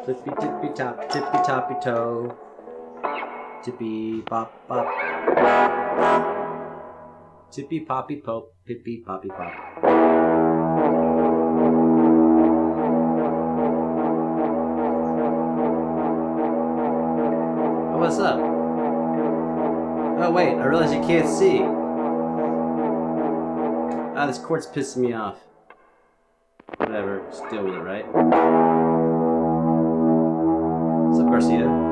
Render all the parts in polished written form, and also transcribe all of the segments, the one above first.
Flippy tippy top, tippy toppy toe. Tippy bop bop. Tippy poppy pope, pippy poppy pop. Oh, what's up? Oh wait, I realize you can't see. Ah, this chord's pissing me off. Whatever, just deal with it, right? What's up, Garcia?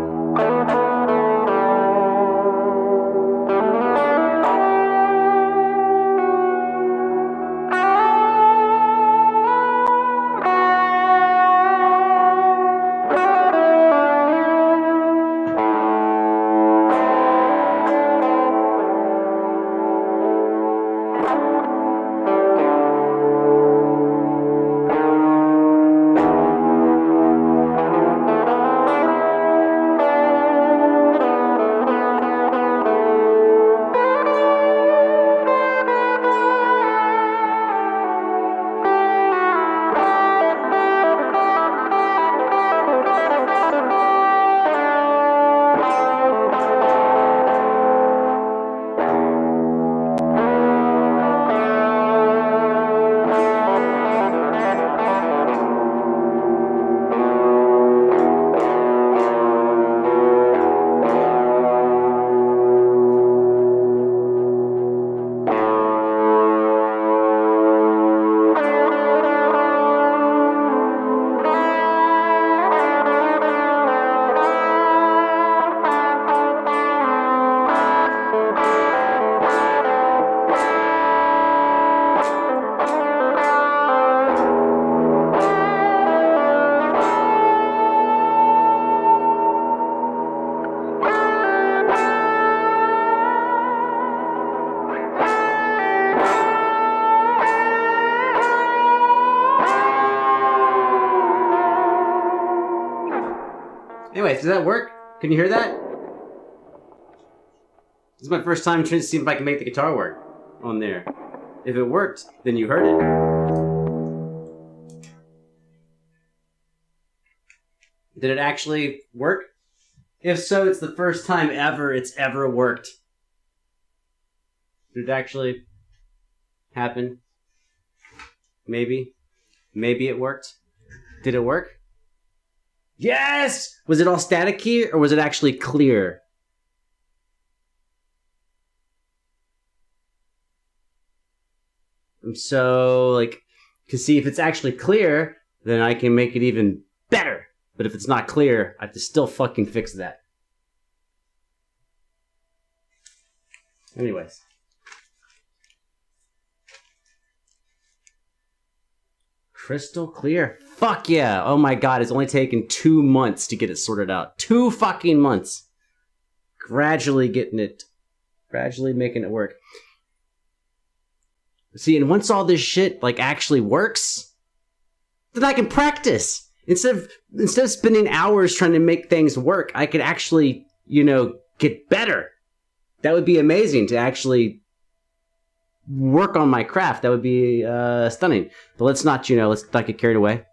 Anyway, does that work? Can you hear that? This is my first time trying to see if I can make the guitar work on there. If it worked, then you heard it. Did it actually work? If so, it's the first time ever it's ever worked. Did it actually happen? Maybe. Maybe it worked. Did it work? Yes! Was it all staticky or was it actually clear? I'm so, like, to see if it's actually clear, then I can make it even better. But if it's not clear, I have to still fucking fix that. Anyways. Crystal clear. Fuck yeah. Oh my god, it's only taken 2 months to get it sorted out. 2 fucking months. Gradually making it work. See, and once all this shit, like, actually works, then I can practice. Instead of spending hours trying to make things work, I could actually, get better. That would be amazing to actually work on my craft. That would be stunning. But let's not get carried away.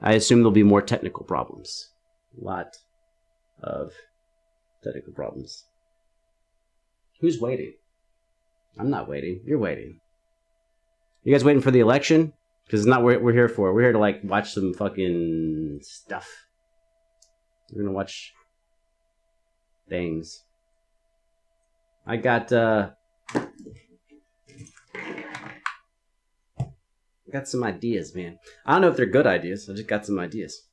I assume there'll be more technical problems. A lot of technical problems. Who's waiting? I'm not waiting. You're waiting. You guys waiting for the election? Because it's not what we're here for. We're here to, like, watch some fucking stuff. We're gonna watch things. I got some ideas, man. I don't know if they're good ideas. I just got some ideas.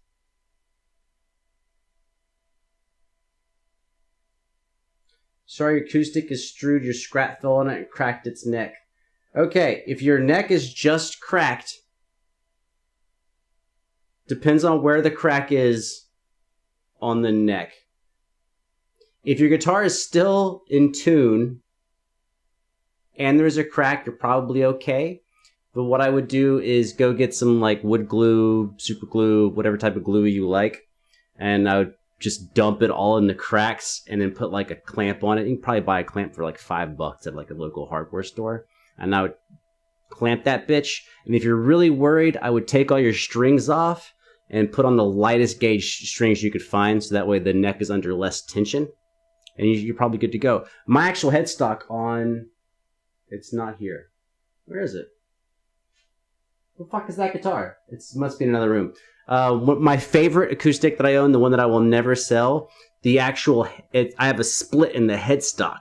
Sorry, your acoustic is strewed. Your scrap fell on it and cracked its neck. Okay, if your neck is just cracked, depends on where the crack is on the neck. If your guitar is still in tune and there's a crack, you're probably okay. But what I would do is go get some, like, wood glue, super glue, whatever type of glue you like, and I would just dump it all in the cracks and then put, like, a clamp on it. You can probably buy a clamp for like $5 at, like, a local hardware store. And I would clamp that bitch. And if you're really worried, I would take all your strings off and put on the lightest gauge strings you could find, so that way the neck is under less tension, and you're probably good to go. My actual headstock on, it's not here. Where is it? What the fuck is that guitar? It must be in another room. My favorite acoustic that I own, the one that I will never sell, I have a split in the headstock,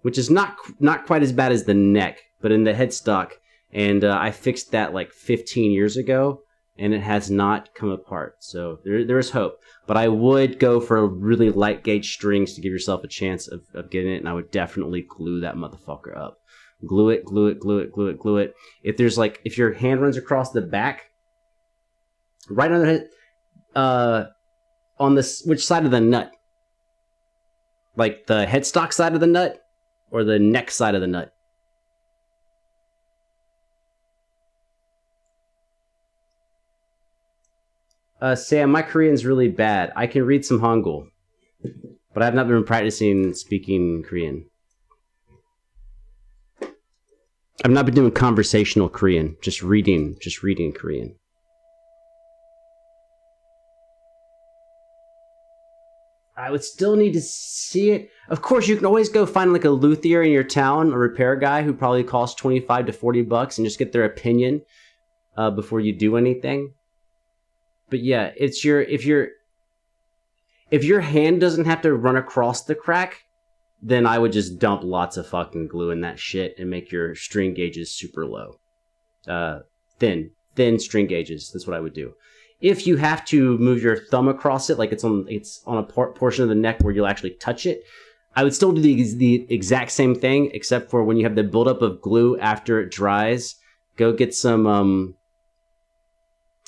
which is not quite as bad as the neck, but in the headstock, and I fixed that like 15 years ago, and it has not come apart. So there is hope. But I would go for really light gauge strings to give yourself a chance of getting it, and I would definitely glue that motherfucker up. Glue it, glue it, glue it, glue it, glue it. If your hand runs across the back, right on the on this, which side of the nut? Like the headstock side of the nut or the neck side of the nut? Sam, my Korean's really bad. I can read some Hangul, but I've not been practicing speaking Korean. I've not been doing conversational Korean, just reading Korean. I would still need to see it. Of course, you can always go find like a luthier in your town, a repair guy who probably costs $25 to $40, and just get their opinion before you do anything. But yeah, if your hand doesn't have to run across the crack, then I would just dump lots of fucking glue in that shit and make your string gauges super low. Thin string gauges. That's what I would do. If you have to move your thumb across it, like it's on a portion of the neck where you'll actually touch it, I would still do the exact same thing, except for when you have the buildup of glue after it dries, go get some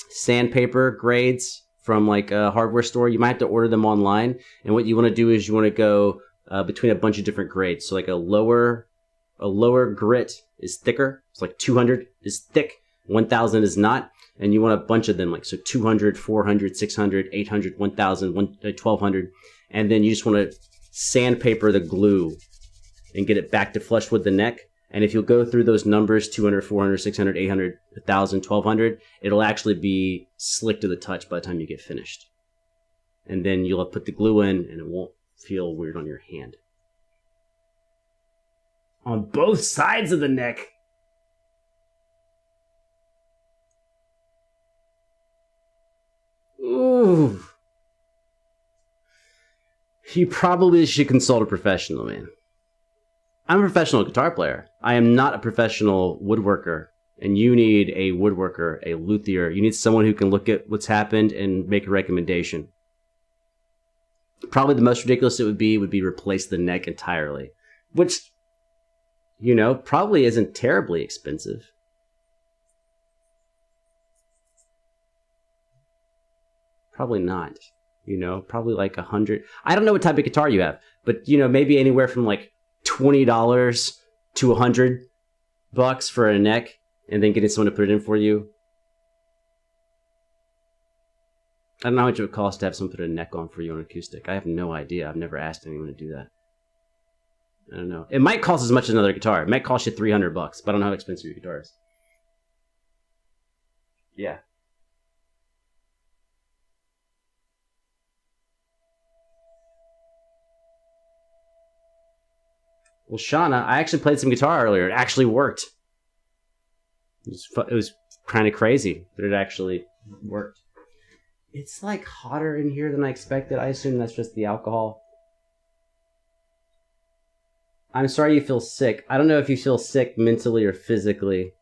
sandpaper grades from like a hardware store. You might have to order them online. And what you want to do is you want to go between a bunch of different grades. So like a lower grit is thicker. It's like 200 is thick, 1000 is not. And you want a bunch of them, like so 200, 400, 600, 800, 1000, 1200. And then you just want to sandpaper the glue and get it back to flush with the neck. And if you'll go through those numbers, 200, 400, 600, 800, 1000, 1200, it'll actually be slick to the touch by the time you get finished. And then you'll have put the glue in and it won't feel weird on your hand. On both sides of the neck. Ooh. You probably should consult a professional, man. I'm a professional guitar player. I am not a professional woodworker. And you need a woodworker, a luthier. You need someone who can look at what's happened and make a recommendation. Probably the most ridiculous it would be replace the neck entirely. Which, you know, probably isn't terribly expensive. Probably not. You know, probably like 100. I don't know what type of guitar you have, but you know, maybe anywhere from like $20 to $100 for a neck, and then getting someone to put it in for you. I don't know how much it would cost to have someone put a neck on for you on an acoustic. I have no idea. I've never asked anyone to do that. I don't know. It might cost as much as another guitar. It might cost you $300, but I don't know how expensive your guitar is. Yeah. Well, Shauna, I actually played some guitar earlier. It actually worked. It was kind of crazy, but it actually worked. It's like hotter in here than I expected. I assume that's just the alcohol. I'm sorry you feel sick. I don't know if you feel sick mentally or physically.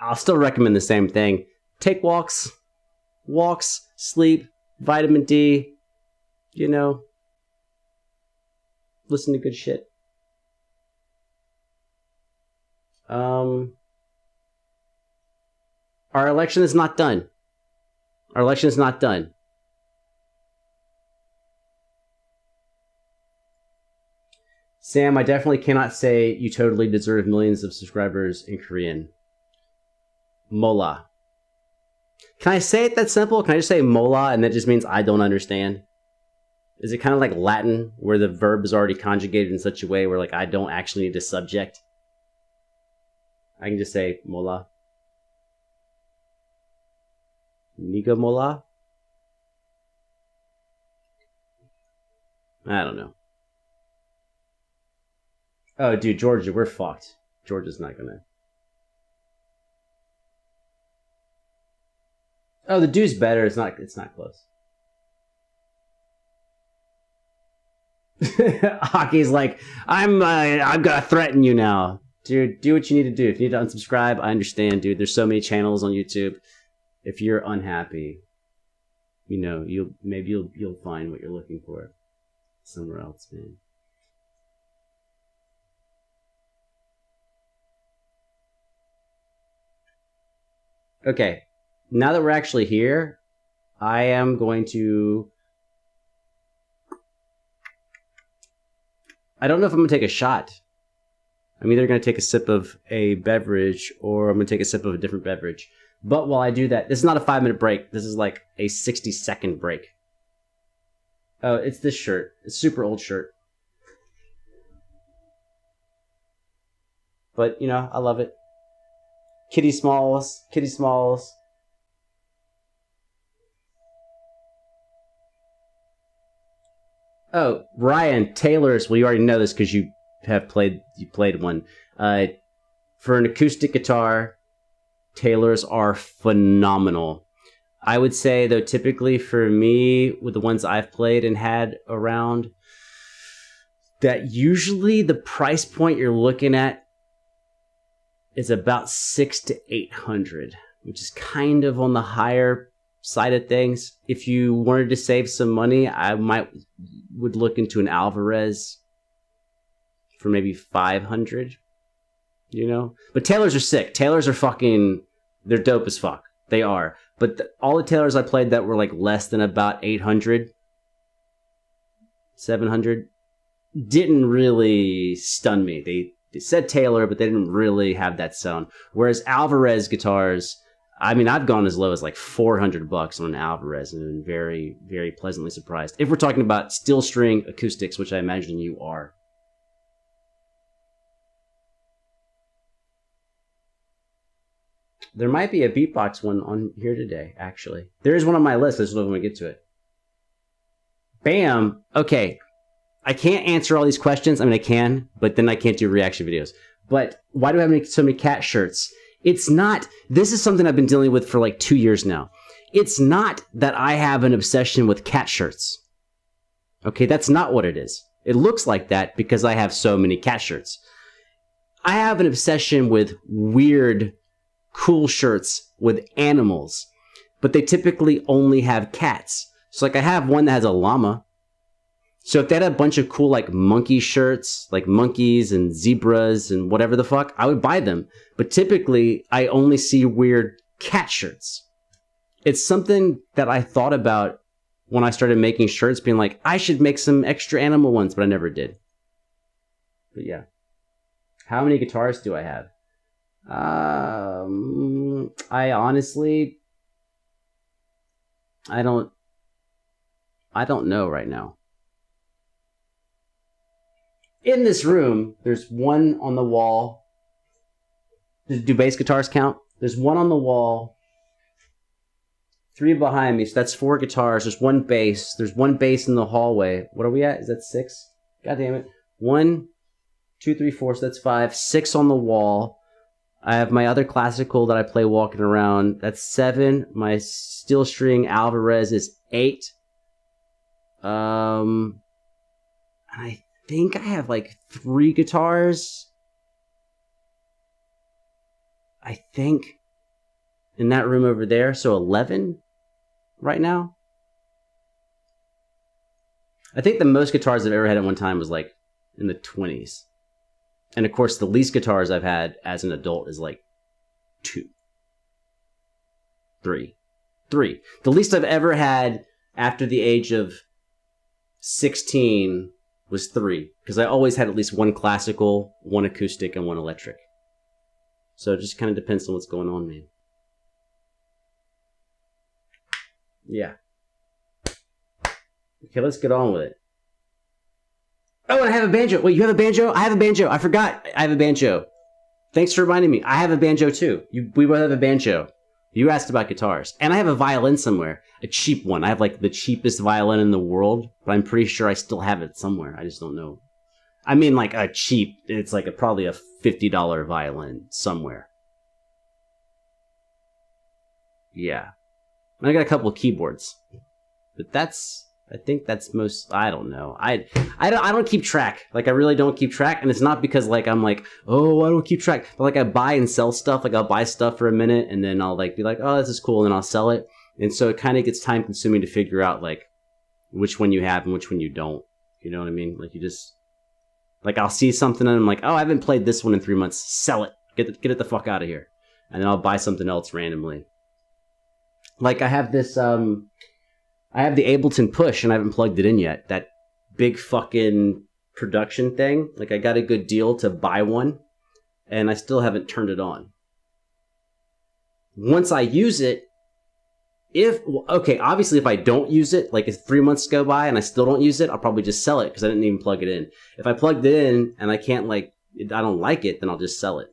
I'll still recommend the same thing. Take walks, sleep, vitamin D. You know, listen to good shit. Our election is not done. Our election is not done. Sam, I definitely cannot say you totally deserve millions of subscribers in Korean. Mola. Can I say it that simple? Can I just say mola and that just means I don't understand? Is it kind of like Latin where the verb is already conjugated in such a way where like I don't actually need a subject? I can just say mola. Nigo Mola? I don't know. Oh, dude, Georgia, we're fucked. Georgia's not gonna. Oh, the dude's better. It's not. It's not close. Hockey's like, I'm gonna threaten you now, dude. Do what you need to do. If you need to unsubscribe, I understand, dude. There's so many channels on YouTube. If you're unhappy, you know, you'll find what you're looking for somewhere else, man. Okay, now that we're actually here, I am going to. I don't know if I'm gonna take a shot. I'm either gonna take a sip of a beverage or I'm gonna take a sip of a different beverage. But while I do that, this is not a 5-minute break. This is like a 60-second break. Oh, it's this shirt. It's a super old shirt. But, you know, I love it. Kitty Smalls. Kitty Smalls. Oh, Ryan, Taylor's. Well, you already know this because you played one. For an acoustic guitar, Taylor's are phenomenal. I would say, though, typically for me, with the ones I've played and had around, that usually the price point you're looking at is about $600 to $800, which is kind of on the higher side of things. If you wanted to save some money, I would look into an Alvarez for maybe $500. You know, but Taylors are sick. Taylors are fucking, they're dope as fuck. They are. But all the Taylors I played that were like less than about 800, 700 didn't really stun me. They said Taylor, but they didn't really have that sound. Whereas Alvarez guitars, I mean, I've gone as low as like $400 on an Alvarez and been very, very pleasantly surprised. If we're talking about steel string acoustics, which I imagine you are. There might be a Beatbox one on here today, actually. There is one on my list. I just don't know when we get to it. Bam. Okay. I can't answer all these questions. I mean, I can, but then I can't do reaction videos. But why do I have so many cat shirts? It's not, this is something I've been dealing with for like 2 years now. It's not that I have an obsession with cat shirts. Okay, that's not what it is. It looks like that because I have so many cat shirts. I have an obsession with weird, cool shirts with animals, but they typically only have cats. So like I have one that has a llama. So if they had a bunch of cool like monkey shirts, like monkeys and zebras and whatever the fuck, I would buy them. But typically I only see weird cat shirts. It's something that I thought about when I started making shirts, being like, I should make some extra animal ones, but I never did. But yeah. How many guitars do I have? I honestly, I don't know right now. In this room, there's one on the wall. Do bass guitars count? There's one on the wall. 3 behind me, so that's 4 guitars. There's 1 bass. There's 1 bass in the hallway. What are we at? Is that 6? God damn it. 1, 2, 3, 4, so that's 5. 6 on the wall. I have my other classical that I play walking around. That's 7. My steel string Alvarez is 8. And I think I have like 3 guitars. I think in that room over there. So 11 right now. I think the most guitars I've ever had at one time was like in the 20s. And of course, the least guitars I've had as an adult is like 2. 3. The least I've ever had after the age of 16 was 3. Because I always had at least 1 classical, 1 acoustic, and 1 electric. So it just kind of depends on what's going on, man. Yeah. Okay, let's get on with it. Oh, and I have a banjo. Wait, you have a banjo? I have a banjo. I forgot I have a banjo. Thanks for reminding me. I have a banjo too. We both have a banjo. You asked about guitars. And I have a violin somewhere. A cheap one. I have like the cheapest violin in the world, but I'm pretty sure I still have it somewhere. I just don't know. I mean like a cheap, it's like probably a $50 violin somewhere. Yeah. And I got a couple of keyboards. But I think that's most, I don't know. I don't keep track. Like, I really don't keep track. And it's not because, like, I'm like, oh, I don't keep track. But, like, I buy and sell stuff. Like, I'll buy stuff for a minute, and then I'll, like, be like, oh, this is cool, and then I'll sell it. And so it kind of gets time-consuming to figure out, like, which one you have and which one you don't. You know what I mean? Like, you just, like, I'll see something, and I'm like, oh, I haven't played this one in 3 months. Sell it. Get it the fuck out of here. And then I'll buy something else randomly. Like, I have this, I have the Ableton Push, and I haven't plugged it in yet. That big fucking production thing. Like, I got a good deal to buy one, and I still haven't turned it on. Once I use it, obviously if I don't use it, like if 3 months go by and I still don't use it, I'll probably just sell it because I didn't even plug it in. If I plugged it in and I can't, like, I don't like it, then I'll just sell it.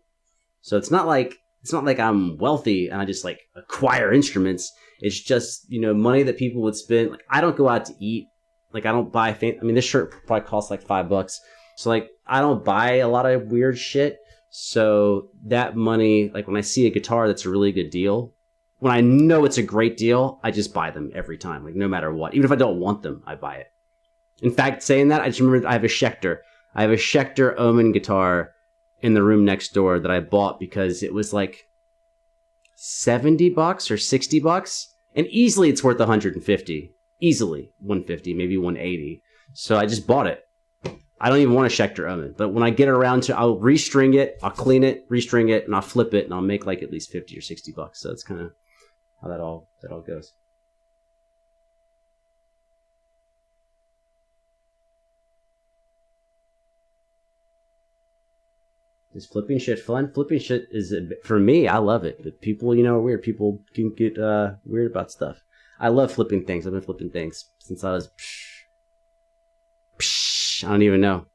So it's not like I'm wealthy and I just, like, acquire instruments. It's just, you know, money that people would spend. Like, I don't go out to eat. Like, I don't buy this shirt probably costs like $5. So, like, I don't buy a lot of weird shit. So that money, like, when I see a guitar that's a really good deal, when I know it's a great deal, I just buy them every time. Like, no matter what. Even if I don't want them, I buy it. In fact, saying that, I just remember I have a Schecter. I have a Schecter Omen guitar in the room next door that I bought because it was like $70 or $60, and easily it's worth 150. Easily 150, maybe 180. So I just bought it. I don't even want a Schecter Omen, but when I get around to, I'll restring it, I'll clean it, restring it, and I'll flip it, and I'll make like at least 50 or $60. So that's kind of how that all goes. Is flipping shit fun? Flipping shit is, for me, I love it. But people, you know, are weird. People can get weird about stuff. I love flipping things. I've been flipping things since I was, I don't even know.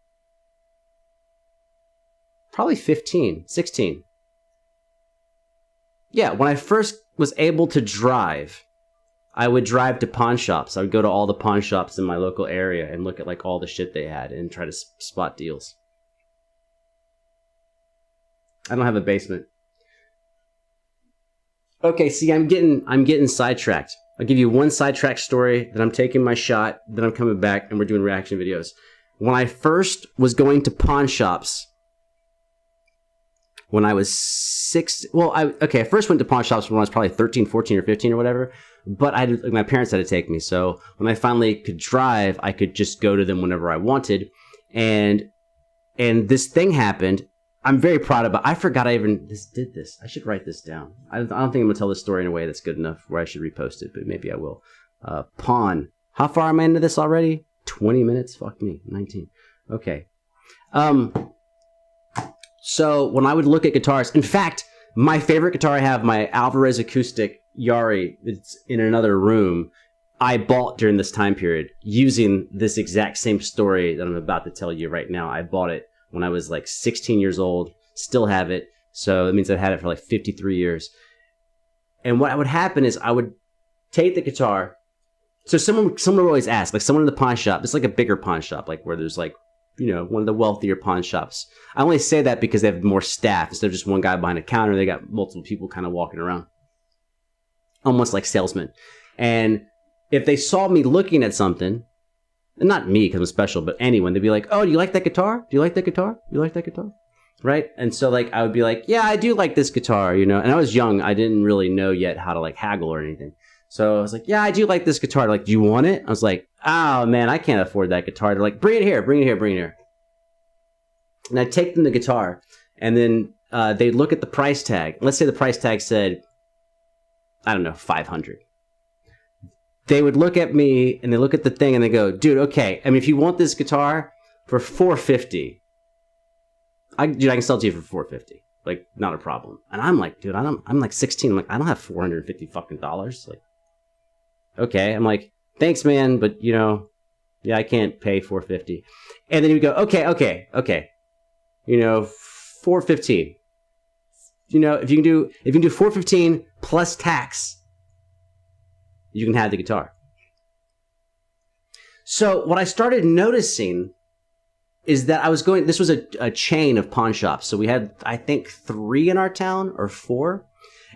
Probably 15, 16. Yeah, when I first was able to drive, I would drive to pawn shops. I would go to all the pawn shops in my local area and look at like all the shit they had and try to spot deals. I don't have a basement. Okay, see, I'm getting sidetracked. I'll give you one sidetrack story, then I'm taking my shot, then I'm coming back, and we're doing reaction videos. When I first was going to pawn shops, when I was I first went to pawn shops when I was probably 13, 14, or 15 or whatever, but my parents had to take me. So when I finally could drive, I could just go to them whenever I wanted. And this thing happened. I'm very proud about it. I forgot I even did this. I should write this down. I don't think I'm going to tell this story in a way that's good enough where I should repost it, but maybe I will. Pawn. How far am I into this already? 20 minutes? Fuck me. 19. Okay. So when I would look at guitars, in fact, my favorite guitar I have, my Alvarez acoustic Yari, it's in another room, I bought during this time period using this exact same story that I'm about to tell you right now. I bought it when I was like 16 years old, still have it. So that means I've had it for like 53 years. And what would happen is I would take the guitar. So someone would always ask, like someone in the pawn shop, it's like a bigger pawn shop, like where there's like, you know, one of the wealthier pawn shops. I only say that because they have more staff. Instead of just one guy behind a counter, they got multiple people kind of walking around. Almost like salesmen. And if they saw me looking at something, and not me because I'm special, but anyone, they'd be like, oh, do you like that guitar? Do you like that guitar? Do you like that guitar? Right? And so like I would be like, yeah, I do like this guitar, you know. And I was young. I didn't really know yet how to like haggle or anything. So I was like, yeah, I do like this guitar. They're like, do you want it? I was like, oh man, I can't afford that guitar. They're like, bring it here, bring it here, bring it here. And I'd take them the guitar, and then they'd look at the price tag. Let's say the price tag said, I don't know, 500. They would look at me and they look at the thing and they go, dude, okay, I mean, if you want this guitar for $450, I can sell it to you for $450. Like, not a problem. And I'm like, dude, I'm like 16. I'm like, I don't have $450 fucking dollars. Like, okay. I'm like, thanks, man, but you know, yeah, I can't pay $450. And then he would go, okay. You know, $415. if you can do 415 plus tax, you can have the guitar. So what I started noticing is that this was a chain of pawn shops. So we had, I think, 3 in our town or 4.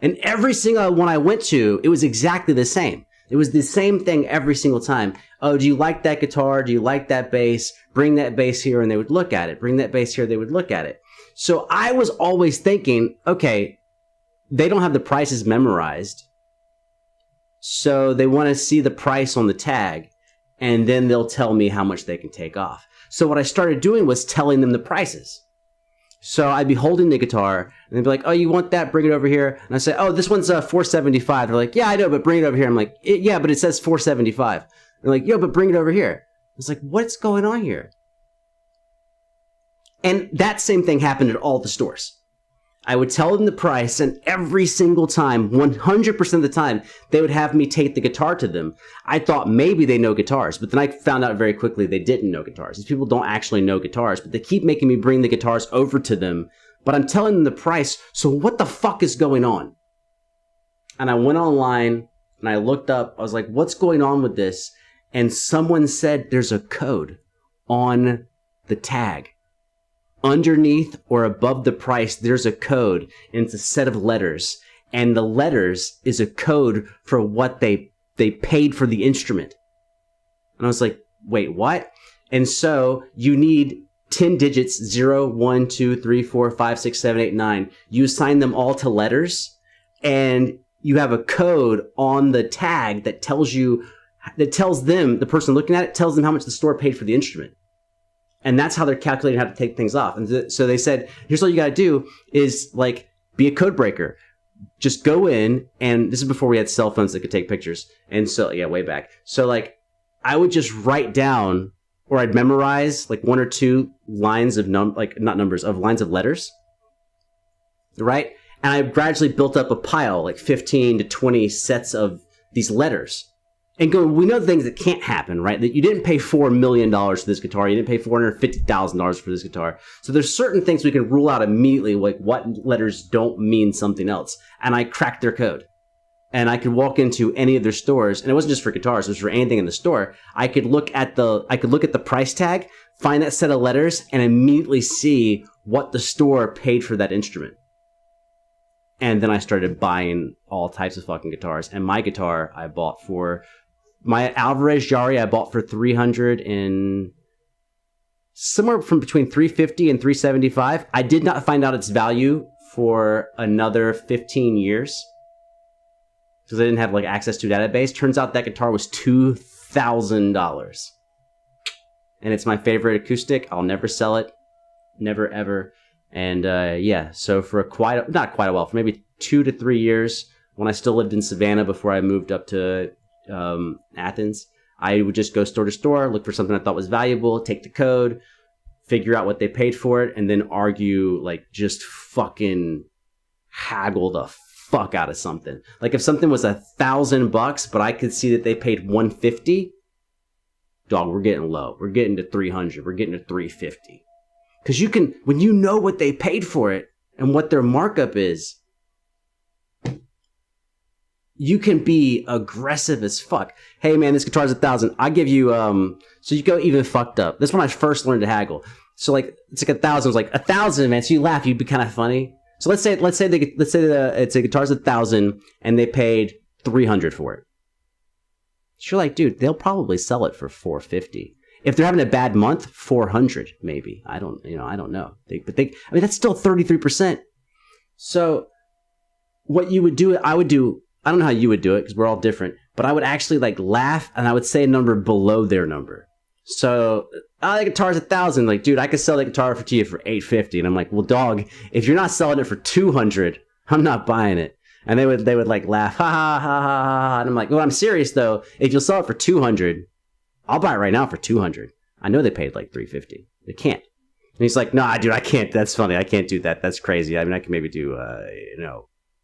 And every single one I went to, it was exactly the same. It was the same thing every single time. Oh, do you like that guitar? Do you like that bass? Bring that bass here, and they would look at it. Bring that bass here, they would look at it. So I was always thinking, okay, they don't have the prices memorized. So they want to see the price on the tag, and then they'll tell me how much they can take off. So what I started doing was telling them the prices. So I'd be holding the guitar, and they'd be like, oh, you want that? Bring it over here. And I say, oh, this one's $475. They're like, yeah, I know, but bring it over here. I'm like, yeah, but it says $475. They're like, yo, but bring it over here. It's like, what's going on here? And that same thing happened at all the stores. I would tell them the price, and every single time, 100% of the time, they would have me take the guitar to them. I thought maybe they know guitars, but then I found out very quickly they didn't know guitars. These people don't actually know guitars, but they keep making me bring the guitars over to them, but I'm telling them the price, so what the fuck is going on? And I went online, and I looked up, I was like, what's going on with this? And someone said there's a code on the tag. Underneath or above the price, there's a code, and it's a set of letters. And the letters is a code for what they paid for the instrument. And I was like, wait, what? And so you need 10 digits, 0, 1, 2, 3, 4, 5, 6, 7, 8, 9. You assign them all to letters, and you have a code on the tag that tells them, the person looking at it, tells them how much the store paid for the instrument. And that's how they're calculating how to take things off. And so they said, here's all you got to do is like be a code breaker. Just go in, and this is before we had cell phones that could take pictures. And so, yeah, way back. So like I would just write down, or I'd memorize like 1 or 2 lines of lines of letters. Right? And I gradually built up a pile, like 15 to 20 sets of these letters. And we know things that can't happen, right? That you didn't pay $4 million for this guitar. You didn't pay $450,000 for this guitar. So there's certain things we can rule out immediately, like what letters don't mean something else. And I cracked their code. And I could walk into any of their stores, and it wasn't just for guitars, it was for anything in the store. I could look at the price tag, find that set of letters, and immediately see what the store paid for that instrument. And then I started buying all types of fucking guitars. And my guitar I bought for... My Alvarez Jari I bought for $300 and somewhere from between $350 and $375. I did not find out its value for another 15 years because I didn't have like access to a database. Turns out that guitar was $2,000, and it's my favorite acoustic. I'll never sell it, never ever. And yeah, so for not quite a while, for maybe 2 to 3 years, when I still lived in Savannah before I moved up to Athens, I would just go store to store, look for something I thought was valuable, take the code, figure out what they paid for it, and then argue, like just fucking haggle the fuck out of something. Like if something was $1,000, but I could see that they paid $150, dog, we're getting low. We're getting to $300. We're getting to $350. Because you can, when you know what they paid for it and what their markup is, you can be aggressive as fuck. Hey man, this guitar's $1,000. I give you so you go even fucked up. That's when I first learned to haggle. So like it's like $1,000. I was like $1,000, man. So you laugh, you'd be kind of funny. So let's say it's a guitar's $1,000 and they paid $300 for it. So you're like, dude, they'll probably sell it for $450. If they're having a bad month, $400 maybe. I don't know. I mean that's still 33%. So what you would do, I would do. I don't know how you would do it because we're all different, but I would actually like laugh and I would say a number below their number. So, the guitar's $1,000. Like, dude, I could sell that guitar to you for $850. And I'm like, well, dog, if you're not selling it for $200, I'm not buying it. And they would like laugh, ha ha ha ha ha. And I'm like, well, I'm serious though. If you'll sell it for $200, I'll buy it right now for $200. I know they paid like $350. They can't. And he's like, nah, dude, I can't. That's funny. I can't do that. That's crazy. I mean, I can maybe do,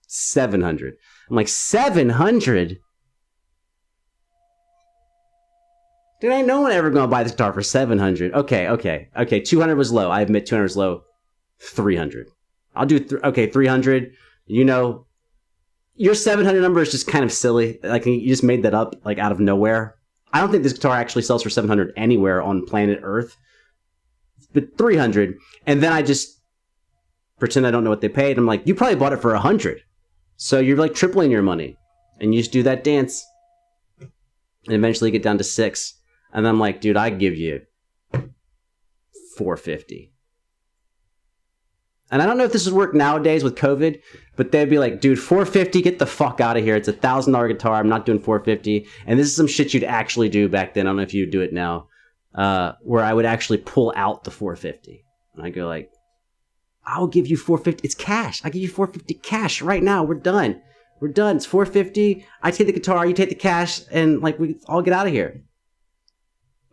$700. I'm like, $700? Dude, ain't no one ever gonna buy this guitar for $700. Okay. 200 was low. I admit 200 was low. $300. I'll do, okay, 300. You know, your 700 number is just kind of silly. Like, you just made that up, like, out of nowhere. I don't think this guitar actually sells for 700 anywhere on planet Earth. But 300. And then I just pretend I don't know what they paid. I'm like, you probably bought it for 100. So you're, like, tripling your money. And you just do that dance. And eventually get down to 6. And then I'm like, dude, I give you $450. And I don't know if this would work nowadays with COVID, but they'd be like, dude, $450, get the fuck out of here. It's $1,000 guitar. I'm not doing $450. And this is some shit you'd actually do back then. I don't know if you'd do it now, where I would actually pull out the $450. And I go like, I'll give you $450. It's cash. I'll give you $450 cash right now. We're done. We're done. It's $450. I take the guitar, you take the cash, and like we all get out of here.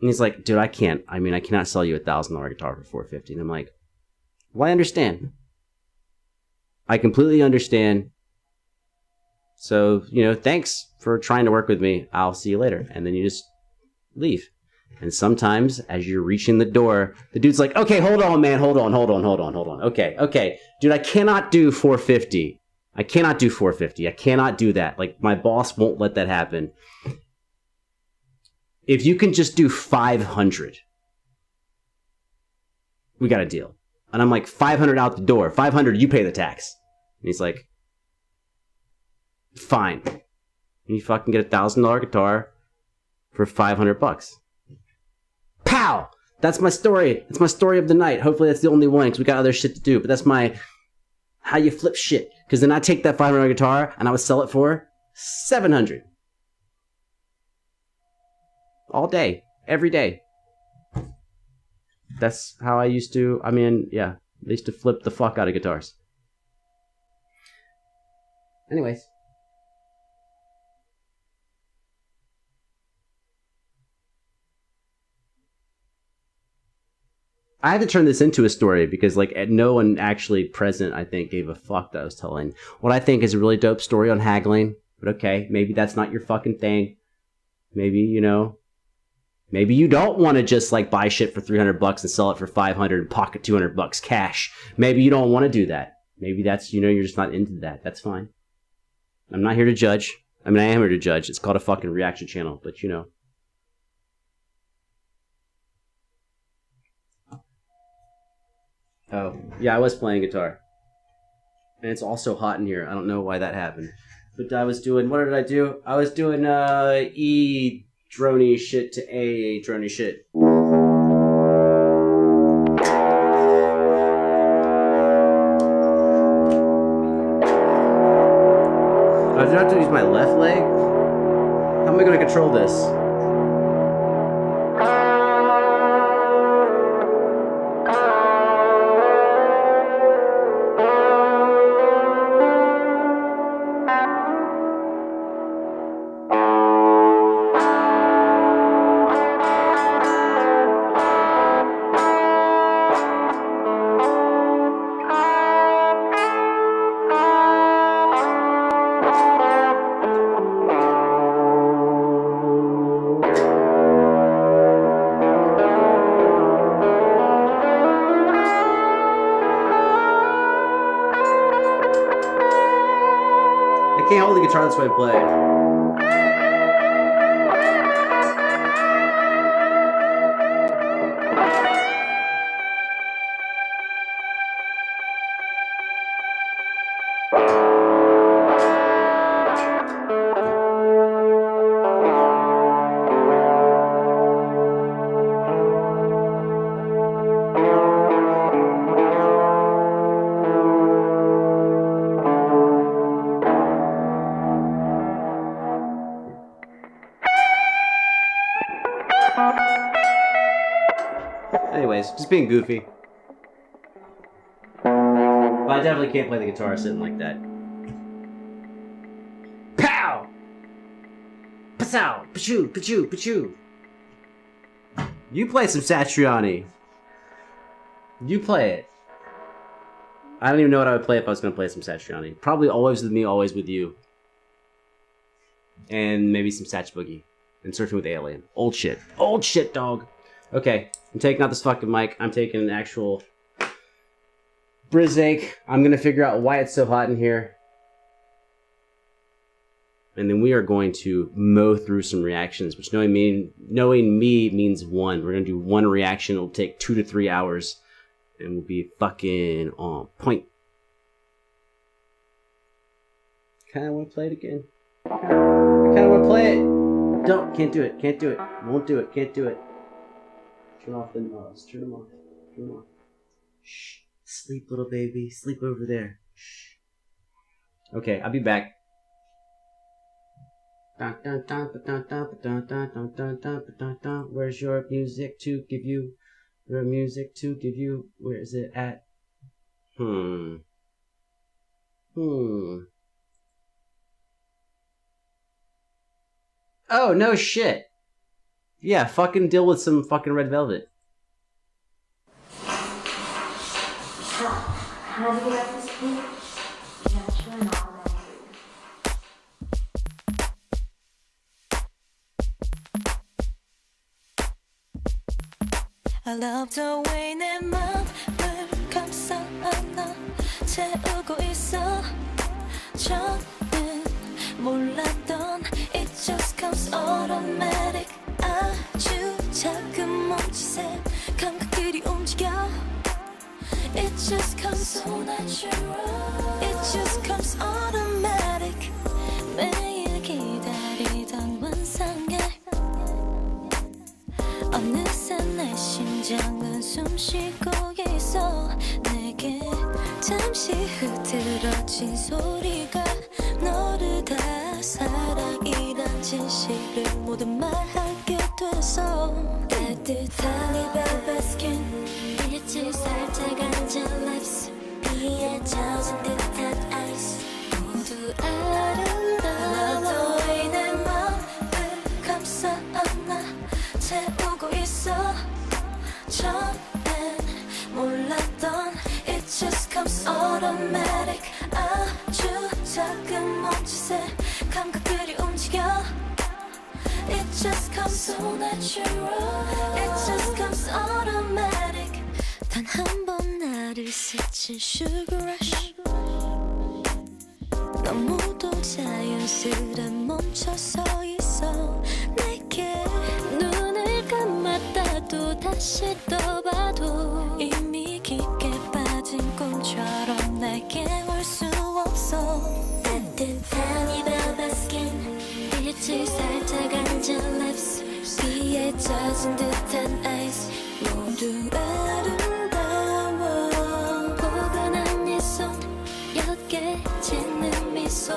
And he's like, dude, I can't. I mean, I cannot sell you $1,000 guitar for $450. And I'm like, well, I understand. I completely understand. So, you know, thanks for trying to work with me. I'll see you later. And then you just leave. And sometimes as you're reaching the door, the dude's like, okay, hold on, man. Hold on. Okay. Dude, I cannot do $450. I cannot do $450. I cannot do that. Like, my boss won't let that happen. If you can just do $500, we got a deal. And I'm like, $500 out the door. $500, you pay the tax. And he's like, fine. And you fucking get $1,000 guitar for $500. Pow! That's my story. That's my story of the night. Hopefully that's the only one, because we got other shit to do. But that's my how you flip shit. Because then I take that $500 guitar and I would sell it for $700. All day. Every day. That's how I used to, I mean, yeah. I used to flip the fuck out of guitars. Anyways. I had to turn this into a story because, like, no one actually present, I think, gave a fuck that I was telling what I think is a really dope story on haggling. But okay, maybe that's not your fucking thing. Maybe, you know, maybe you don't want to just, like, buy shit for $300 and sell it for $500 and pocket $200 cash. Maybe you don't want to do that. Maybe that's, you know, you're just not into that. That's fine. I'm not here to judge. I mean, I am here to judge. It's called a fucking reaction channel, but you know. Oh, yeah, I was playing guitar. And it's also hot in here. I don't know why that happened. But I was doing, what did I do? I was doing E droney shit to A droney shit. I do have to use my left leg? How am I going to control this? I can't hold the guitar this way to play. Anyways, just being goofy. But I definitely can't play the guitar sitting like that. Pow! Pasow! Pachoo! Pachoo! Pachoo! You play some Satriani. You play it. I don't even know what I would play if I was going to play some Satriani. Probably Always With Me, Always With You. And maybe some Satch Boogie. And Surfing with Alien. Old shit. Old shit, dog. Okay, I'm taking out this fucking mic. I'm taking an actual Brizzake. I'm gonna figure out why it's so hot in here. And then we are going to mow through some reactions, which knowing me means one. We're gonna do one reaction. It'll take 2 to 3 hours. And we'll be fucking on point. Kinda wanna play it again. I kinda wanna play it. Can't do it. Won't do it, can't do it. Turn off the let's turn them off. Turn them off. Shh. Sleep, little baby. Sleep over there. Shh. Okay, I'll be back. Where's your music to give you? Your music to give you? Where is it at? Oh, no shit. Yeah, fucking deal with some fucking Red Velvet. How do you like this food? I love the way 내 맘을 감싸 안아 채우고 있어 저는 몰랐던 It just comes automatic 아주 작은 몸짓에 감각들이 움직여 It just comes so natural It just comes automatic 매일 기다리던 환상에 어느새 내 심장은 숨쉬고 있어 내게 잠시 흐트러진 소리가 너를 다 사랑이란 진실을 모두 말하게 됐어 따뜻한 네 velvet skin 빛을 살짝 앉은 lips 비에 젖은 듯한 ice 모두 아름다워 내 맘을 감싸 안아 채우고 있어 처음엔 몰랐던 It just comes automatic 아주 작은 몸짓에 감각들이 움직여 It just comes so natural It just comes automatic 단 한 번 나를 스친 sugar rush 너무도 자연스레 멈춰서 있어 내게 눈을 감았다도 다시 떠봐도 이미 깊게 빠진 꿈처럼 내게 올 수 없어 따뜻한 이 velvet skin 빛을 살짝 앉은 lips 비에 젖은 듯한 ice 모두 아름다워 포근한 네 손 옅게 짓는 미소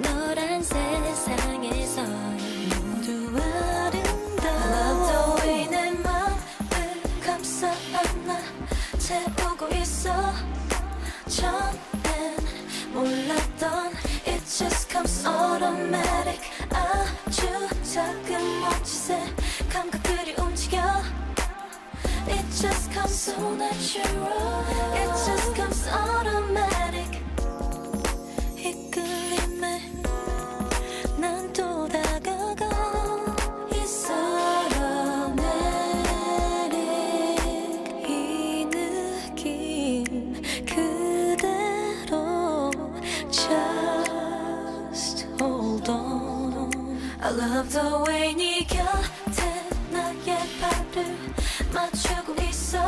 너란 세상에서 모두 아름다워 Love the way 내 맘을 감싸 안아 채우고 있어 처음엔 몰랐던 It just comes automatic 아주 작은 몸짓에 감각들이 움직여 It just comes so natural It just comes automatic 이끌림에 난 또 다가가 있어 내릭 이 느낌 그대로 Just hold on I love the way 네 곁에 나의 발을 맞추고 있어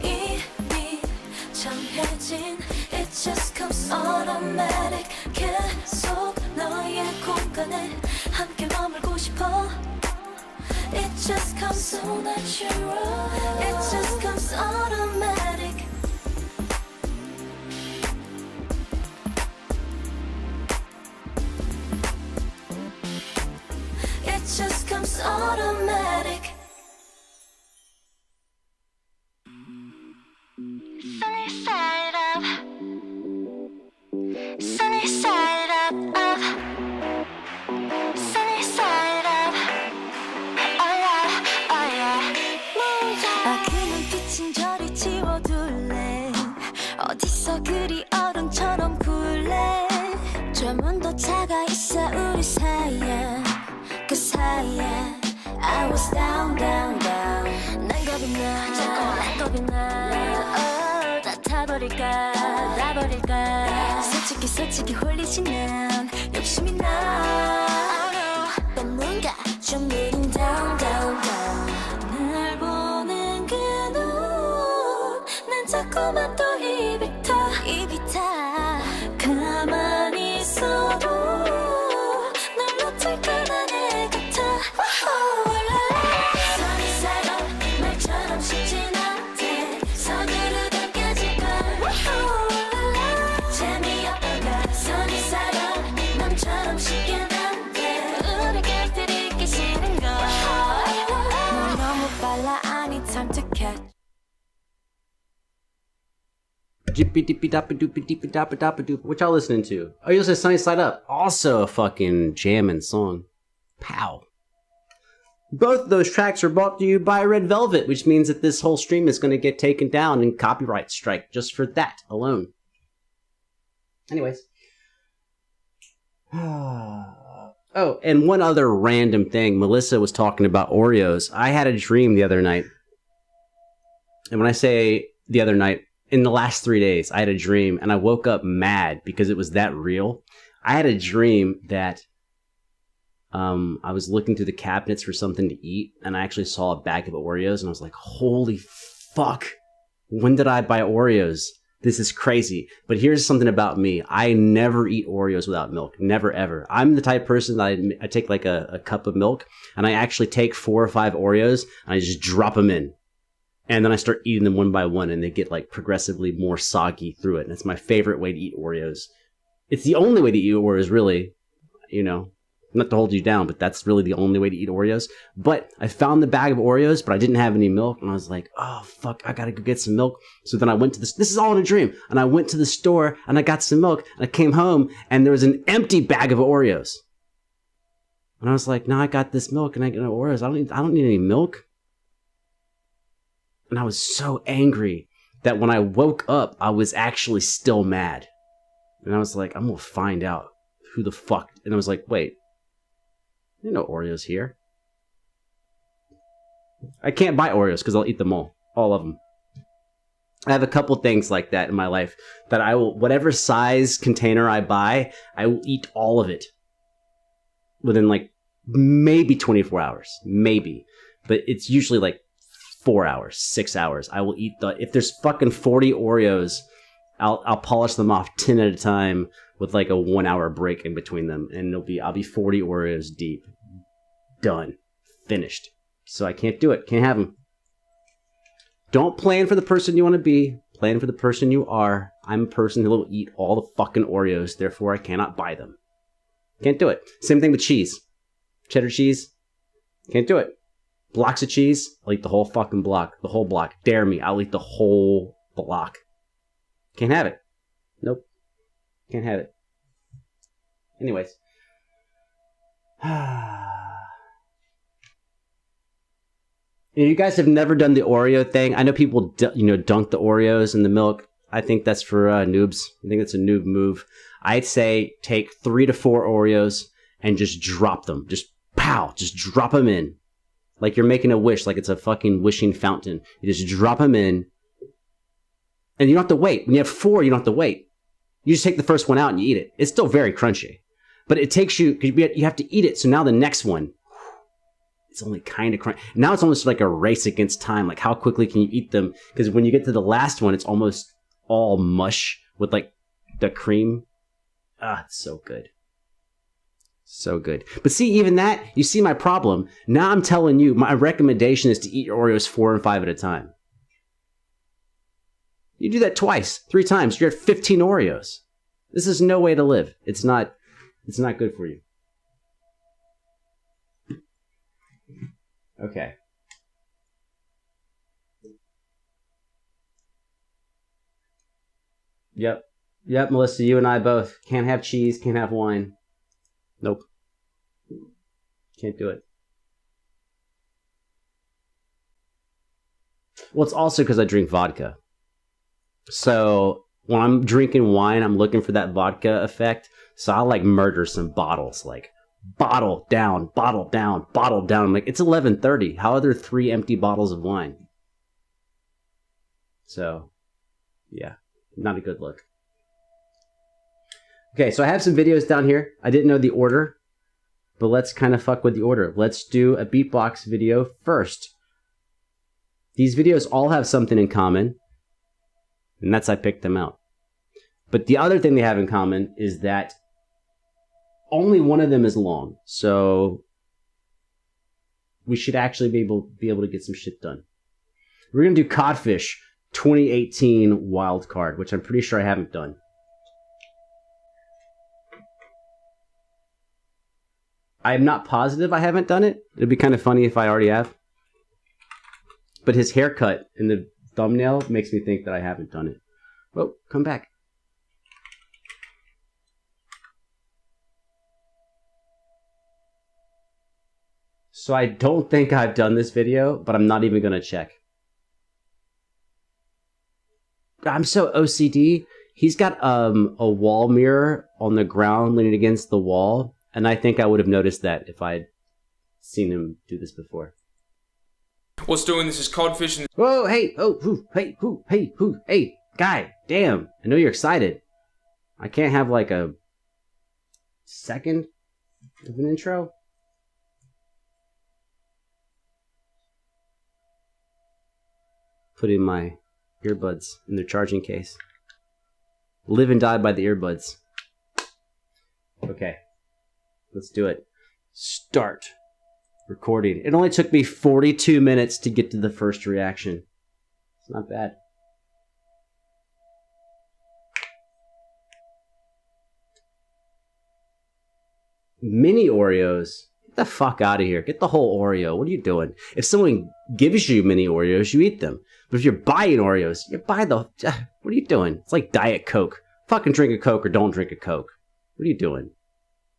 이미 정해진 It just comes automatic 계속 너의 공간에 함께 머물고 싶어 It just comes so natural It just comes automatic It just comes automatic Sunny side up Sunny side up Sunny side up Oh yeah, oh yeah 아, 그 눈빛은 저리 지워둘래 어디서 그리 어른처럼 굴래 좀은 더 차가 있어 우리 사이에 그 사이에 I was down down down 난 겁이 나 난 겁이 나 다 타버려 놔버릴까 솔직히 홀리지 난 욕심이 나 또 뭔가 좀 느린 down 날 보는 그 눈 난 자꾸만 또 입이 타 가만히 있어도 날 놓칠까 난 애 같아 선이 살아 말처럼 쉽진 않대 선으로 느껴질걸 재미없던가 선이 살아 맘처럼 쉽게 안돼 우리 곁을 잊기 싫은 걸 넌 너무 빨라 I need time to catch What y'all listening to? Oh, you listen to Sunny Side Up. Also a fucking jamming song. Pow. Both of those tracks are brought to you by Red Velvet, which means that this whole stream is going to get taken down and copyright strike just for that alone. Anyways. Oh, and one other random thing. Melissa was talking about Oreos. I had a dream the other night. And when I say the other night, in the last 3 days, I had a dream and I woke up mad because it was that real. I had a dream that I was looking through the cabinets for something to eat and I actually saw a bag of Oreos and I was like, holy fuck, when did I buy Oreos? This is crazy. But here's something about me. I never eat Oreos without milk. Never, ever. I'm the type of person that I take like a cup of milk and I actually take 4 or 5 Oreos and I just drop them in. And then I start eating them one by one and they get like progressively more soggy through it. And it's my favorite way to eat Oreos. It's the only way to eat Oreos, really. You know, not to hold you down, but that's really the only way to eat Oreos. But I found the bag of Oreos, but I didn't have any milk. And I was like, oh, fuck, I gotta go get some milk. So then I went to this is all in a dream. And I went to the store and I got some milk. And I came home and there was an empty bag of Oreos. And I was like, no, I got this milk and I got Oreos. I don't need any milk. And I was so angry that when I woke up, I was actually still mad. And I was like, I'm going to find out who the fuck. And I was like, wait, there are no Oreos here. I can't buy Oreos because I'll eat them all of them. I have a couple things like that in my life that I will, whatever size container I buy, I will eat all of it within like maybe 24 hours, maybe. But it's usually like 4 hours, 6 hours. I will eat if there's fucking 40 Oreos, I'll polish them off 10 at a time with like a 1 hour break in between them. And I'll be 40 Oreos deep. Done. Finished. So I can't do it. Can't have them. Don't plan for the person you want to be. Plan for the person you are. I'm a person who will eat all the fucking Oreos. Therefore, I cannot buy them. Can't do it. Same thing with cheese. Cheddar cheese. Can't do it. Blocks of cheese, I'll eat the whole fucking block. The whole block. Dare me, I'll eat the whole block. Can't have it. Nope. Can't have it. Anyways. You guys have never done the Oreo thing. I know people, dunk the Oreos in the milk. I think that's for noobs. I think that's a noob move. I'd say take 3 to 4 Oreos and just drop them. Just pow, just drop them in. Like you're making a wish, like it's a fucking wishing fountain. You just drop them in. And you don't have to wait. When you have 4, you don't have to wait. You just take the first one out and you eat it. It's still very crunchy. But it takes you, because you have to eat it. So now the next one, it's only kind of crunchy. Now it's almost like a race against time. Like how quickly can you eat them? Because when you get to the last one, it's almost all mush with like the cream. Ah, it's so good. So good. But see, even that, you see my problem. Now I'm telling you, my recommendation is to eat your Oreos 4 and 5 at a time. You do that twice, 3 times, you're at 15 Oreos. This is no way to live. It's not good for you. Okay. Yep, Melissa, you and I both. Can't have cheese, can't have wine. Nope. Can't do it. Well, it's also because I drink vodka. So when I'm drinking wine, I'm looking for that vodka effect. So I'll like murder some bottles, like bottle down, bottle down, bottle down. I'm like, it's 11:30. How are there 3 empty bottles of wine? So, yeah. Not a good look. Okay, so I have some videos down here. I didn't know the order, but let's kind of fuck with the order. Let's do a beatbox video first. These videos all have something in common, and that's I picked them out. But the other thing they have in common is that only one of them is long, so we should actually be able to get some shit done. We're gonna do Codfish 2018 wild card, which I'm pretty sure I haven't done. I'm not positive I haven't done it. It'd be kind of funny if I already have. But his haircut in the thumbnail makes me think that I haven't done it. Oh, come back. So I don't think I've done this video, but I'm not even going to check. I'm so OCD. He's got a wall mirror on the ground leaning against the wall. And I think I would have noticed that if I'd seen him do this before. What's doing this is Codfish and... Whoa, hey, oh, who, hey, who, hey, who, hey, guy, damn. I know you're excited. I can't have like a second of an intro? Put in my earbuds in their charging case. Live and die by the earbuds. Okay. Let's do it. Start recording. It only took me 42 minutes to get to the first reaction. It's not bad. Mini Oreos? Get the fuck out of here. Get the whole Oreo. What are you doing? If someone gives you mini Oreos, you eat them. But if you're buying Oreos, you buy the... What are you doing? It's like Diet Coke. Fucking drink a Coke or don't drink a Coke. What are you doing?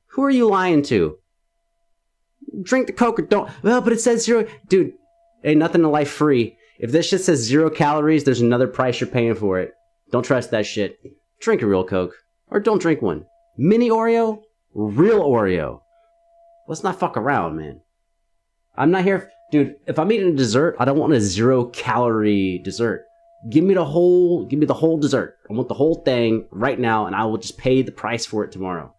Who are you lying to? Drink the Coke or don't. Well, but it says 0. Dude, ain't nothing in life free. If this shit says 0 calories, there's another price you're paying for it. Don't trust that shit. Drink a real Coke. Or don't drink one. Mini Oreo? Real Oreo. Let's not fuck around, man. I'm not here... Dude, if I'm eating a dessert, I don't want a 0 calorie dessert. Give me the whole dessert. I want the whole thing right now, and I will just pay the price for it tomorrow.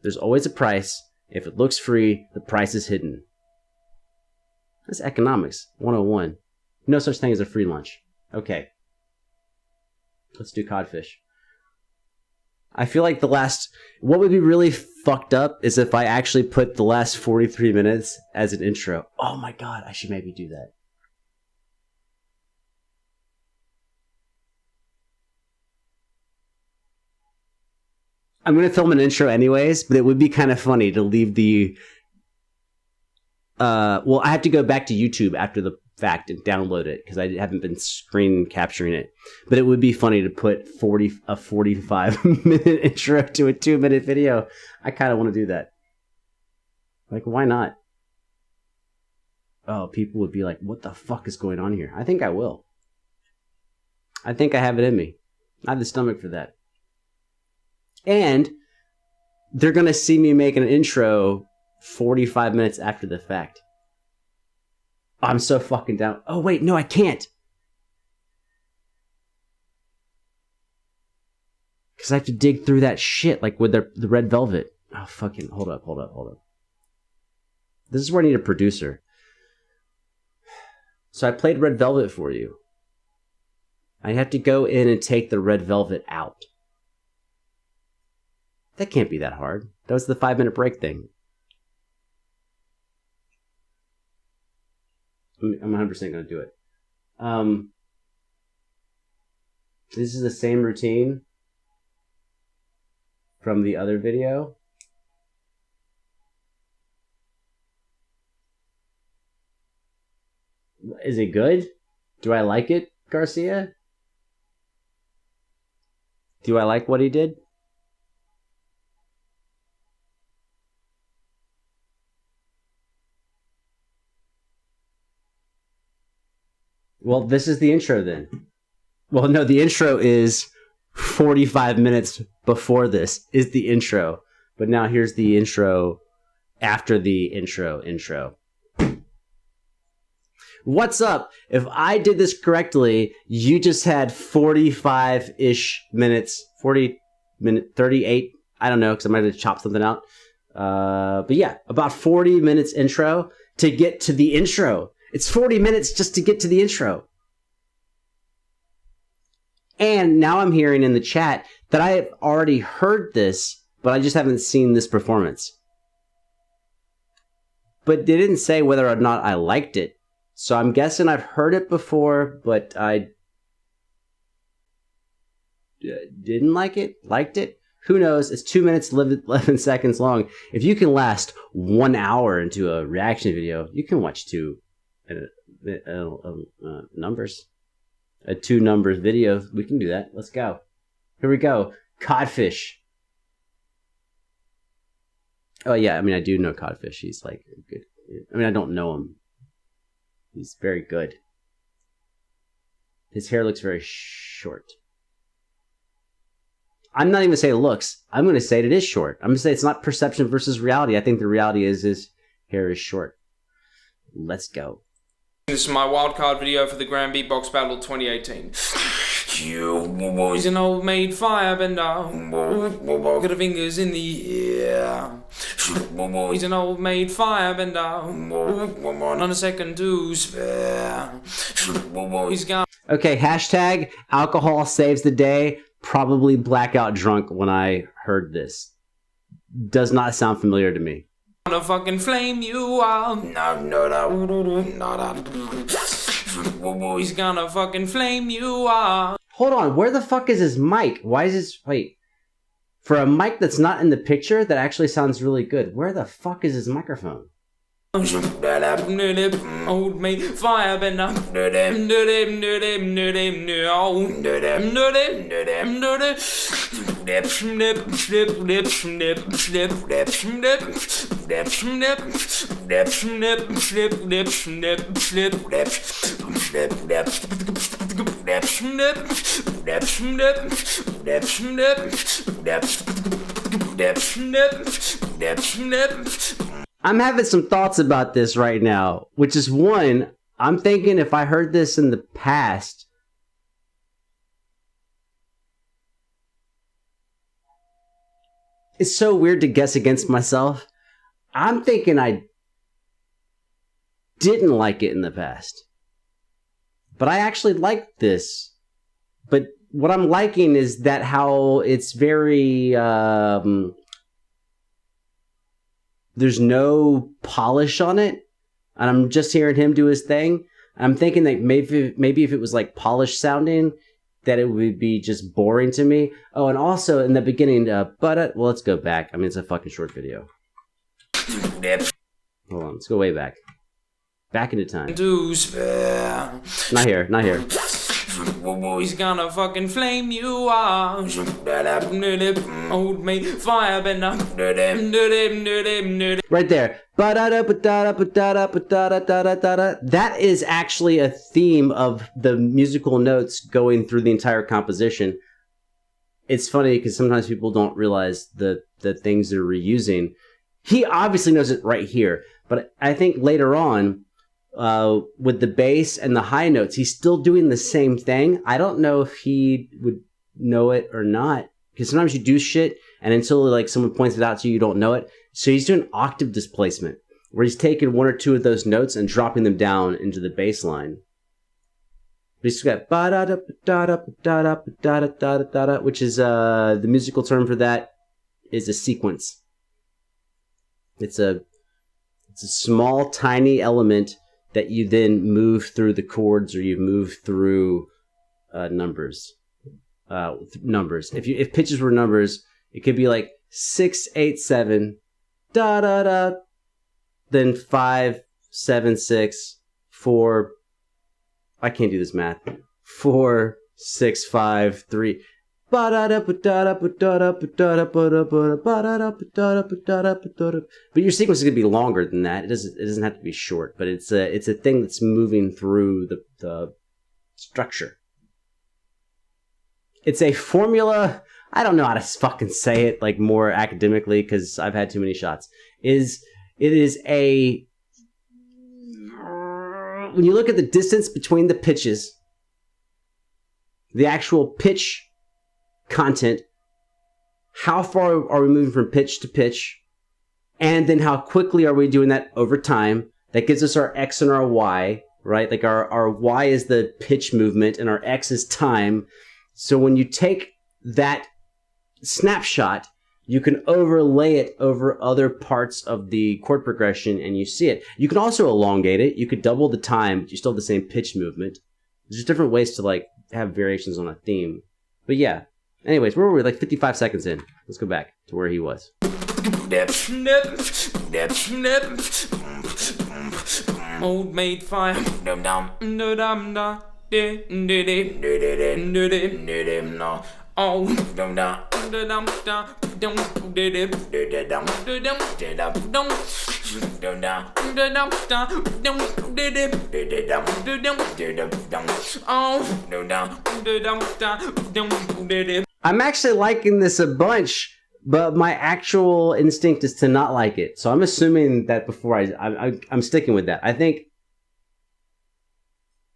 There's always a price. If it looks free, the price is hidden. That's economics 101. No such thing as a free lunch. Okay. Let's do Codfish. I feel like what would be really fucked up is if I actually put the last 43 minutes as an intro. Oh my god, I should maybe do that. I'm going to film an intro anyways, but it would be kind of funny to leave the... well, I have to go back to YouTube after the fact and download it because I haven't been screen capturing it. But it would be funny to put a 45-minute intro to a 2-minute video. I kind of want to do that. Like, why not? Oh, people would be like, what the fuck is going on here? I think I will. I think I have it in me. I have the stomach for that. And they're going to see me make an intro 45 minutes after the fact. I'm so fucking down. Oh, wait, no, I can't. Because I have to dig through that shit, like with the red velvet. Oh, fucking, hold up. This is where I need a producer. So I played red velvet for you. I have to go in and take the red velvet out. That can't be that hard. That was the 5-minute break thing. I'm 100% going to do it. This is the same routine from the other video. Is it good? Do I like it, Garcia? Do I like what he did? Well, this is the intro then. Well, no, the intro is 45 minutes before this is the intro. But now here's the intro after the intro. What's up? If I did this correctly, you just had 45-ish minutes, 38. I don't know, because I might have chopped something out. But yeah, about 40 minutes intro to get to the intro. It's 40 minutes just to get to the intro. And now I'm hearing in the chat that I have already heard this, but I just haven't seen this performance. But they didn't say whether or not I liked it. So I'm guessing I've heard it before, but I didn't like it, liked it. Who knows? It's 2 minutes, 11 seconds long. If you can last 1 hour into a reaction video, you can watch two numbers. A 2 numbers video. We can do that. Let's go. Here we go. Codfish. Oh yeah, I mean, I do know Codfish. He's like good. I mean, I don't know him. He's very good. His hair looks very short. I'm not even going to say it looks. I'm going to say it is short. I'm going to say it's not perception versus reality. I think the reality is his hair is short. Let's go. This is my wildcard video for the Grand Beatbox Battle 2018. You boys an old maid firebender, got her fingers in the air. Boys an old maid firebender, not a second to spare. Boys got. Okay, hashtag alcohol saves the day. Probably blackout drunk when I heard this. Does not sound familiar to me. Gonna fucking flame you out. Boys gonna fucking flame you out. Hold on, where the fuck is his mic? Why is his... Wait. For a mic that's not in the picture, that actually sounds really good. Where the fuck is his microphone? Old mate firebender. I'm having some thoughts about this right now, which is one, I'm thinking if I heard this in the past, it's so weird to guess against myself. I'm thinking I didn't like it in the past, but I actually liked this. But what I'm liking is that how it's very, there's no polish on it, and I'm just hearing him do his thing. I'm thinking that maybe if it was like polished sounding, that it would be just boring to me. Oh, and also in the beginning, well, let's go back. I mean, it's a fucking short video. Hold on, let's go way back. Back into time. Not here, not here. Boys gonna fucking flame you out. Old mate firebender. Right there. That is actually a theme of the musical notes going through the entire composition. It's funny because sometimes people don't realize the things they're reusing. He obviously knows it right here, but I think later on, with the bass and the high notes, he's still doing the same thing. I don't know if he would know it or not, because sometimes you do shit and until like someone points it out to you, you don't know it. So he's doing octave displacement, where he's taking one or two of those notes and dropping them down into the bass line. But he's got which is the musical term for that is a sequence. It's a small, tiny element that you then move through the chords, or you move through numbers. If pitches were numbers, it could be like 6, 8, 7, da da da, then 5, 7, 6, 4. I can't do this math. 4, 6, 5, 3. But your sequence is going to be longer than that. It doesn't have to be short, but it's a thing that's moving through the structure. It's a formula. I don't know how to fucking say it like more academically because I've had too many shots. It is a when you look at the distance between the pitches, the actual pitch content, how far are we moving from pitch to pitch, and then how quickly are we doing that over time? That gives us our X and our Y, right? Like our Y is the pitch movement and our X is time. So when you take that snapshot, you can overlay it over other parts of the chord progression and you see it. You can also elongate it. You could double the time, but you still have the same pitch movement. There's just different ways to like have variations on a theme. But yeah. Anyways, where were we? Like 55 seconds in. Let's go back to where he was. Old made fire. I'm actually liking this a bunch, but my actual instinct is to not like it. So I'm assuming that before I'm sticking with that. I think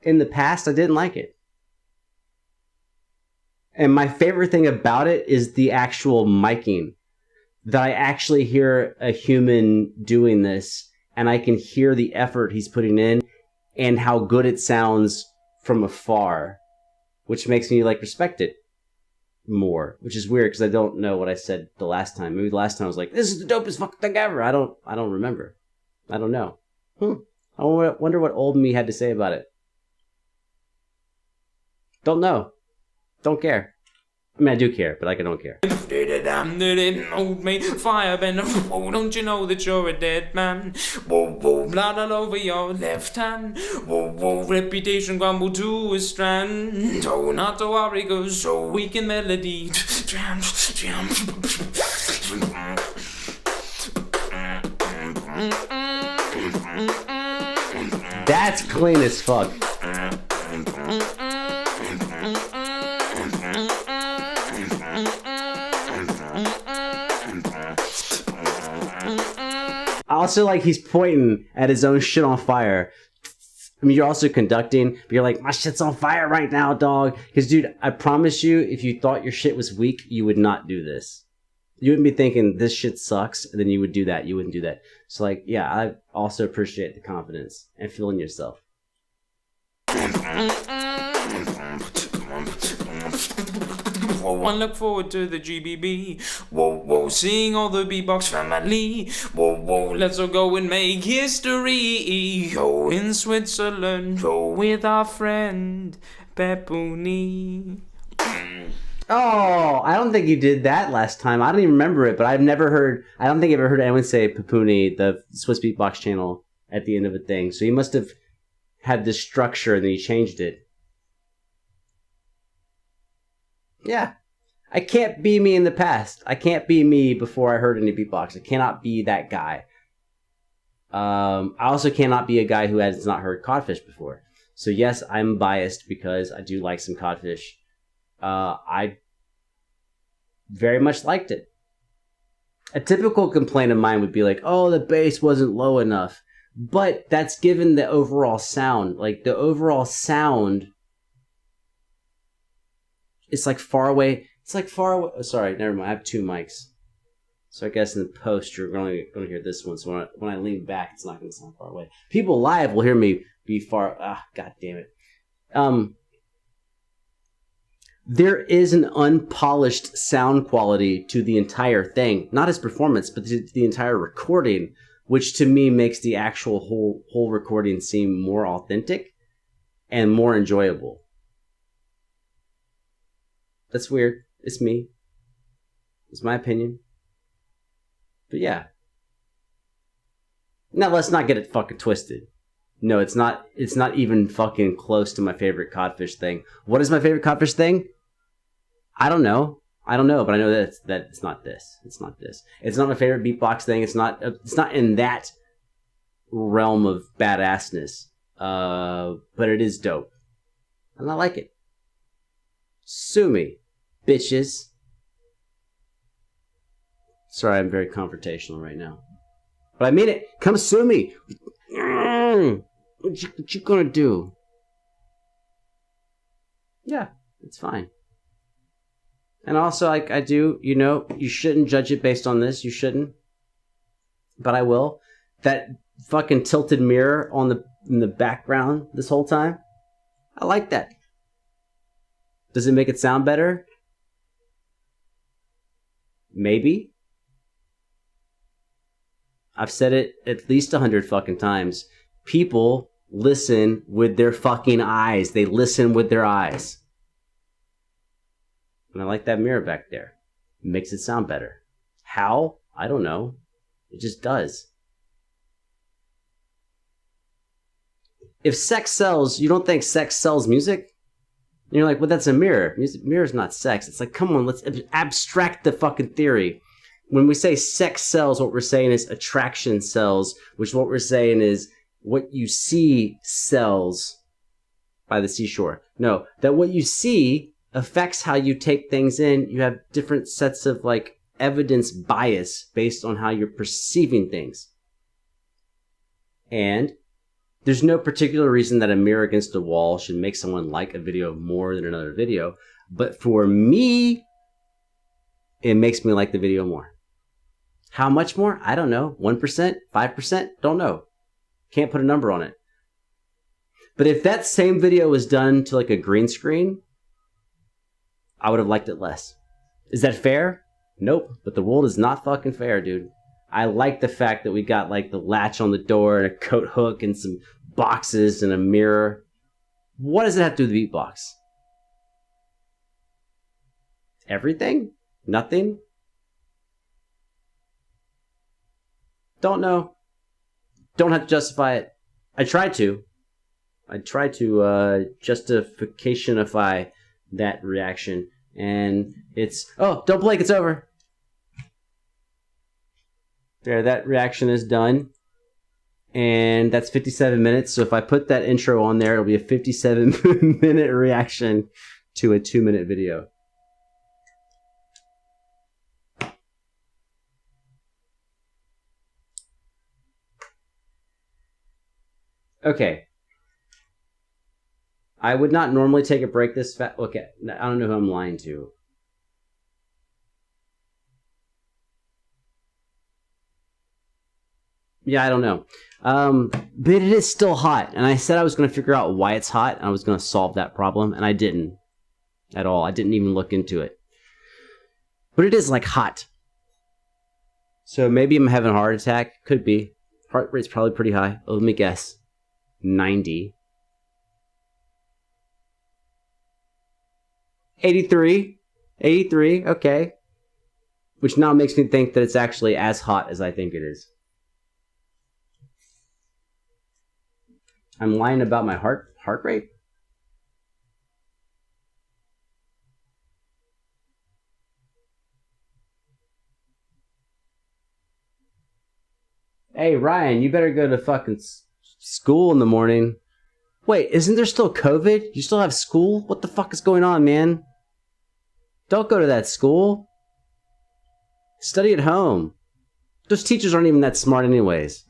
in the past I didn't like it. And my favorite thing about it is the actual miking. That I actually hear a human doing this, and I can hear the effort he's putting in and how good it sounds from afar, which makes me like respect it more, which is weird because I don't know what I said the last time. Maybe the last time I was like, this is the dopest fucking thing ever. I don't remember. I don't know. I wonder what old me had to say about it. Don't know. Don't care. I mean, I do care, but I don't care. Old mate, firebender. Oh, don't you know that you're a dead man? Whoa, whoa, blood all over your left hand. Whoa, whoa, reputation crumbled to a strand. Oh, not to worry, cause so weak in melody. That's clean as fuck. Also, like, he's pointing at his own shit on fire. I mean, you're also conducting, but you're like, my shit's on fire right now, dog. Because, dude, I promise you, if you thought your shit was weak, you would not do this. You wouldn't be thinking, this shit sucks, and then you would do that. You wouldn't do that. So, like, yeah, I also appreciate the confidence and feeling yourself. I look forward to the GBB. Whoa, whoa, seeing all the Beatbox family. Whoa, whoa, let's all go and make history. Oh, in Switzerland, oh, with our friend Pepuni. Oh, I don't think you did that last time. I don't even remember it, but I don't think I've ever heard anyone say Pepuni, the Swiss Beatbox channel, at the end of a thing. So you must have had this structure and then you changed it. Yeah. I can't be me in the past. I can't be me before I heard any beatbox. I cannot be that guy. I also cannot be a guy who has not heard Codfish before. So yes, I'm biased because I do like some Codfish. I very much liked it. A typical complaint of mine would be like, oh, the bass wasn't low enough. But that's given the overall sound. Like, the overall sound... It's like far away. It's like far away. Oh, sorry, never mind. I have two mics. So I guess in the post, you're going to hear this one. So when I lean back, it's not going to sound far away. People live will hear me be far. God damn it. There is an unpolished sound quality to the entire thing. Not his performance, but to the entire recording, which to me makes the actual whole recording seem more authentic and more enjoyable. That's weird. It's me. It's my opinion. But yeah. Now let's not get it fucking twisted. No, it's not even fucking close to my favorite Codfish thing. What is my favorite Codfish thing? I don't know, but I know that it's not this. It's not this. It's not my favorite beatbox thing. It's not in that realm of badassness. But it is dope. And I like it. Sue me, bitches. Sorry, I'm very confrontational right now. But I mean it. Come sue me. What you gonna do? Yeah, it's fine. And also, like, I do, you know, you shouldn't judge it based on this. You shouldn't. But I will. That fucking tilted mirror in the background this whole time, I like that. Does it make it sound better? Maybe. I've said it at least 100 fucking times. People listen with their fucking eyes. They listen with their eyes. And I like that mirror back there. It makes it sound better. How? I don't know. It just does. If sex sells, you don't think sex sells music? And you're like, well, that's a mirror. Mirror's not sex. It's like, come on, let's abstract the fucking theory. When we say sex sells, what we're saying is attraction sells, which what we're saying is what you see sells by the seashore. No, that what you see affects how you take things in. You have different sets of like evidence bias based on how you're perceiving things. And there's no particular reason that a mirror against a wall should make someone like a video more than another video. But for me, it makes me like the video more. How much more? I don't know. 1%? 5%? Don't know. Can't put a number on it. But if that same video was done to like a green screen, I would have liked it less. Is that fair? Nope. But the world is not fucking fair, dude. I like the fact that we got like the latch on the door and a coat hook and some boxes and a mirror. What does it have to do with Beatbox? Everything? Nothing? Don't know. Don't have to justify it. I tried to justificationify that reaction. And it's, oh, don't blink, it's over. There, that reaction is done. And that's 57 minutes. So if I put that intro on there, it'll be a 57-minute reaction to a 2-minute video. Okay. I would not normally take a break this fast. Okay, I don't know who I'm lying to. Yeah, I don't know. But it is still hot. And I said I was going to figure out why it's hot. And I was going to solve that problem. And I didn't. At all. I didn't even look into it. But it is like hot. So maybe I'm having a heart attack. Could be. Heart rate's probably pretty high. Oh, let me guess. 90. 83. 83. Okay. Which now makes me think that it's actually as hot as I think it is. I'm lying about my heart rate? Hey, Ryan, you better go to fucking school in the morning. Wait, isn't there still COVID? You still have school? What the fuck is going on, man? Don't go to that school. Study at home. Those teachers aren't even that smart anyways.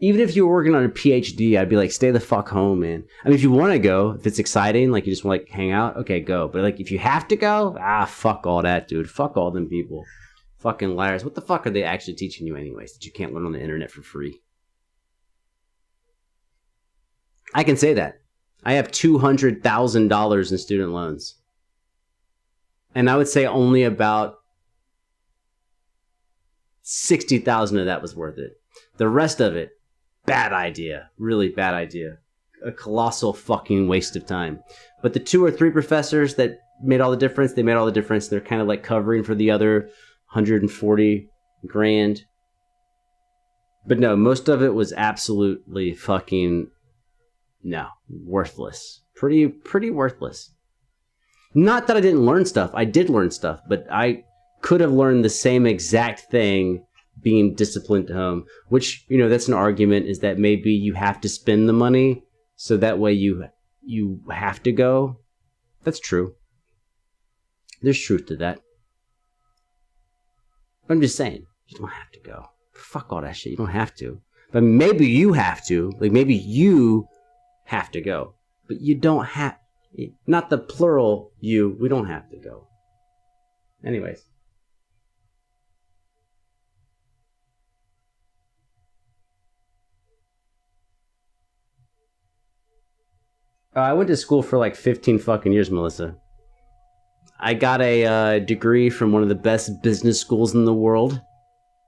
Even if you were working on a PhD, I'd be like, stay the fuck home, man. I mean, if you want to go, if it's exciting, like you just want to like hang out, okay, go. But like, if you have to go, fuck all that, dude. Fuck all them people. Fucking liars. What the fuck are they actually teaching you anyways that you can't learn on the internet for free? I can say that. I have $200,000 in student loans. And I would say only about 60,000 of that was worth it. The rest of it, bad idea. Really bad idea. A colossal fucking waste of time. But the 2 or 3 professors that made all the difference, they made all the difference. They're kind of like covering for the other 140 grand. But no, most of it was absolutely fucking, no, worthless. Pretty worthless. Not that I didn't learn stuff. I did learn stuff, but I could have learned the same exact thing being disciplined at home, which, you know, that's an argument, is that maybe you have to spend the money so that way you have to go. That's true. There's truth to that. But I'm just saying, you don't have to go. Fuck all that shit. You don't have to. But maybe you have to. Like, maybe you have to go. But you don't have... Not the plural you. We don't have to go. Anyways. I went to school for like 15 fucking years, Melissa. I got a degree from one of the best business schools in the world.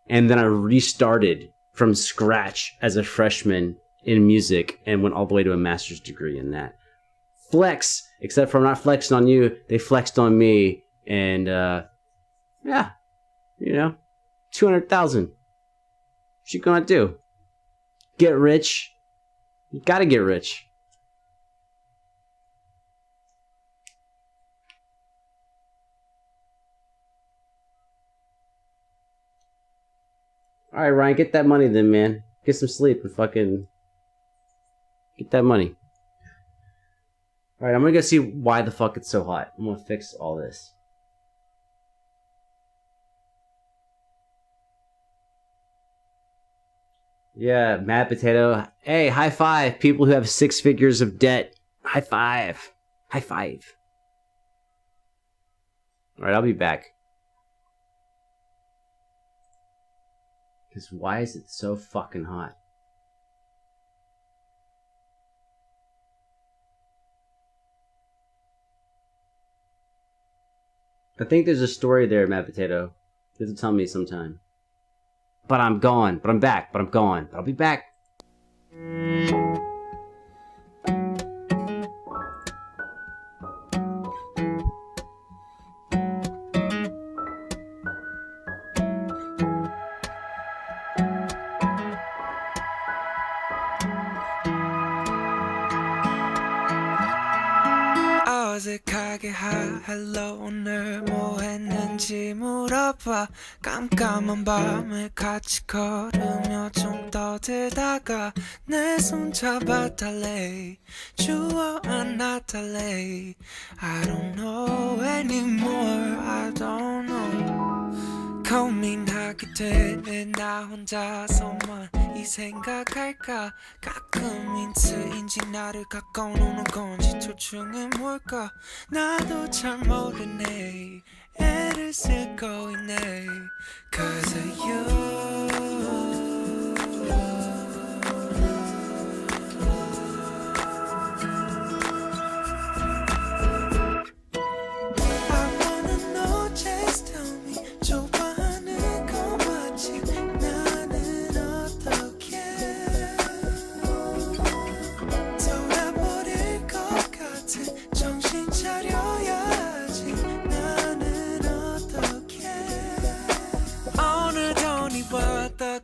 And then I restarted from scratch as a freshman in music and went all the way to a master's degree in that. Flex, except for I'm not flexing on you, they flexed on me. And, yeah, you know, 200,000. What you gonna do? Get rich? You gotta get rich. All right, Ryan, get that money then, man. Get some sleep and fucking get that money. All right, I'm gonna go see why the fuck it's so hot. I'm gonna fix all this. Yeah, Mad Potato. Hey, high five, people who have 6 figures of debt. High five. High five. All right, I'll be back. Because why is it so fucking hot? I think there's a story there, Mad Potato. You have to tell me sometime. But I'm gone. But I'm back. But I'm gone. But I'll be back. 어색하게 hello 오늘 뭐 했는지 물어봐 깜깜한 밤을 같이 걸으며 좀 떠들다가 내 손 잡아달래 주워 안아달래 I don't know anymore I don't know 고민하게 되네 나 혼자서만 이 생각할까 가끔 힌트인지 나를 가까워오는 건지 둘 중에 뭘까 나도 잘 모르네 애를 쓰고 있네 Cause of you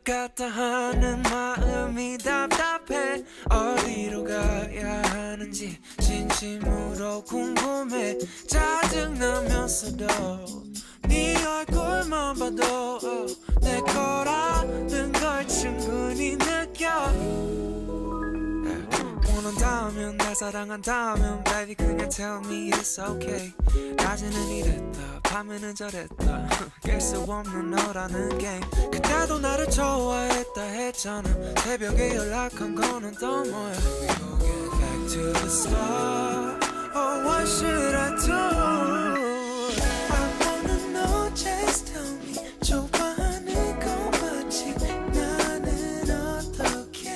갔다 하는 마음이 답답해 어디로 가야 하는지 진심으로 궁금해 짜증나면서도 네 얼굴만 봐도 내 거라는 걸 충분히 느껴 원한다면 날 사랑한다면 baby 그냥 tell me it's okay 낮에는 이랬다 밤에는 저랬다 깰 수 없는 너라는 게임 그때도 나를 좋아했다 했잖아 새벽에 연락한 거는 또 뭐야 We gon' get back to the start Oh what should I do I wanna know just tell me 좋아하는 거 맞지 나는 어떻게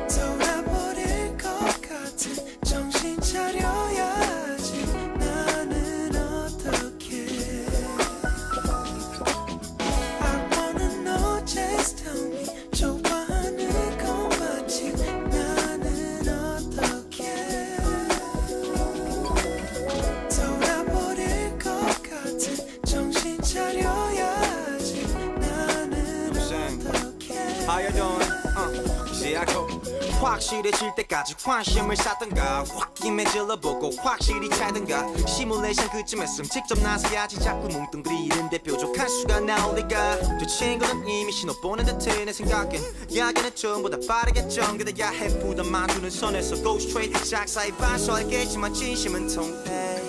돌아버릴 것 같은 정신 차려야지 나는 어떻게 I wanna know just tell me 좋아하는 거 맞지 나는 어떻게 돌아버릴 것 같은 정신 차려야지 나는 어떻게 How you doing? See I go 확실해질 때까지 관심을 쌓던가 확김에 질러보고 확실히 차든가 시뮬레이션 그쯤 직접 나서야지 자꾸 뭉뚱그리는데 뾰족한 수가 나올 리가 저 친구는 이미 신호 보낸 듯해 내 생각엔 이야기는 전보다 빠르게 전개돼야 해 부담만 두는 선에서 go straight 작사의 반서 알겠지만 진심은 통해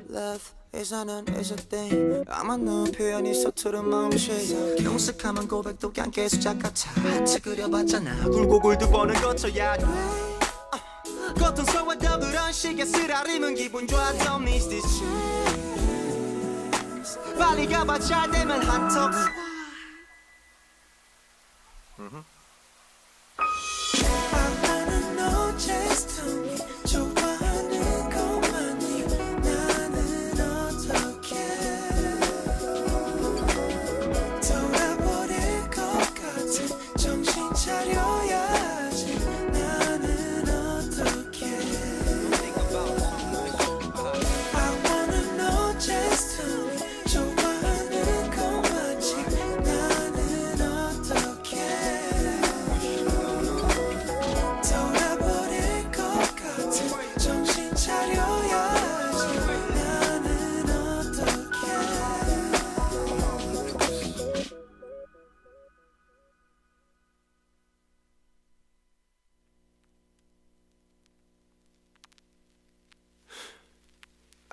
Love 회사는 회사땡 아마 너 표현이 서투른 마음씨 경숙하면 고백도 그냥 개수작 같아 하트 그려봤잖아 굴곡을 두 번은 거쳐야 돼 고통스러워 더 그런 식의 쓰라림은 기분 좋아 Don't miss this chance 빨리 가봐 잘 되면 한턱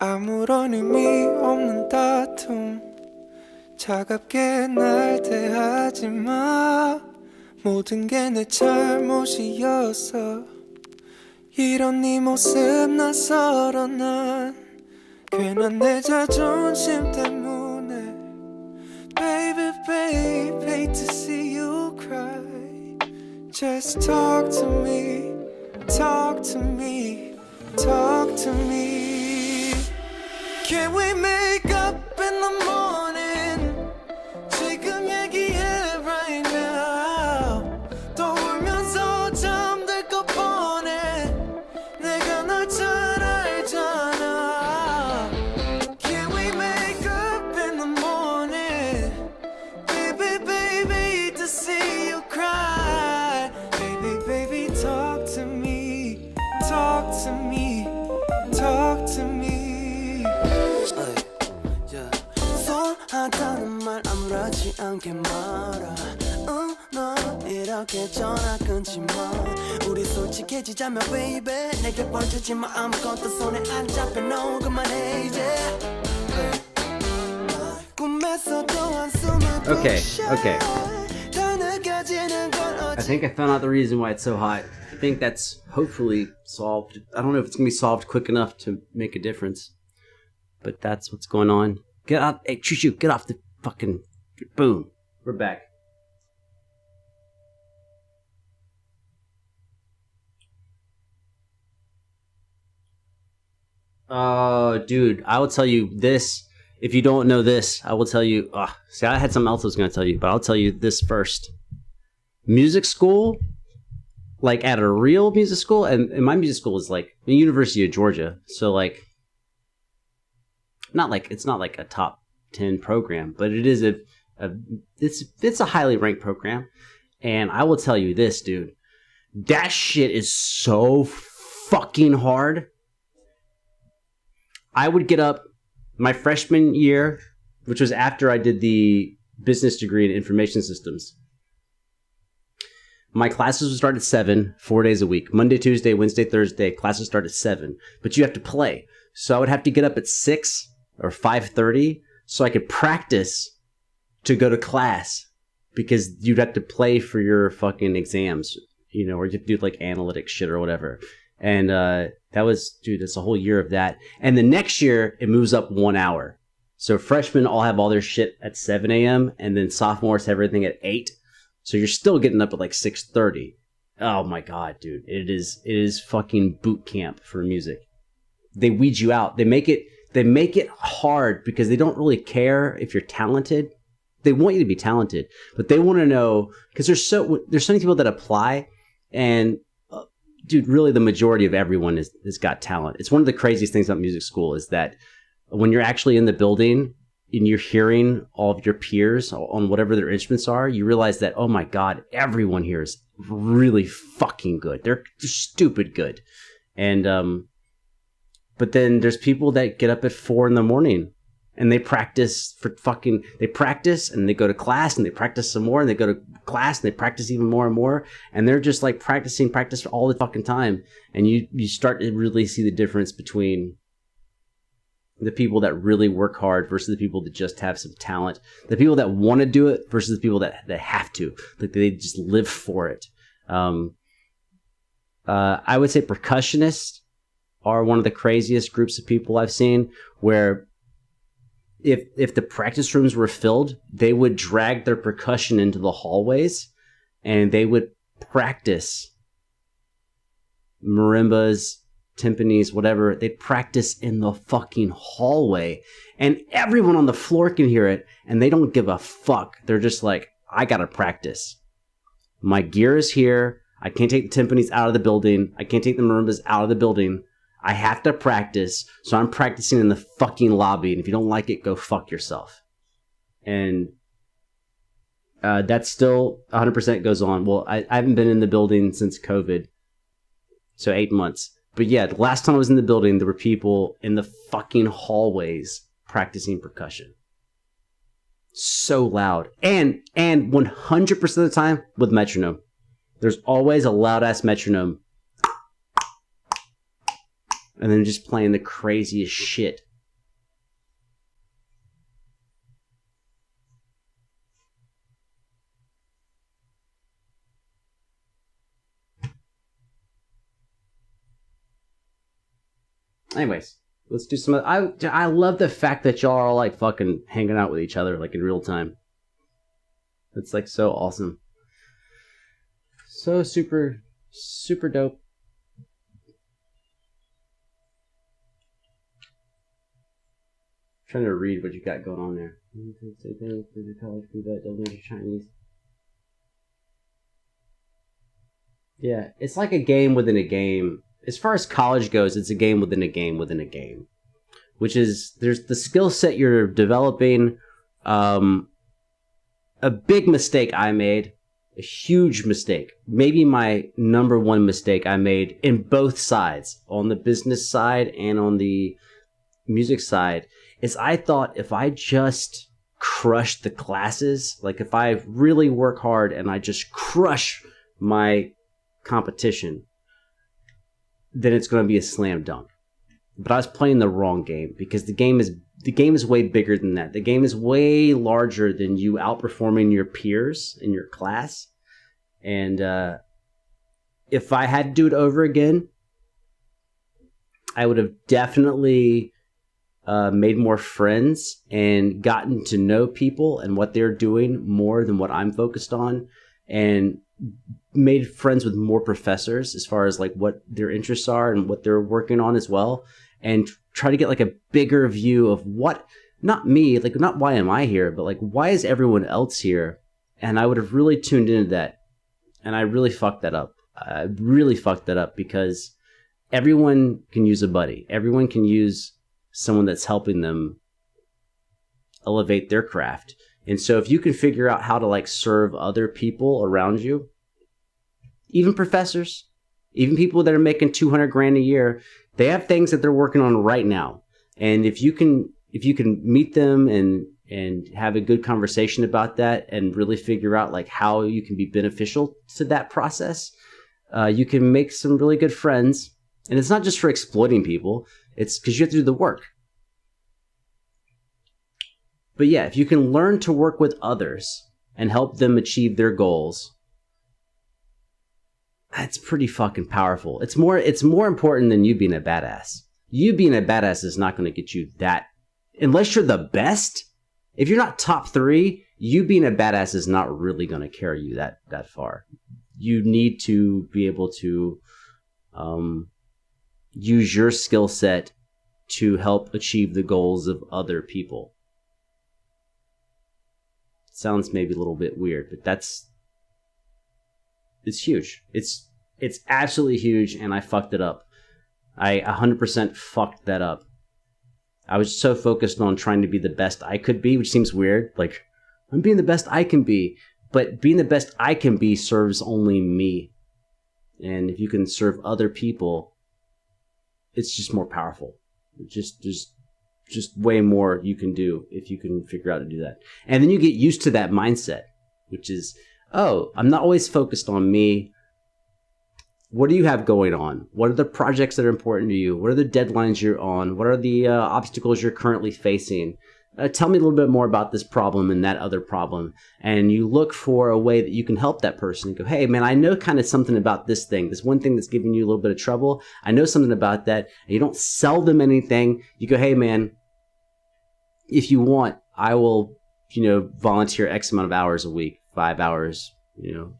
아무런 의미 없는 다툼 차갑게 날 대하지 마 모든 게 내 잘못이었어 이런 네 모습 낯설어 난 괜한 내 자존심 때문에 Baby babe hate to see you cry Just talk to me talk to me talk to me Can we make up in the morning? 지금 얘기해 right now 또 울면서 잠들 것 뻔해 내가 널 잘 알잖아 Can we make up in the morning? Baby baby to see you cry Baby baby talk to me talk to me talk to me 하다는 말 아무렇지 않게 말아 너 이렇게 전화 끊지 마 우리 솔직해지자면 baby 내게 벌주지 마 아무것도 손에 안 잡혀 no 그만해 이제 꿈에서도 한숨을 Okay. I think I found out the reason why it's so hot. I think that's hopefully solved. I don't know if it's going to be solved quick enough to make a difference. But that's what's going on. Get out. Hey, Choo-Choo, get off the fucking... Boom. We're back. Dude, I will tell you this. If you don't know this, I will tell you... see, I had something else I was going to tell you, but I'll tell you this first. Music school, like at a real music school, and my music school is like the University of Georgia, so like... it's not like a top 10 program, but it is it's a highly ranked program. And I will tell you this, dude, that shit is so fucking hard. I would get up my freshman year, which was after I did the business degree in information systems. My classes would start at 7, 4 days a week. Monday, Tuesday, Wednesday, Thursday, classes start at 7. But you have to play. So I would have to get up at 6 or 5:30 so I could practice to go to class because you'd have to play for your fucking exams, you know, or you have to do like analytics shit or whatever. And that was, dude, it's a whole year of that. And the next year it moves up 1 hour. So freshmen all have all their shit at 7 a.m. and then sophomores have everything at 8. So you're still getting up at like 6:30. Oh my God, dude. It is fucking boot camp for music. They weed you out. They make it hard because they don't really care if you're talented. They want you to be talented, but they want to know, because there's so many people that apply, and dude, really the majority of everyone has got talent. It's one of the craziest things about music school is that when you're actually in the building and you're hearing all of your peers on whatever their instruments are, you realize that, oh my God, everyone here is really fucking good. They're stupid good. And but then there's people that get up at 4 a.m. and they practice and they go to class and they practice some more and they go to class and they practice even more and more. And they're just like practice all the fucking time. And you start to really see the difference between The people that really work hard versus the people that just have some talent. The people that want to do it versus the people that have to. Like they just live for it. I would say percussionists are one of the craziest groups of people I've seen, where if the practice rooms were filled, they would drag their percussion into the hallways and they would practice marimbas, timpanis, whatever. They'd practice in the fucking hallway and everyone on the floor can hear it and they don't give a fuck. They're just like, I gotta practice. My gear is here. I can't take the timpanis out of the building. I can't take the marimbas out of the building. I have to practice. So I'm practicing in the fucking lobby. And if you don't like it, go fuck yourself. And that still 100% goes on. Well, I haven't been in the building since COVID. So 8 months. But yeah, the last time I was in the building, there were people in the fucking hallways practicing percussion. So loud. And 100% of the time with metronome. There's always a loud ass metronome. And then just playing the craziest shit. Anyways, let's do some. I love the fact that y'all are like fucking hanging out with each other like in real time. It's like so awesome. So super dope. Trying to read what you got going on there. Chinese. Yeah, it's like a game within a game. As far as college goes, it's a game within a game within a game. Which is, there's the skill set you're developing. A big mistake I made. A huge mistake. Maybe my number one mistake I made in both sides. On the business side and on the music side. Is I thought if I just crush the classes, like if I really work hard and I just crush my competition, then it's going to be a slam dunk. But I was playing the wrong game because the game is way bigger than that. The game is way larger than you outperforming your peers in your class. And if I had to do it over again, I would have definitely made more friends and gotten to know people and what they're doing more than what I'm focused on, and made friends with more professors as far as like what their interests are and what they're working on as well, and try to get like a bigger view of what, not me, like not why am I here, but like why is everyone else here? And I would have really tuned into that, and I really fucked that up. I really fucked that up because everyone can use a buddy. Everyone can use someone that's helping them elevate their craft. And so if you can figure out how to like serve other people around you, even professors, even people that are making 200 grand a year, they have things that they're working on right now. And if you can meet them and have a good conversation about that and really figure out like how you can be beneficial to that process, you can make some really good friends. And it's not just for exploiting people. It's because you have to do the work. But yeah, if you can learn to work with others and help them achieve their goals, that's pretty fucking powerful. It's more important than you being a badass. You being a badass is not going to get you that. Unless you're the best. If you're not top 3, you being a badass is not really going to carry you that far. You need to be able to use your skill set to help achieve the goals of other people. Sounds maybe a little bit weird, but it's huge. It's absolutely huge, and I fucked it up. I 100% fucked that up. I was so focused on trying to be the best I could be, which seems weird. Like, I'm being the best I can be, but being the best I can be serves only me. And if you can serve other people, it's just more powerful. Just way more you can do if you can figure out to do that. And then you get used to that mindset, which is, oh, I'm not always focused on me. What do you have going on? What are the projects that are important to you? What are the deadlines you're on? What are the obstacles you're currently facing? Tell me a little bit more about this problem and that other problem. And you look for a way that you can help that person. You go, hey, man, I know kind of something about this thing. This one thing that's giving you a little bit of trouble. I know something about that. And you don't sell them anything. You go, hey, man, if you want, I will, volunteer X amount of hours a week, 5 hours,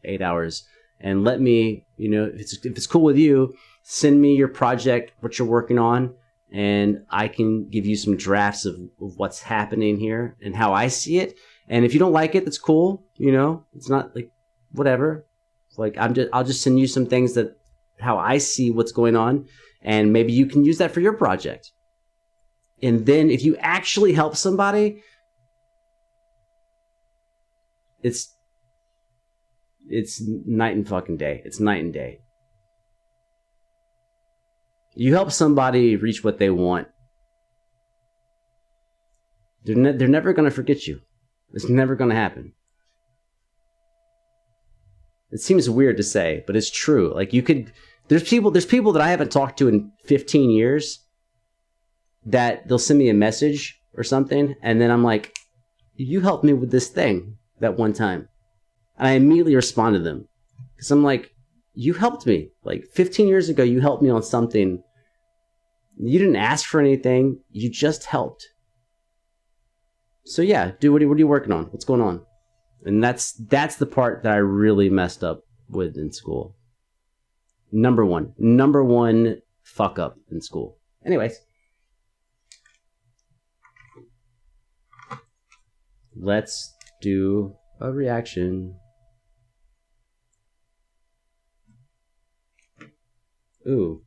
8 hours. And let me, if it's cool with you, send me your project, what you're working on. And I can give you some drafts of what's happening here and how I see it. And if you don't like it, that's cool. It's not like whatever. Like I'll just send you some things that how I see what's going on, and maybe you can use that for your project. And then if you actually help somebody, it's night and fucking day. It's night and day. You help somebody reach what they want, they're never going to forget you. It's never going to happen. It seems weird to say, but it's true. Like there's people that I haven't talked to in 15 years that they'll send me a message or something, and then I'm like, you helped me with this thing that one time. And I immediately respond to them because I'm like, you helped me. Like 15 years ago, you helped me on something. You didn't ask for anything. You just helped. So yeah, dude, what are you working on? What's going on? And that's the part that I really messed up with in school. Number one fuck up in school. Anyways. Let's do a reaction. Ooh,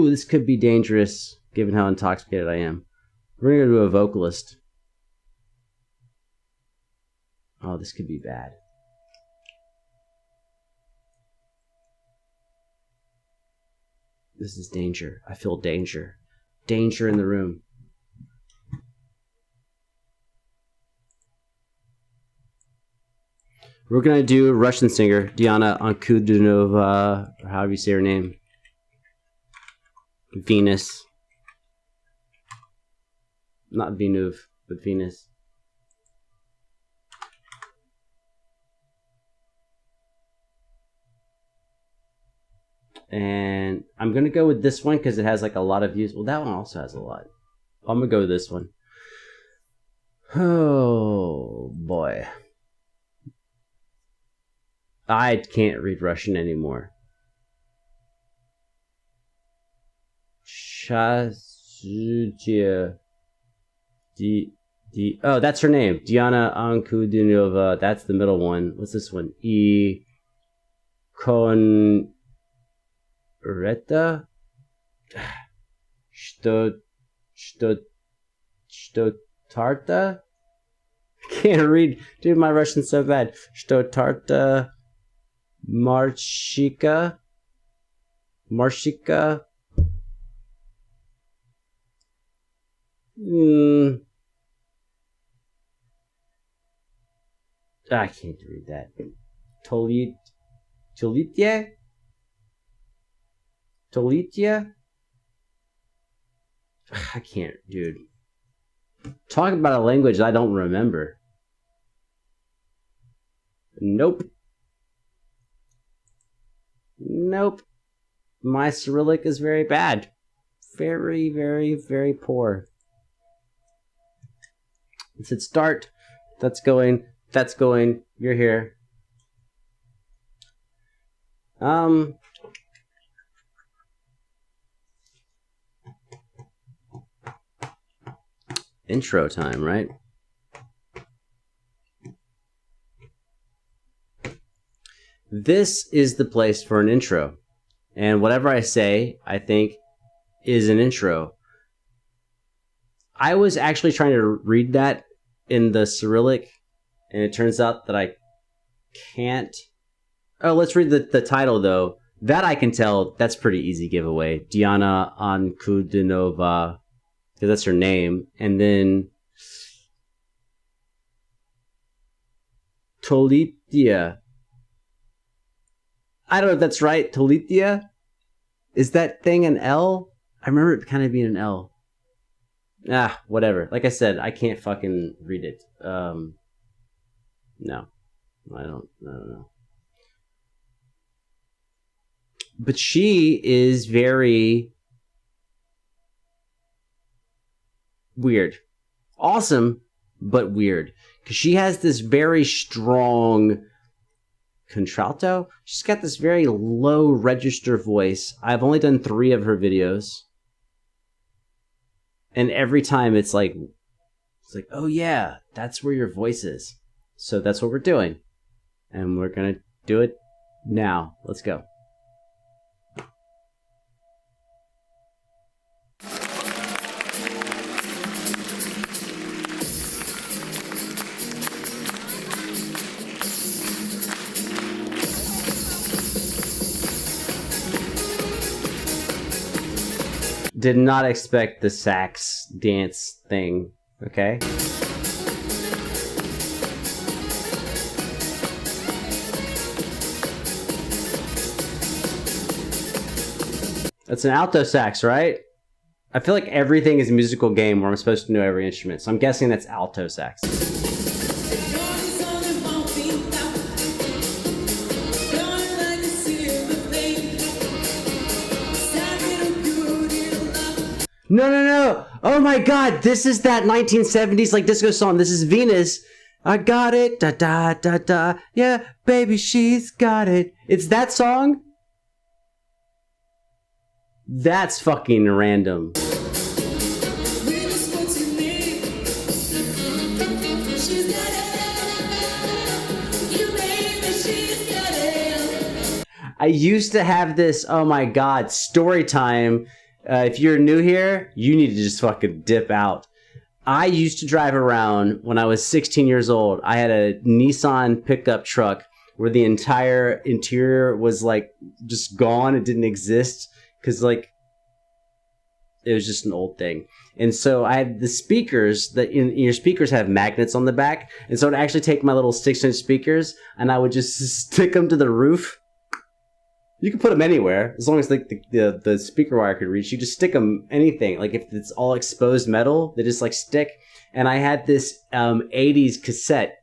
this could be dangerous given how intoxicated I am. We're going to go to a vocalist. Oh, this could be bad. This is danger. I feel danger. Danger in the room. We're going to do a Russian singer, Diana Ankudinova, or however you say her name. Venus. Not Venuv, but Venus. And I'm going to go with this one because it has like a lot of views. Well, that one also has a lot. I'm going to go with this one. Oh, boy. I can't read Russian anymore. Oh, that's her name. Diana Ankudinova. That's the middle one. What's this one? Konreta? Tarta? Can't read. Dude, my Russian's so bad. Tarta. Marshika. I can't read that. Tolitia? I can't, dude. Talking about a language I don't remember. Nope. My Cyrillic is very bad. Very, very, very poor. It said start. That's going. You're here. Intro time, right? This is the place for an intro. And whatever I say, I think, is an intro. I was actually trying to read that in the Cyrillic, and it turns out that I can't. Oh, let's read the title, though. That I can tell, that's pretty easy giveaway. Diana Ankudinova, because that's her name. And then Tolitia. I don't know if that's right. Talithia? Is that thing an L? I remember it kind of being an L. Ah, whatever. Like I said, I can't fucking read it. No. I don't know. But she is very weird. Awesome, but weird. Because she has this very strong contralto. She's got this very low register voice. I've only done 3 of her videos. And every time it's like, oh yeah, that's where your voice is. So that's what we're doing. And we're going to do it now. Let's go. Did not expect the sax dance thing, okay? That's an alto sax, right? I feel like everything is a musical game where I'm supposed to know every instrument, so I'm guessing that's alto sax. No. Oh my god, this is that 1970s like disco song. This is Venus. I got it. Da da da da. Yeah, baby, she's got it. It's that song? That's fucking random. I used to have this, oh my god, story time. If you're new here, you need to just fucking dip out. I used to drive around when I was 16 years old. I had a Nissan pickup truck where the entire interior was like just gone. It didn't exist because like it was just an old thing. And so I had the speakers that in your speakers have magnets on the back. And so I'd actually take my little 6-inch speakers and I would just stick them to the roof. You can put them anywhere as long as the speaker wire could reach. You just stick them anything. Like if it's all exposed metal, they just like stick. And I had this 80s cassette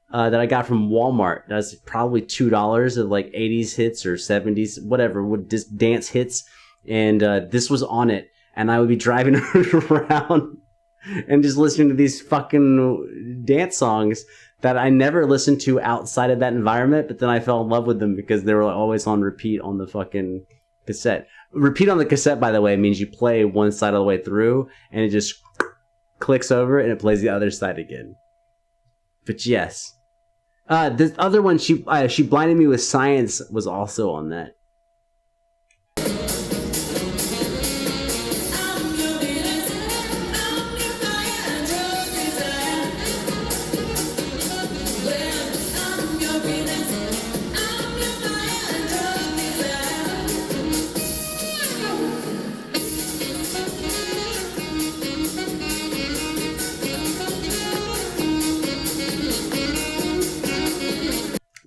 that I got from Walmart. That was probably $2 of like 80s hits or 70s, whatever, would just dance hits. And this was on it. And I would be driving around and just listening to these fucking dance songs that I never listened to outside of that environment, but then I fell in love with them because they were always on repeat on the fucking cassette. Repeat on the cassette, by the way, means you play one side all the way through and it just clicks over and it plays the other side again. But yes. This other one, she blinded me with science, was also on that.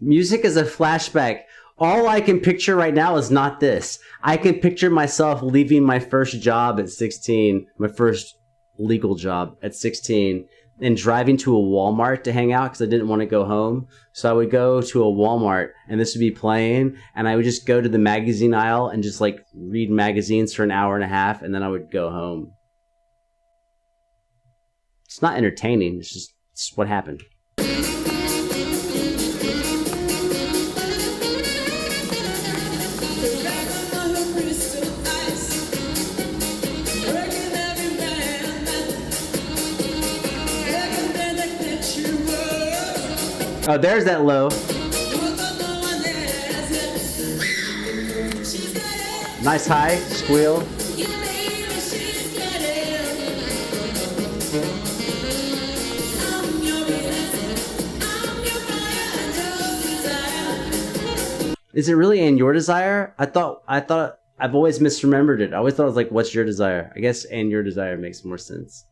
Music is a flashback. All I can picture right now is not this. I can picture myself leaving my first job at 16, my first legal job at 16, and driving to a Walmart to hang out because I didn't want to go home. So I would go to a Walmart and this would be playing and I would just go to the magazine aisle and just like read magazines for an hour and a half and then I would go home. It's not entertaining. It's what happened. Oh, there's that low. Nice high, squeal. Is it really "And Your Desire"? I thought I've always misremembered it. I always thought it was like "What's Your Desire?" I guess "And Your Desire" makes more sense.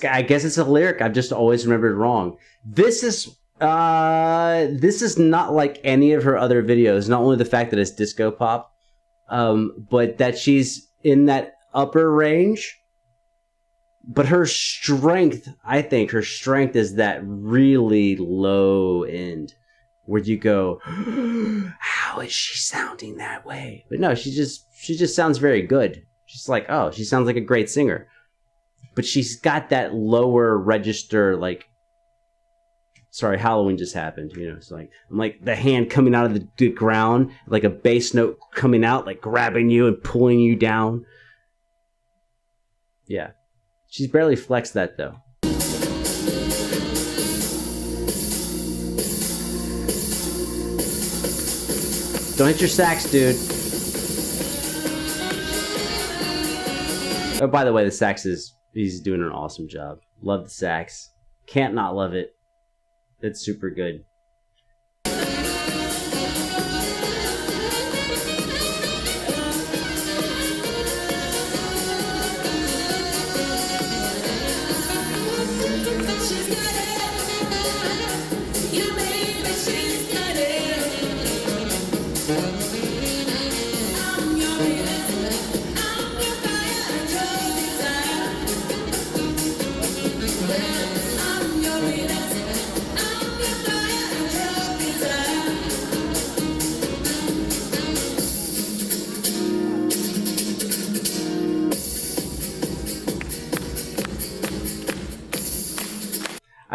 I guess it's a lyric. I've just always remembered wrong. This is not like any of her other videos. Not only the fact that it's disco pop, but that she's in that upper range. But her strength, I think her strength is that really low end where you go, how is she sounding that way? But no, she just sounds very good. She's like, oh, she sounds like a great singer. But she's got that lower register, like, sorry, Halloween just happened, you know, it's like, I'm like the hand coming out of the ground, like a bass note coming out, like grabbing you and pulling you down. Yeah. She's barely flexed that, though. Don't hit your sax, dude. Oh, by the way, the sax he's doing an awesome job. Love the sax. Can't not love it. It's super good.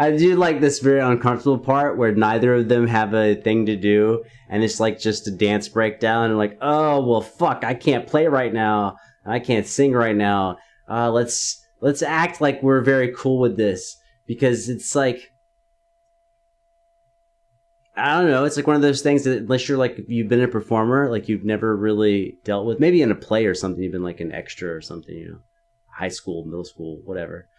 I do like this very uncomfortable part where neither of them have a thing to do, and it's like just a dance breakdown, and like, oh well, fuck, I can't play right now, I can't sing right now. Let's act like we're very cool with this, because it's like, I don't know, it's like one of those things that unless you're like, you've been a performer, like you've never really dealt with, maybe in a play or something, you've been like an extra or something, you know, high school, middle school, whatever.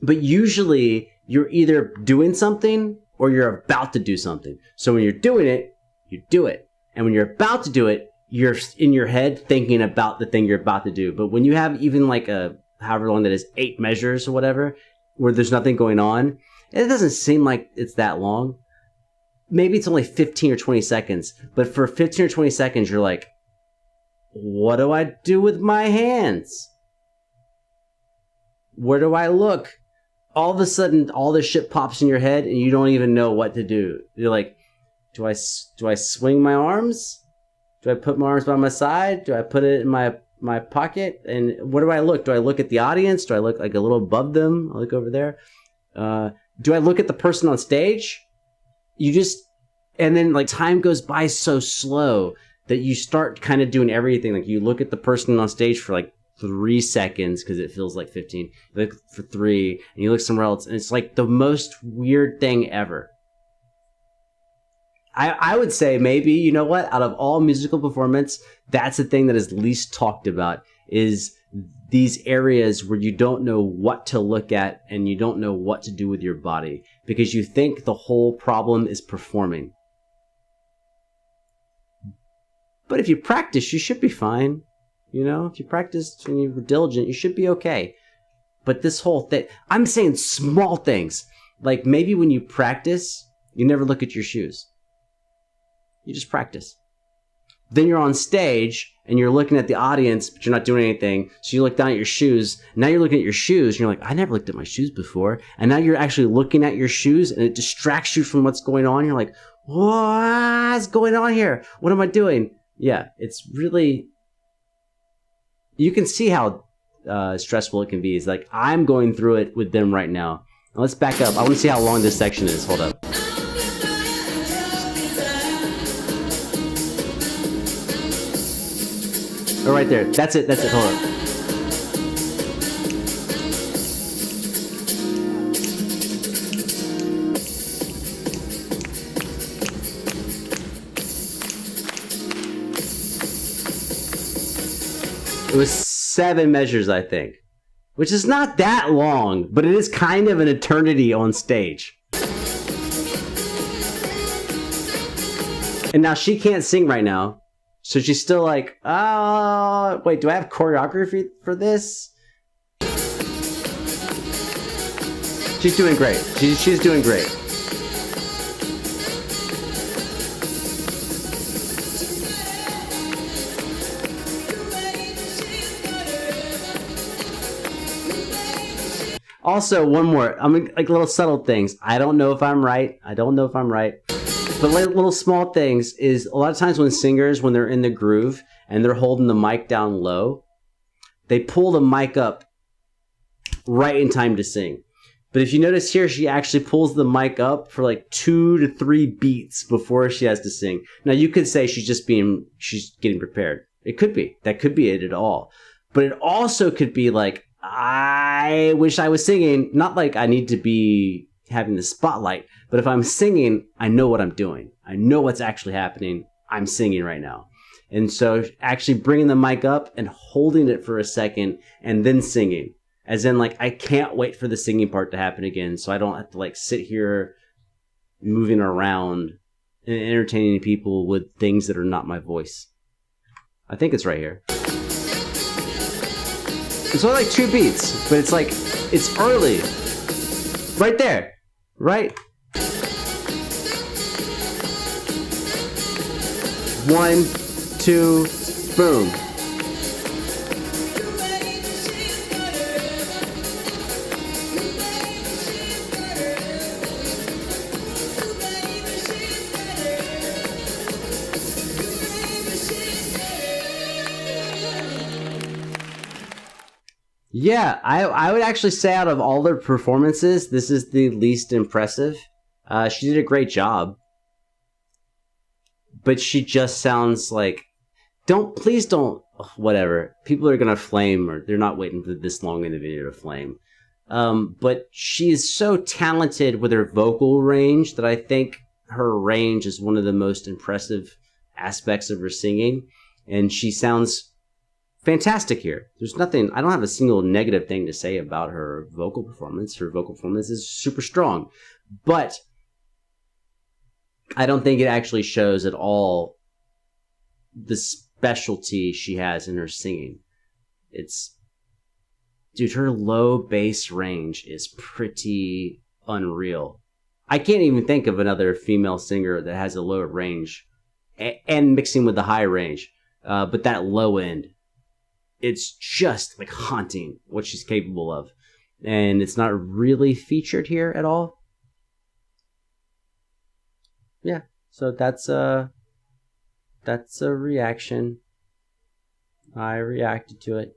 But usually you're either doing something or you're about to do something. So when you're doing it, you do it. And when you're about to do it, you're in your head thinking about the thing you're about to do. But when you have even like a, however long that is, 8 measures or whatever, where there's nothing going on, it doesn't seem like it's that long. Maybe it's only 15 or 20 seconds. But for 15 or 20 seconds, you're like, what do I do with my hands? Where do I look? All of a sudden, all this shit pops in your head, and you don't even know what to do. You're like, do I swing my arms? Do I put my arms by my side? Do I put it in my pocket? And where do I look? Do I look at the audience? Do I look like a little above them? I look over there. Do I look at the person on stage? And then like time goes by so slow that you start kind of doing everything. Like you look at the person on stage for like 3 seconds because it feels like 15. You look for 3 and you look somewhere else, and it's like the most weird thing ever. I would say maybe, you know what, out of all musical performance, that's the thing that is least talked about, is these areas where you don't know what to look at and you don't know what to do with your body because you think the whole problem is performing. But if you practice, you should be fine. You know, if you practice and you're diligent, you should be okay. But this whole thing, I'm saying small things. Like maybe when you practice, you never look at your shoes. You just practice. Then you're on stage and you're looking at the audience, but you're not doing anything. So you look down at your shoes. Now you're looking at your shoes and you're like, I never looked at my shoes before. And now you're actually looking at your shoes and it distracts you from what's going on. You're like, what's going on here? What am I doing? Yeah, it's really... You can see how stressful it can be. It's like, I'm going through it with them right now. Now let's back up. I want to see how long this section is. Hold up. Oh, right there. That's it. That's it. Hold up. It was 7 measures, I think, which is not that long, but it is kind of an eternity on stage. And now she can't sing right now, so she's still like, oh, wait, do I have choreography for this? She's doing great. She's doing great. Also, one more. I mean, like little subtle things. I don't know if I'm right. But like little small things is a lot of times when singers, when they're in the groove and they're holding the mic down low, they pull the mic up right in time to sing. But if you notice here, she actually pulls the mic up for like 2 to 3 beats before she has to sing. Now you could say she's getting prepared. It could be. That could be it at all. But it also could be like, I wish I was singing, not like I need to be having the spotlight, but if I'm singing, I know what I'm doing. I know what's actually happening. I'm singing right now. And so actually bringing the mic up and holding it for a second and then singing. As in, like, I can't wait for the singing part to happen again, so I don't have to, like, sit here moving around and entertaining people with things that are not my voice. I think it's right here. It's only like 2 beats, but it's like, it's early. Right there. Right? 1, 2, boom. Yeah, I would actually say out of all their performances, this is the least impressive. She did a great job. But she just sounds like, please don't, whatever. People are going to flame, or they're not waiting for this long in the video to flame. But she is so talented with her vocal range that I think her range is one of the most impressive aspects of her singing. And she sounds fantastic here. There's nothing, I don't have a single negative thing to say about her vocal performance. Her vocal performance is super strong. But I don't think it actually shows at all the specialty she has in her singing. Dude, her low bass range is pretty unreal. I can't even think of another female singer that has a low range and mixing with the high range. But that low end, it's just like haunting what she's capable of. And it's not really featured here at all. Yeah, so that's a reaction. I reacted to it.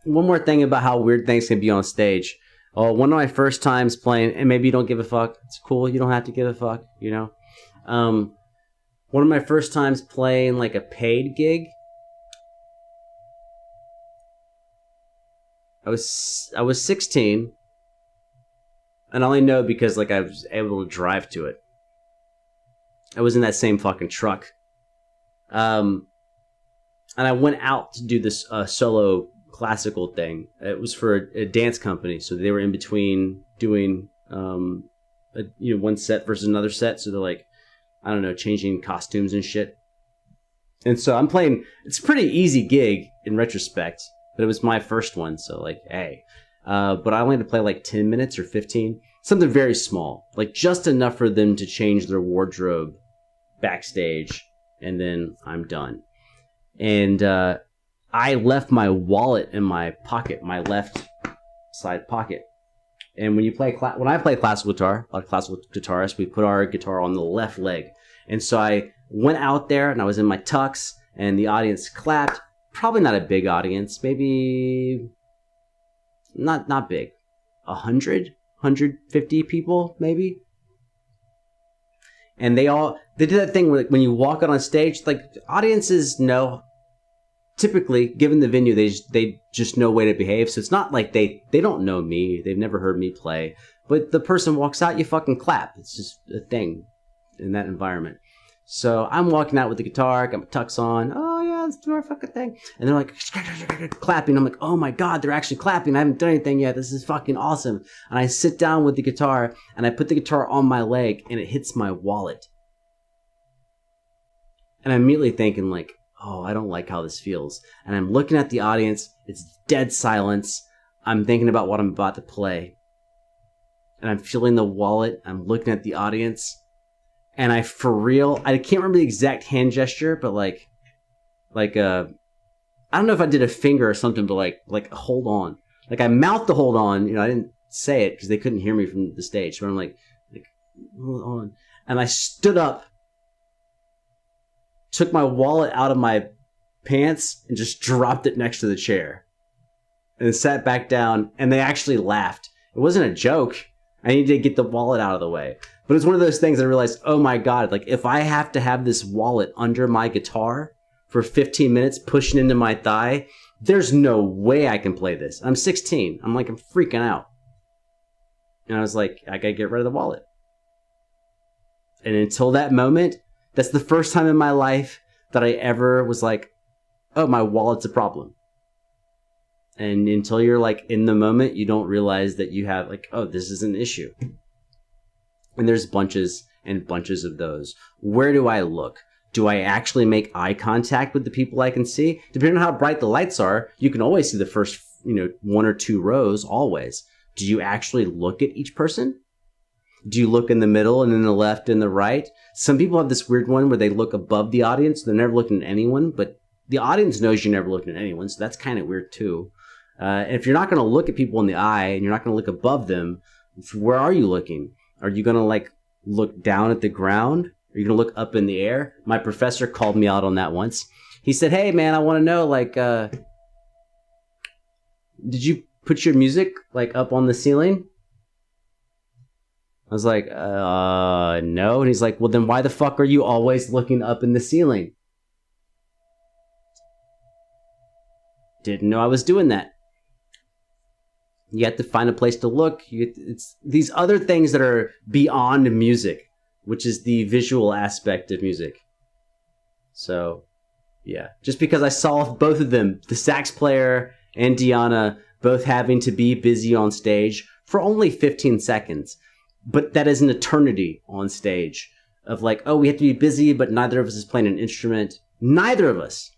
One more thing about how weird things can be on stage. One of my first times playing, and maybe you don't give a fuck. It's cool. You don't have to give a fuck, you know? One of my first times playing like a paid gig. I was 16. And I only know because like I was able to drive to it. I was in that same fucking truck. And I went out to do this solo classical thing. It was for a dance company, so they were in between doing one set versus another set. So they're like, I don't know, changing costumes and shit. And so I'm playing. It's a pretty easy gig in retrospect, but it was my first one, so like, hey. But I only had to play like 10 minutes or 15. Something very small. Like just enough for them to change their wardrobe backstage. And then I'm done. And I left my wallet in my pocket, my left side pocket. And when I play classical guitar, a lot of classical guitarists, we put our guitar on the left leg. And so I went out there and I was in my tux and the audience clapped. Probably not a big audience, maybe not big. 150 people, maybe. And they did that thing where when you walk out on stage, like audiences know, typically, given the venue, they just know way to behave. So it's not like they don't know me. They've never heard me play. But the person walks out, you fucking clap. It's just a thing in that environment. So I'm walking out with the guitar, got my tux on. Oh yeah, let's do our fucking thing. And they're like clapping. I'm like, oh my God, they're actually clapping. I haven't done anything yet. This is fucking awesome. And I sit down with the guitar and I put the guitar on my leg and it hits my wallet. And I'm immediately thinking like, oh, I don't like how this feels. And I'm looking at the audience. It's dead silence. I'm thinking about what I'm about to play. And I'm feeling the wallet. I'm looking at the audience. And I, for real, I can't remember the exact hand gesture, but like I don't know if I did a finger or something, but like hold on. Like I mouthed to hold on. You know, I didn't say it because they couldn't hear me from the stage. But I'm like hold on. And I stood up, took my wallet out of my pants, and just dropped it next to the chair. And sat back down, and they actually laughed. It wasn't a joke. I needed to get the wallet out of the way. But it's one of those things I realized, oh my God, like if I have to have this wallet under my guitar for 15 minutes pushing into my thigh, there's no way I can play this. I'm 16. I'm freaking out. And I was like, I gotta get rid of the wallet. And until that moment, that's the first time in my life that I ever was like, oh, my wallet's a problem. And until you're like in the moment, you don't realize that you have like, oh, this is an issue. And there's bunches and bunches of those. Where do I look? Do I actually make eye contact with the people I can see? Depending on how bright the lights are, you can always see the first, 1 or 2 rows always. Do you actually look at each person? Do you look in the middle and then the left and the right? Some people have this weird one where they look above the audience. They're never looking at anyone, but the audience knows you're never looking at anyone, so that's kind of weird too. And if you're not going to look at people in the eye and you're not going to look above them, where are you looking? Are you going to look down at the ground? Are you going to look up in the air? My professor called me out on that once. He said, hey man, I want to know, did you put your music up on the ceiling? I was like, no. And he's like, well, then why the fuck are you always looking up in the ceiling? Didn't know I was doing that. You have to find a place to look. It's these other things that are beyond music, which is the visual aspect of music. So, yeah. Just because I saw both of them, the sax player and Diana, both having to be busy on stage for only 15 seconds. But that is an eternity on stage of we have to be busy, but neither of us is playing an instrument. Neither of us.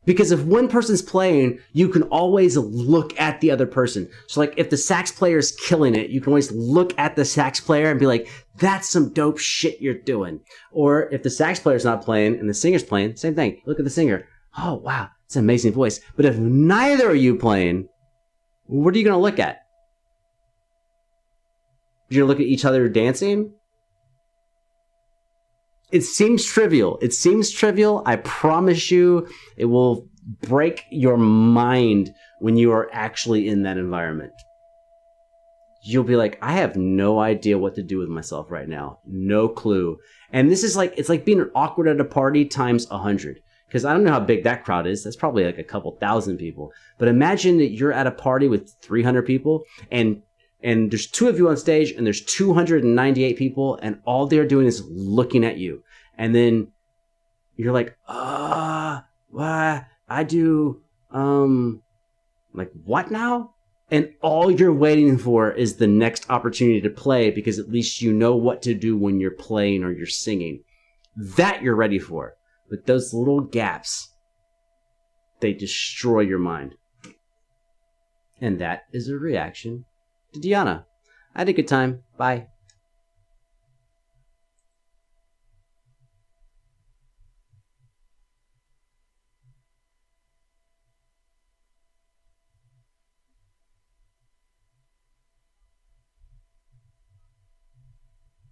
Because if one person's playing, you can always look at the other person. So if the sax player is killing it, you can always look at the sax player and be like, that's some dope shit you're doing. Or if the sax player's not playing and the singer's playing, same thing. Look at the singer. Oh, wow, it's an amazing voice. But if neither are you playing, what are you going to look at? You're going to look at each other dancing? It seems trivial. I promise you, it will break your mind when you are actually in that environment. You'll be like, I have no idea what to do with myself right now. No clue. And this is it's like being awkward at a party times 100. Because I don't know how big that crowd is. That's probably a couple thousand people. But imagine that you're at a party with 300 people and there's 2 of you on stage and there's 298 people and all they're doing is looking at you. And then you're like, what? I do, what now? And all you're waiting for is the next opportunity to play because at least you know what to do when you're playing or you're singing. That you're ready for. But those little gaps, they destroy your mind. And that is a reaction to Diana. I had a good time. Bye.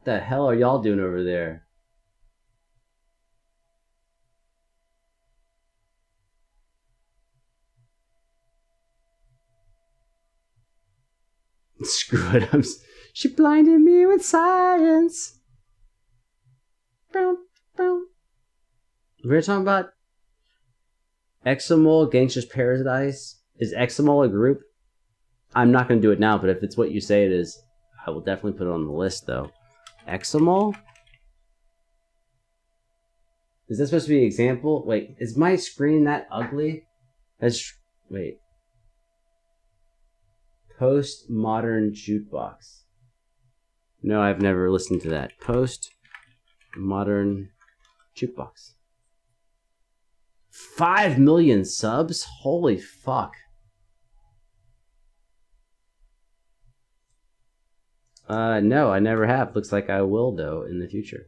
What the hell are y'all doing over there? Screw it. She blinded me with science. We're talking about Exomol Gangster's Paradise. Is Exomol a group? I'm not going to do it now, but if it's what you say it is, I will definitely put it on the list, though. Exomol? Is that supposed to be an example? Wait, is my screen that ugly? Wait. Postmodern Jukebox. No, I've never listened to that. Postmodern Jukebox. 5 million subs? Holy fuck. No, I never have. Looks like I will, though, in the future.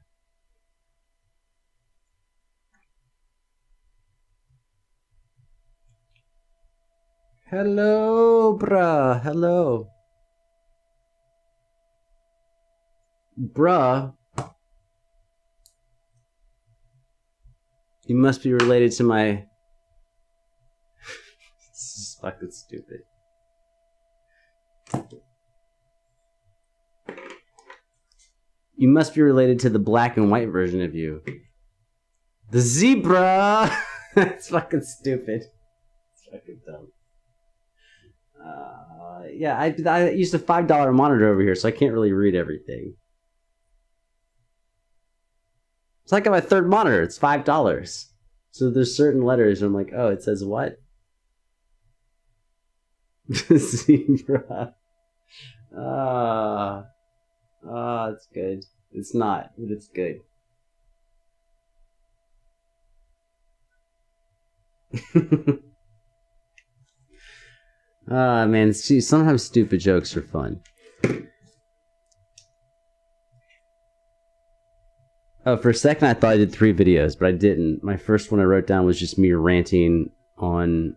Hello, bruh. Hello. Bruh. You must be related to my... This is fucking stupid. You must be related to the black and white version of you. The zebra! That's fucking stupid. It's fucking dumb. Yeah, I used a $5 monitor over here, so I can't really read everything. It's like on my third monitor, it's $5. So there's certain letters, and I'm like, oh, it says what? Zebra. It's good. It's not, but it's good. Man, sometimes stupid jokes are fun. Oh, for a second I thought I did 3 videos, but I didn't. My first one I wrote down was just me ranting on...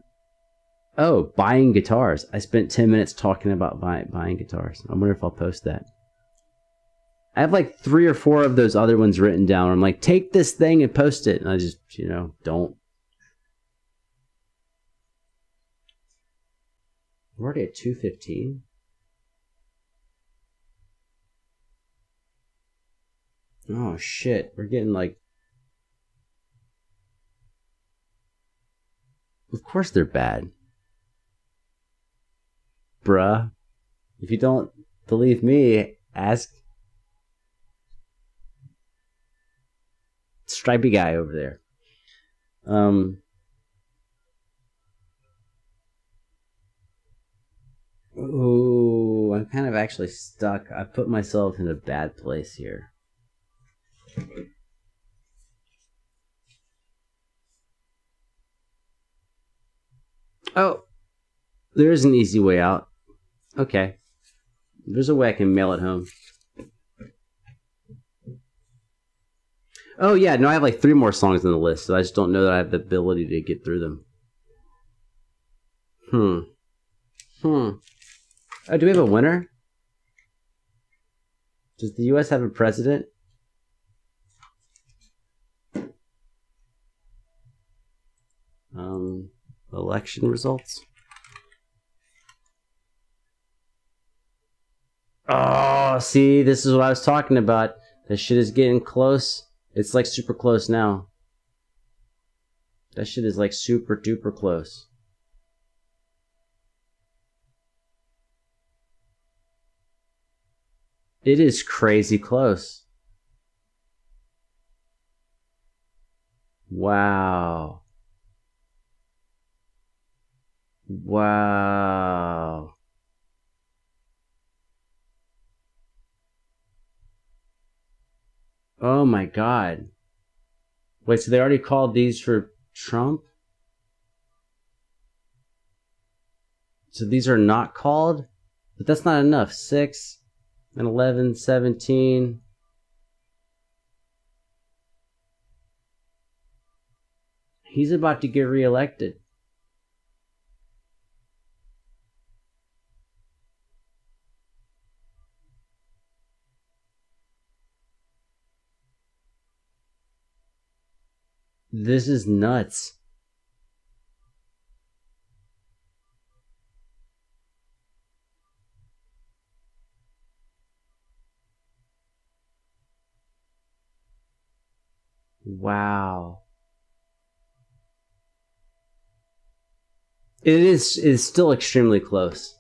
Oh, buying guitars. I spent 10 minutes talking about buying guitars. I wonder if I'll post that. I have like 3 or 4 of those other ones written down. I'm like, take this thing and post it. And I just, don't. We're already at 2:15. Oh shit, we're getting like... Of course they're bad. Bruh. If you don't believe me, ask stripy guy over there. Ooh, I'm kind of actually stuck. I put myself in a bad place here. Oh, there is an easy way out. Okay. There's a way I can mail it home. Oh yeah, no, I have like 3 more songs on the list, so I just don't know that I have the ability to get through them. Oh, do we have a winner? Does the US have a president? Election results? Oh, see, this is what I was talking about. That shit is getting close. It's like super close now. That shit is like super duper close. It is crazy close. Wow. Wow. Oh my god. Wait, so they already called these for Trump? So these are not called? But that's not enough. 6 and 11, 17. He's about to get reelected. This is nuts. Wow. It's still extremely close.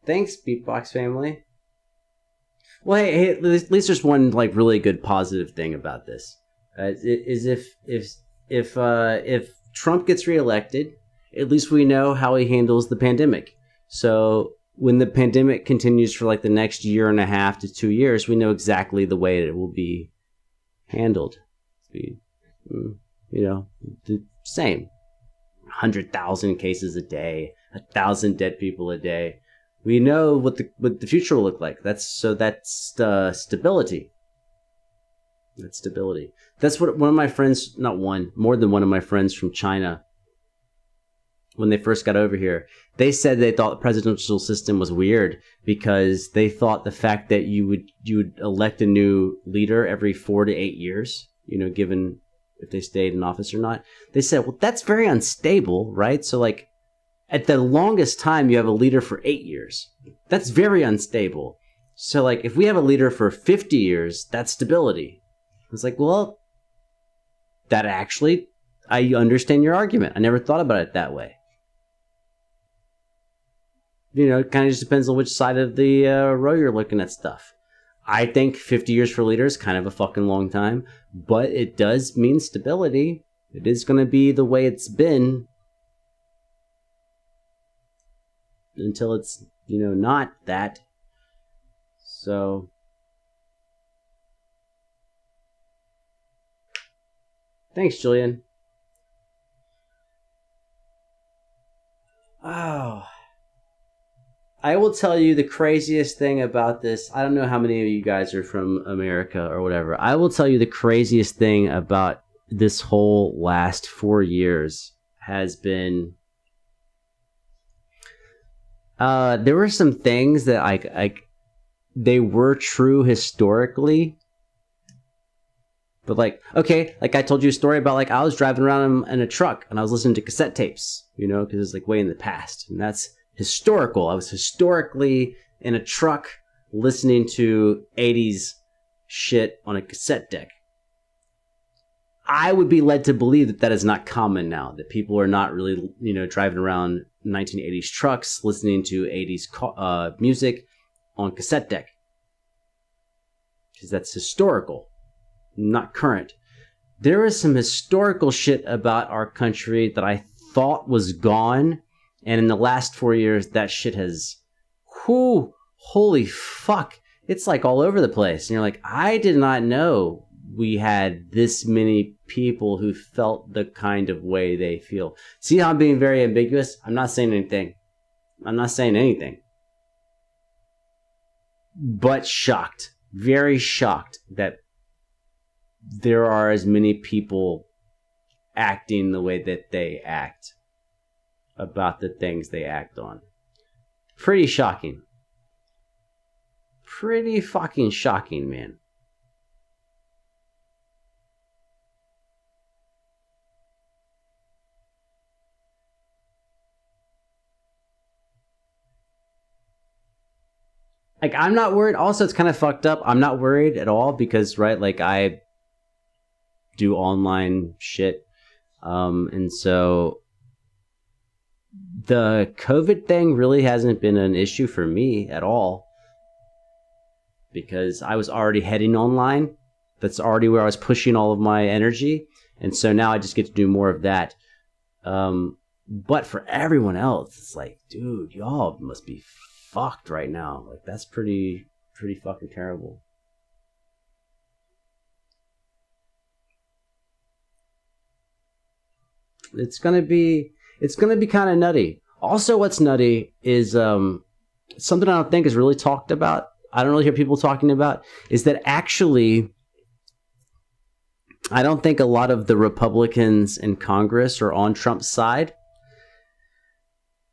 Thanks, Beatbox family. Well, hey, at least there's one like really good positive thing about this. Is if Trump gets reelected, at least we know how he handles the pandemic. So when the pandemic continues for like the next 1.5 to 2 years, we know exactly the way that it will be handled. be, the same. 100,000 cases a day, 1,000 dead people a day. We know what the future will look like. That's stability. That's stability. That's what one of my friends, more than one of my friends from China, when they first got over here, they said they thought the presidential system was weird because they thought the fact that you would elect a new leader every 4 to 8 years, given if they stayed in office or not. They said, well, that's very unstable, right? So like at the longest time you have a leader for 8 years. That's very unstable. So like if we have a leader for 50 years, that's stability. It's like, well, that actually, I understand your argument. I never thought about it that way. It kind of just depends on which side of the row you're looking at stuff. I think 50 years for leaders is kind of a fucking long time, but it does mean stability. It is going to be the way it's been until it's, not that. So, thanks, Julian. Oh. I will tell you the craziest thing about this. I don't know how many of you guys are from America or whatever. I will tell you the craziest thing about this whole last 4 years has been there were some things that they were true historically. But okay, I told you a story about I was driving around in a truck and I was listening to cassette tapes, because it's way in the past. And that's historical. I was historically in a truck listening to 80s shit on a cassette deck. I would be led to believe that is not common now, that people are not really, driving around 1980s trucks listening to 80s music on cassette deck. Because that's historical, not current. There is some historical shit about our country that I thought was gone. And in the last 4 years, that shit has, holy fuck. It's all over the place. And you're like, I did not know we had this many people who felt the kind of way they feel. See how I'm being very ambiguous? I'm not saying anything. But shocked. Very shocked that there are as many people acting the way that they act about the things they act on. Pretty shocking. Pretty fucking shocking, man. I'm not worried. Also, it's kind of fucked up. I'm not worried at all because, right, I do online shit. And so the COVID thing really hasn't been an issue for me at all because I was already heading online. That's already where I was pushing all of my energy. And so now I just get to do more of that. But for everyone else, it's dude, y'all must be fucked right now. That's pretty fucking terrible. It's gonna be kind of nutty. Also, what's nutty is something I don't think is really talked about. I don't really hear people talking about is that actually I don't think a lot of the Republicans in Congress are on Trump's side.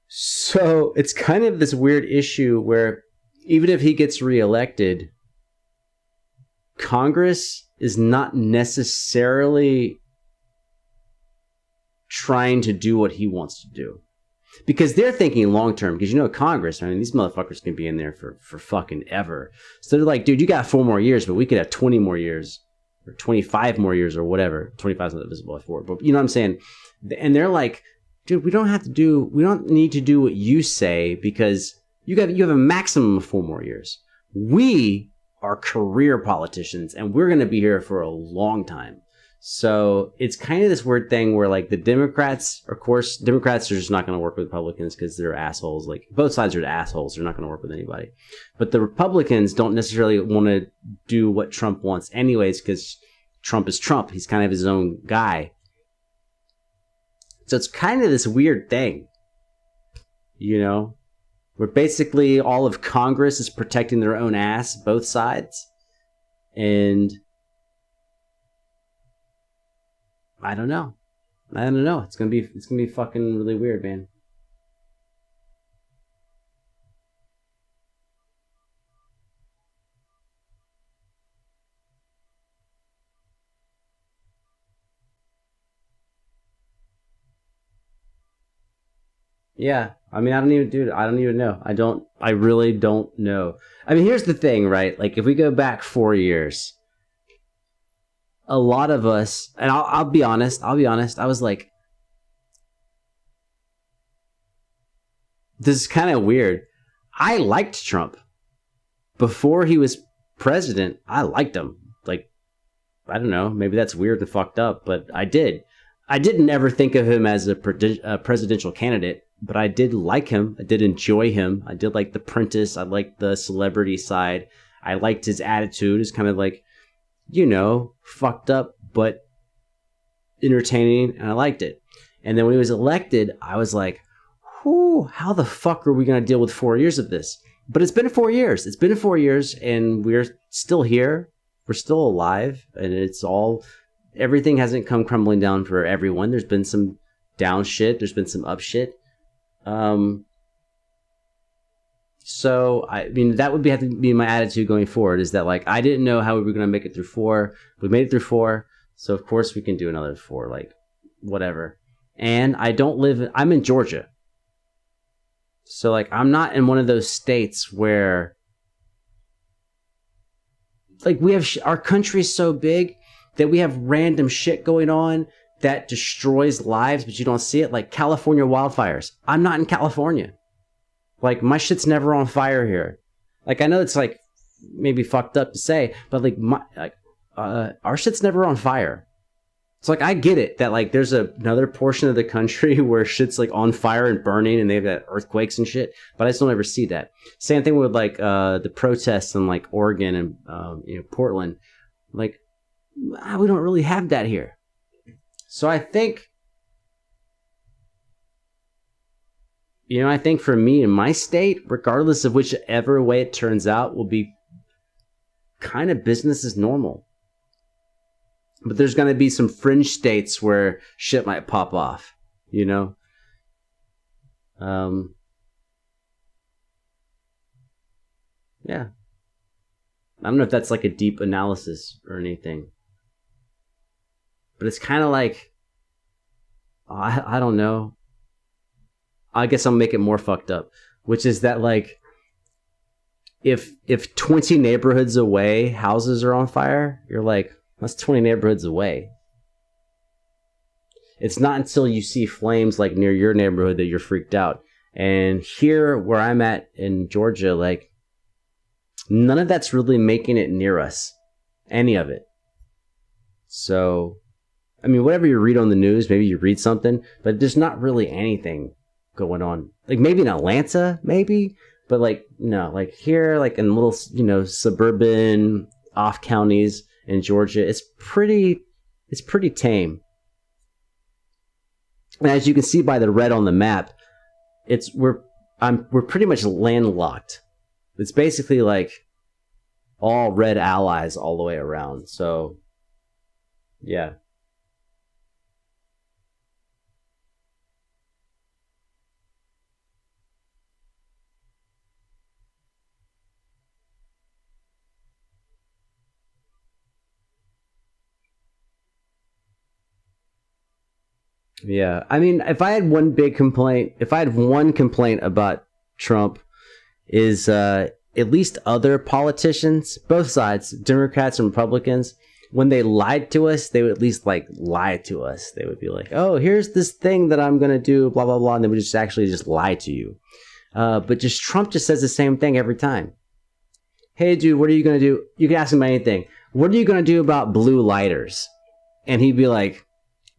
So it's kind of this weird issue where even if he gets reelected, Congress is not necessarily trying to do what he wants to do. Because they're thinking long term. Because Congress, these motherfuckers can be in there for fucking ever. So they're like, dude, you got 4 more years, but we could have 20 more years. Or 25 more years or whatever. 25 is not divisible by 4. But you know what I'm saying? And they're like, dude, we don't need to do what you say because you have a maximum of 4 more years. We are career politicians and we're going to be here for a long time. So it's kind of this weird thing where the Democrats, of course, Democrats are just not going to work with Republicans because they're assholes. Both sides are assholes. They're not going to work with anybody. But the Republicans don't necessarily want to do what Trump wants anyways because Trump is Trump. He's kind of his own guy. So it's kind of this weird thing, you know, where basically all of Congress is protecting their own ass, both sides. And I don't know. It's gonna be fucking really weird, man. Yeah, I mean, I don't even know. I really don't know. I mean, here's the thing, right? Like, if we go back 4 years, a lot of us, and I'll be honest, I was like, this is kind of weird. I liked Trump. Before he was president, I liked him. Like, I don't know, maybe that's weird and fucked up, but I did. I didn't ever think of him as a presidential candidate, but I did like him. I did enjoy him. I did like The Apprentice. I liked the celebrity side. I liked his attitude. It's kind of like, you know, fucked up, but entertaining, and I liked it. And then when he was elected, I was like, whew, how the fuck are we going to deal with 4 years of this? But it's been 4 years. It's been 4 years, and we're still here. We're still alive, and everything hasn't come crumbling down for everyone. There's been some down shit. There's been some up shit. So, I mean, that would have to be my attitude going forward, is that, like, I didn't know how we were going to make it through 4. We made it through 4, so of course we can do another 4, like, whatever. And I'm in Georgia. So, like, I'm not in one of those states where, like, we have, our country's so big that we have random shit going on that destroys lives, but you don't see it. Like California wildfires. I'm not in California. Like, my shit's never on fire here. Like, I know it's like maybe fucked up to say, but like our shit's never on fire. It's like, I get it that like there's another portion of the country where shit's like on fire and burning and they've got earthquakes and shit, but I just don't ever see that. Same thing with like the protests in like Oregon and Portland. Like, we don't really have that here. So I think for me in my state, regardless of whichever way it turns out, will be kind of business as normal. But there's going to be some fringe states where shit might pop off, you know? Yeah. I don't know if that's like a deep analysis or anything. But it's kind of like, I don't know. I guess I'll make it more fucked up, which is that like, if 20 neighborhoods away, houses are on fire, you're like, that's 20 neighborhoods away. It's not until you see flames like near your neighborhood that you're freaked out. And here where I'm at in Georgia, like, none of that's really making it near us. Any of it. So, I mean, whatever you read on the news, maybe you read something, but there's not really anything going on. Like, maybe in Atlanta, maybe, but like, no, like here, like in little, suburban off counties in Georgia, it's pretty tame. And as you can see by the red on the map, we're pretty much landlocked. It's basically like all red allies all the way around. So, yeah. Yeah, I mean, if I had one complaint about Trump, is at least other politicians, both sides, Democrats and Republicans, when they lied to us, they would at least like lie to us. They would be like, oh, here's this thing that I'm going to do, blah, blah, blah. And they would just lie to you. But Trump just says the same thing every time. Hey, dude, what are you going to do? You can ask him about anything. What are you going to do about blue lighters? And he'd be like,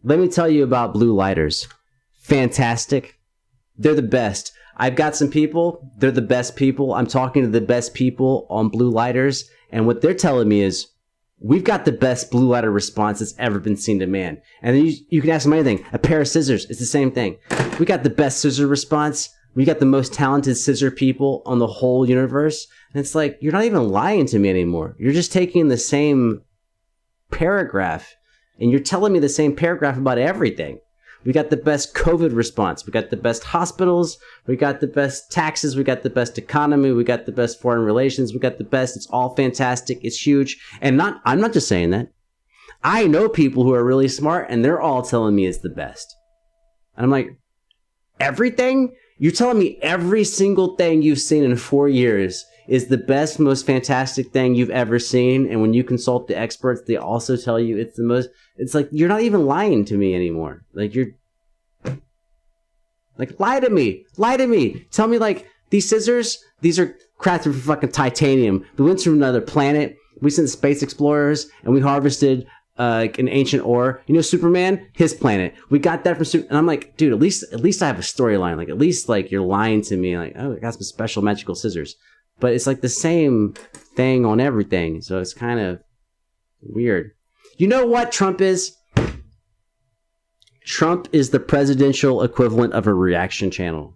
let me tell you about blue lighters. Fantastic. They're the best. I've got some people. They're the best people. I'm talking to the best people on blue lighters. And what they're telling me is, We've got the best blue lighter response that's ever been seen to man. And then you can ask them anything. A pair of scissors, it's the same thing. We got the best scissor response. We got the most talented scissor people on the whole universe. And it's like, you're not even lying to me anymore. You're just taking the same paragraph and you're telling me the same paragraph about everything. We got the best COVID response. We got the best hospitals. We got the best taxes. We got the best economy. We got the best foreign relations. We got the best. It's all fantastic. It's huge. And I'm not just saying that. I know people who are really smart and they're all telling me it's the best. And I'm like, everything? You're telling me every single thing you've seen in 4 years is the best, most fantastic thing you've ever seen. And when you consult the experts, they also tell you it's the most. It's like, you're not even lying to me anymore. Like, you're like, lie to me. Tell me, like, these scissors, these are crafted from fucking titanium. We went to another planet. We sent space explorers and we harvested an ancient ore. You know, Superman, his planet. We got that from Superman. And I'm like, dude, at least I have a storyline. Like, at least, like, you're lying to me. Like, oh, I got some special magical scissors. But it's like the same thing on everything. So it's kind of weird. You know what Trump is? Trump is the presidential equivalent of a reaction channel.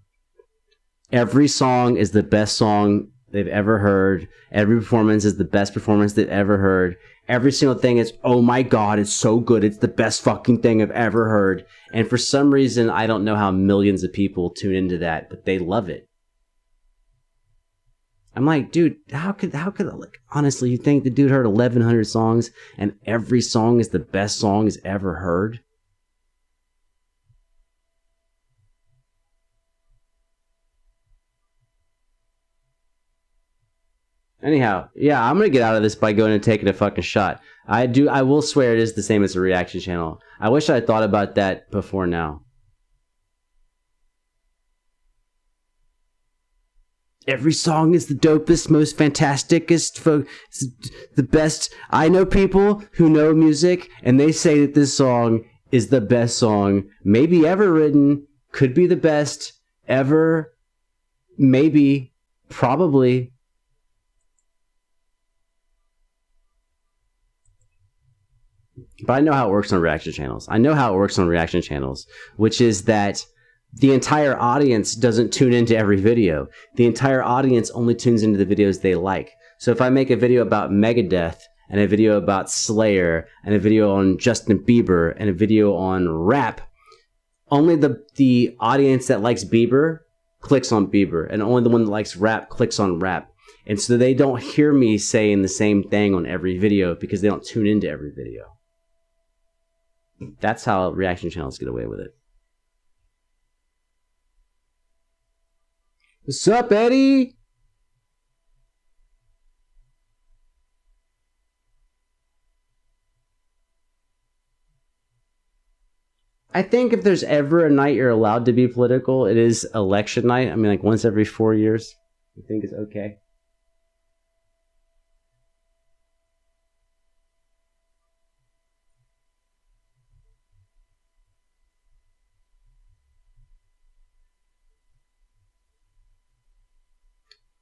Every song is the best song they've ever heard. Every performance is the best performance they've ever heard. Every single thing is, oh my God, it's so good. It's the best fucking thing I've ever heard. And for some reason, I don't know how millions of people tune into that, but they love it. I'm like, dude, how could, like, honestly, you think the dude heard 1,100 songs and every song is the best song he's ever heard? Anyhow, yeah, I'm gonna get out of this by going and taking a fucking shot. I will swear it is the same as a reaction channel. I wish I had thought about that before now. Every song is the dopest, most fantasticest, the best. I know people who know music, and they say that this song is the best song maybe ever written, could be the best ever, maybe, probably. But I know how it works on reaction channels. Which is that the entire audience doesn't tune into every video. The entire audience only tunes into the videos they like. So if I make a video about Megadeth, and a video about Slayer, and a video on Justin Bieber, and a video on rap, only the audience that likes Bieber clicks on Bieber, and only the one that likes rap clicks on rap. And so they don't hear me saying the same thing on every video because they don't tune into every video. That's how reaction channels get away with it. What's up, Eddie? I think if there's ever a night you're allowed to be political, it is election night. I mean, like once every 4 years. I think it's okay.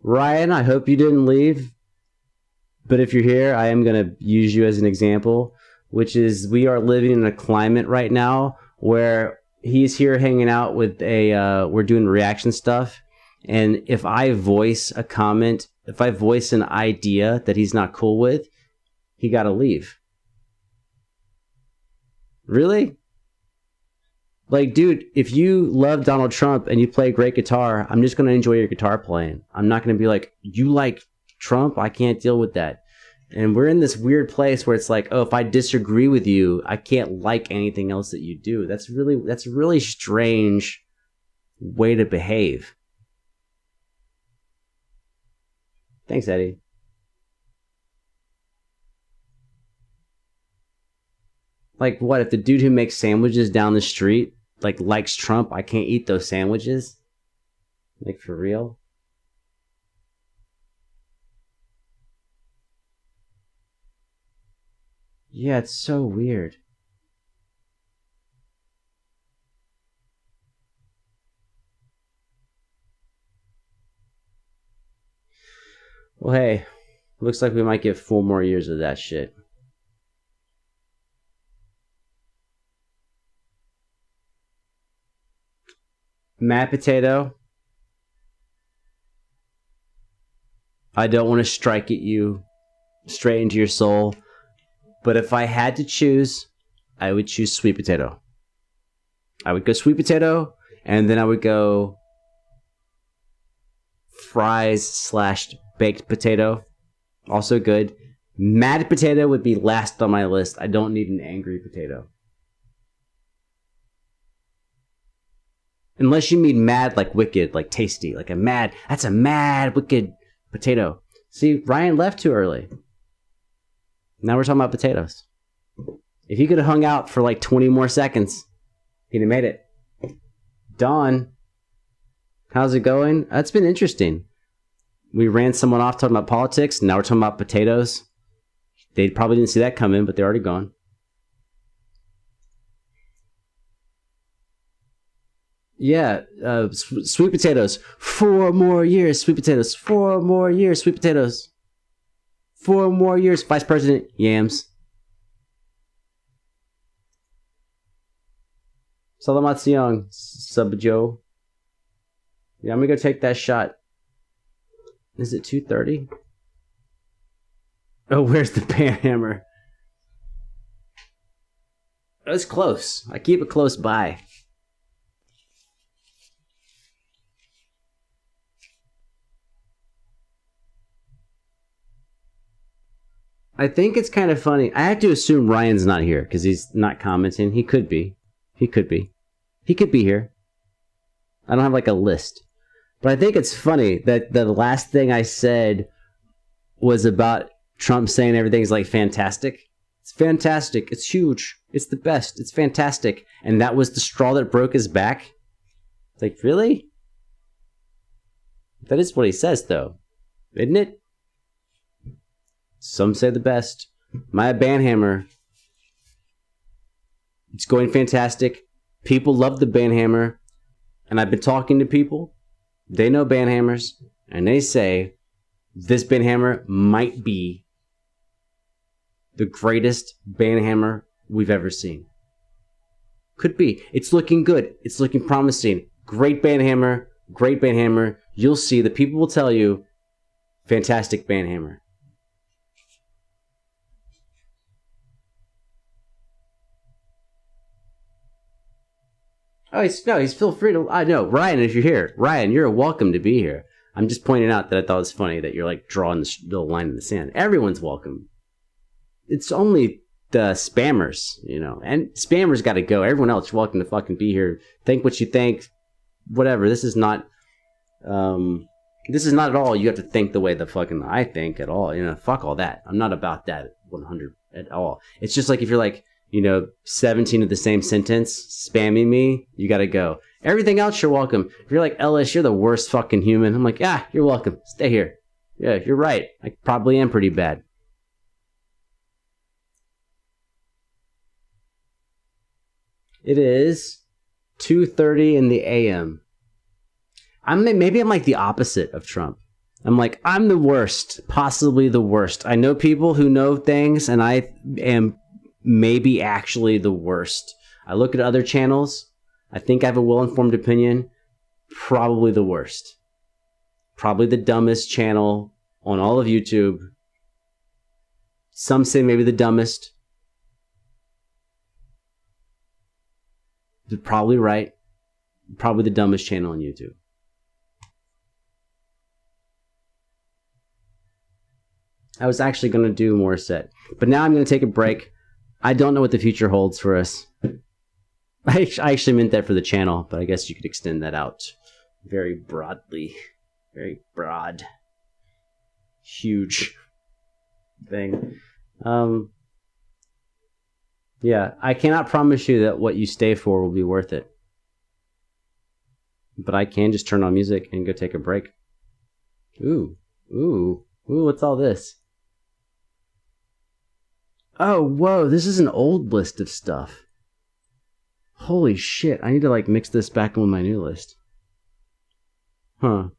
Ryan, I hope you didn't leave. But if you're here, I am going to use you as an example, which is we are living in a climate right now where he's here hanging out with we're doing reaction stuff. And if I voice a comment, if I voice an idea that he's not cool with, he got to leave. Really? Like, dude, if you love Donald Trump and you play great guitar, I'm just going to enjoy your guitar playing. I'm not going to be like, you like Trump? I can't deal with that. And we're in this weird place where it's like, oh, if I disagree with you, I can't like anything else that you do. That's a really strange way to behave. Thanks, Eddie. Like, what, if the dude who makes sandwiches down the street likes Trump, I can't eat those sandwiches? Like, for real? Yeah, it's so weird. Well, hey, looks like we might get 4 more years of that shit. Mashed potato. I don't want to strike at you straight into your soul, but if I had to choose, I would choose sweet potato. I would go sweet potato, and then I would go fries / baked potato. Also good. Mad potato would be last on my list. I don't need an angry potato. Unless you mean mad like wicked, like tasty, like that's a mad, wicked potato. See, Ryan left too early. Now we're talking about potatoes. If he could have hung out for like 20 more seconds, he'd have made it. Dawn, how's it going? That's been interesting. We ran someone off talking about politics. Now we're talking about potatoes. They probably didn't see that coming, but they're already gone. Yeah, sweet potatoes. 4 more years, sweet potatoes. 4 more years, sweet potatoes. 4 more years, Vice President, yams. Salamat siyang, Subjo. Yeah, I'm gonna go take that shot. Is it 2:30? Oh, where's the panhammer? That's close. I keep it close by. I think it's kind of funny. I have to assume Ryan's not here because he's not commenting. He could be. He could be. He could be here. I don't have like a list. But I think it's funny that the last thing I said was about Trump saying everything's like fantastic. It's fantastic. It's huge. It's the best. It's fantastic. And that was the straw that broke his back. It's like, really? That is what he says, though. Isn't it? Some say the best. My Banhammer. It's going fantastic. People love the Banhammer. And I've been talking to people. They know Banhammers. And they say this Banhammer might be the greatest Banhammer we've ever seen. Could be. It's looking good. It's looking promising. Great Banhammer. Great Banhammer. You'll see. The people will tell you, fantastic Banhammer. Oh, he's feel free to. I know, Ryan. If you're here, Ryan, you're welcome to be here. I'm just pointing out that I thought it was funny that you're like drawing the line in the sand. Everyone's welcome. It's only the spammers, you know, and spammers got to go. Everyone else, you're welcome to fucking be here. Think what you think, whatever. This is not at all. You have to think the way the fucking I think at all. You know, fuck all that. I'm not about that 100 at all. It's just like if you're like, you know, 17 of the same sentence spamming me, you got to go. Everything else, you're welcome. If you're like, Ellis, you're the worst fucking human. I'm like, yeah, you're welcome. Stay here. Yeah, you're right. I probably am pretty bad. It is 2:30 in the a.m. Maybe I'm like the opposite of Trump. I'm like, I'm the worst, possibly the worst. I know people who know things, and I am maybe actually the worst. I look at other channels. I think I have a well-informed opinion. Probably the worst. Probably the dumbest channel on all of YouTube. Some say maybe the dumbest. They're probably right. Probably the dumbest channel on YouTube. I was actually going to do more set, but now I'm going to take a break. I don't know what the future holds for us. I actually meant that for the channel, but I guess you could extend that out very broadly. Very broad. Huge thing. Yeah, I cannot promise you that what you stay for will be worth it. But I can just turn on music and go take a break. Ooh, what's all this? Oh, whoa, this is an old list of stuff. Holy shit, I need to like mix this back in with my new list. Huh.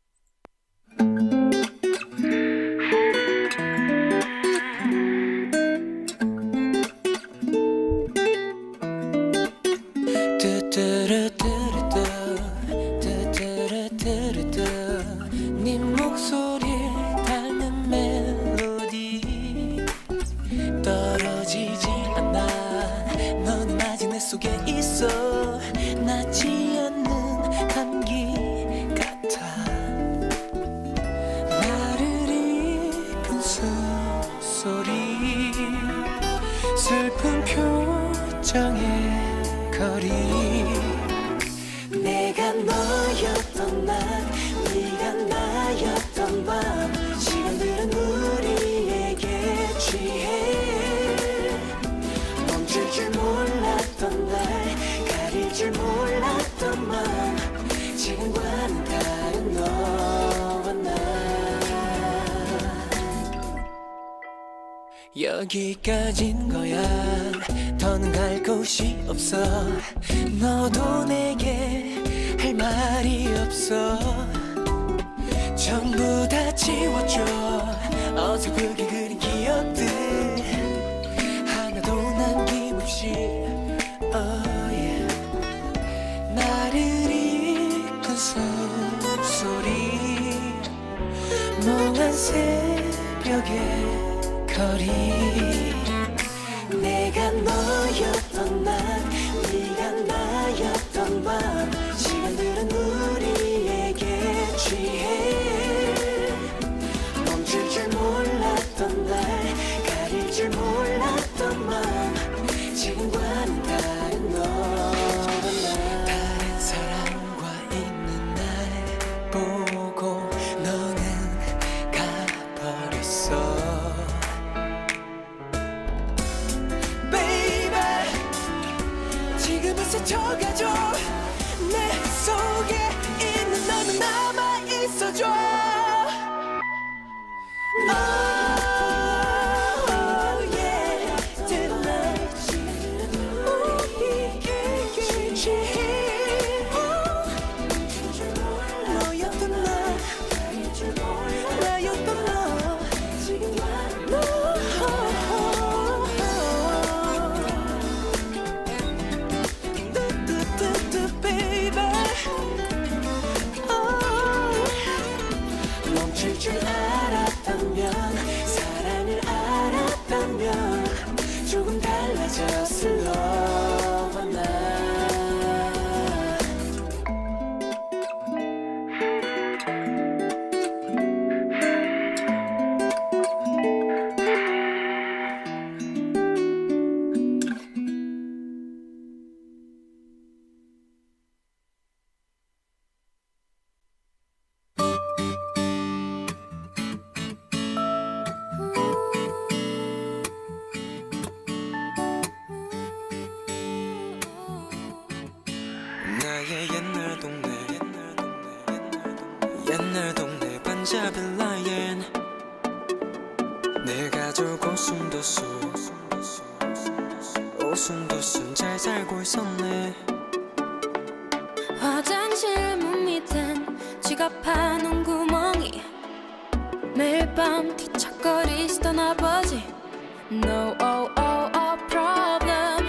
여기까진 거야 더는 갈 곳이 없어 너도 내게 할 말이 없어 전부 다 지워줘 어설프게 그린 기억들 하나도 남김없이 oh yeah. 나를 이끈 숨소리 멍한 새벽에 거리 내가 너였던 날 네가 나였던 밤 시간들은 우리에게 취해 멈출 줄 몰랐던 날 가릴 줄 몰랐던 맘 지금과는 다른 너와 나 다른 사람과 있는 날 보고 너는 가버렸어 지금은 스쳐가줘 내 속에 있는 너는 남아있어줘 Oh yeah Tonight 우리에게 취해 너였던 나 나였던 너 멈출 줄 알았다면 사랑을 알았다면 조금 달라졌을 너와 나 나의 옛날 동네 반자빌라엔 내 가족 오순도순 잘 살고 있었네 화장실 문 밑엔 지갑하는 구멍이 매일 밤 뒤척거리시던 아버지 No problem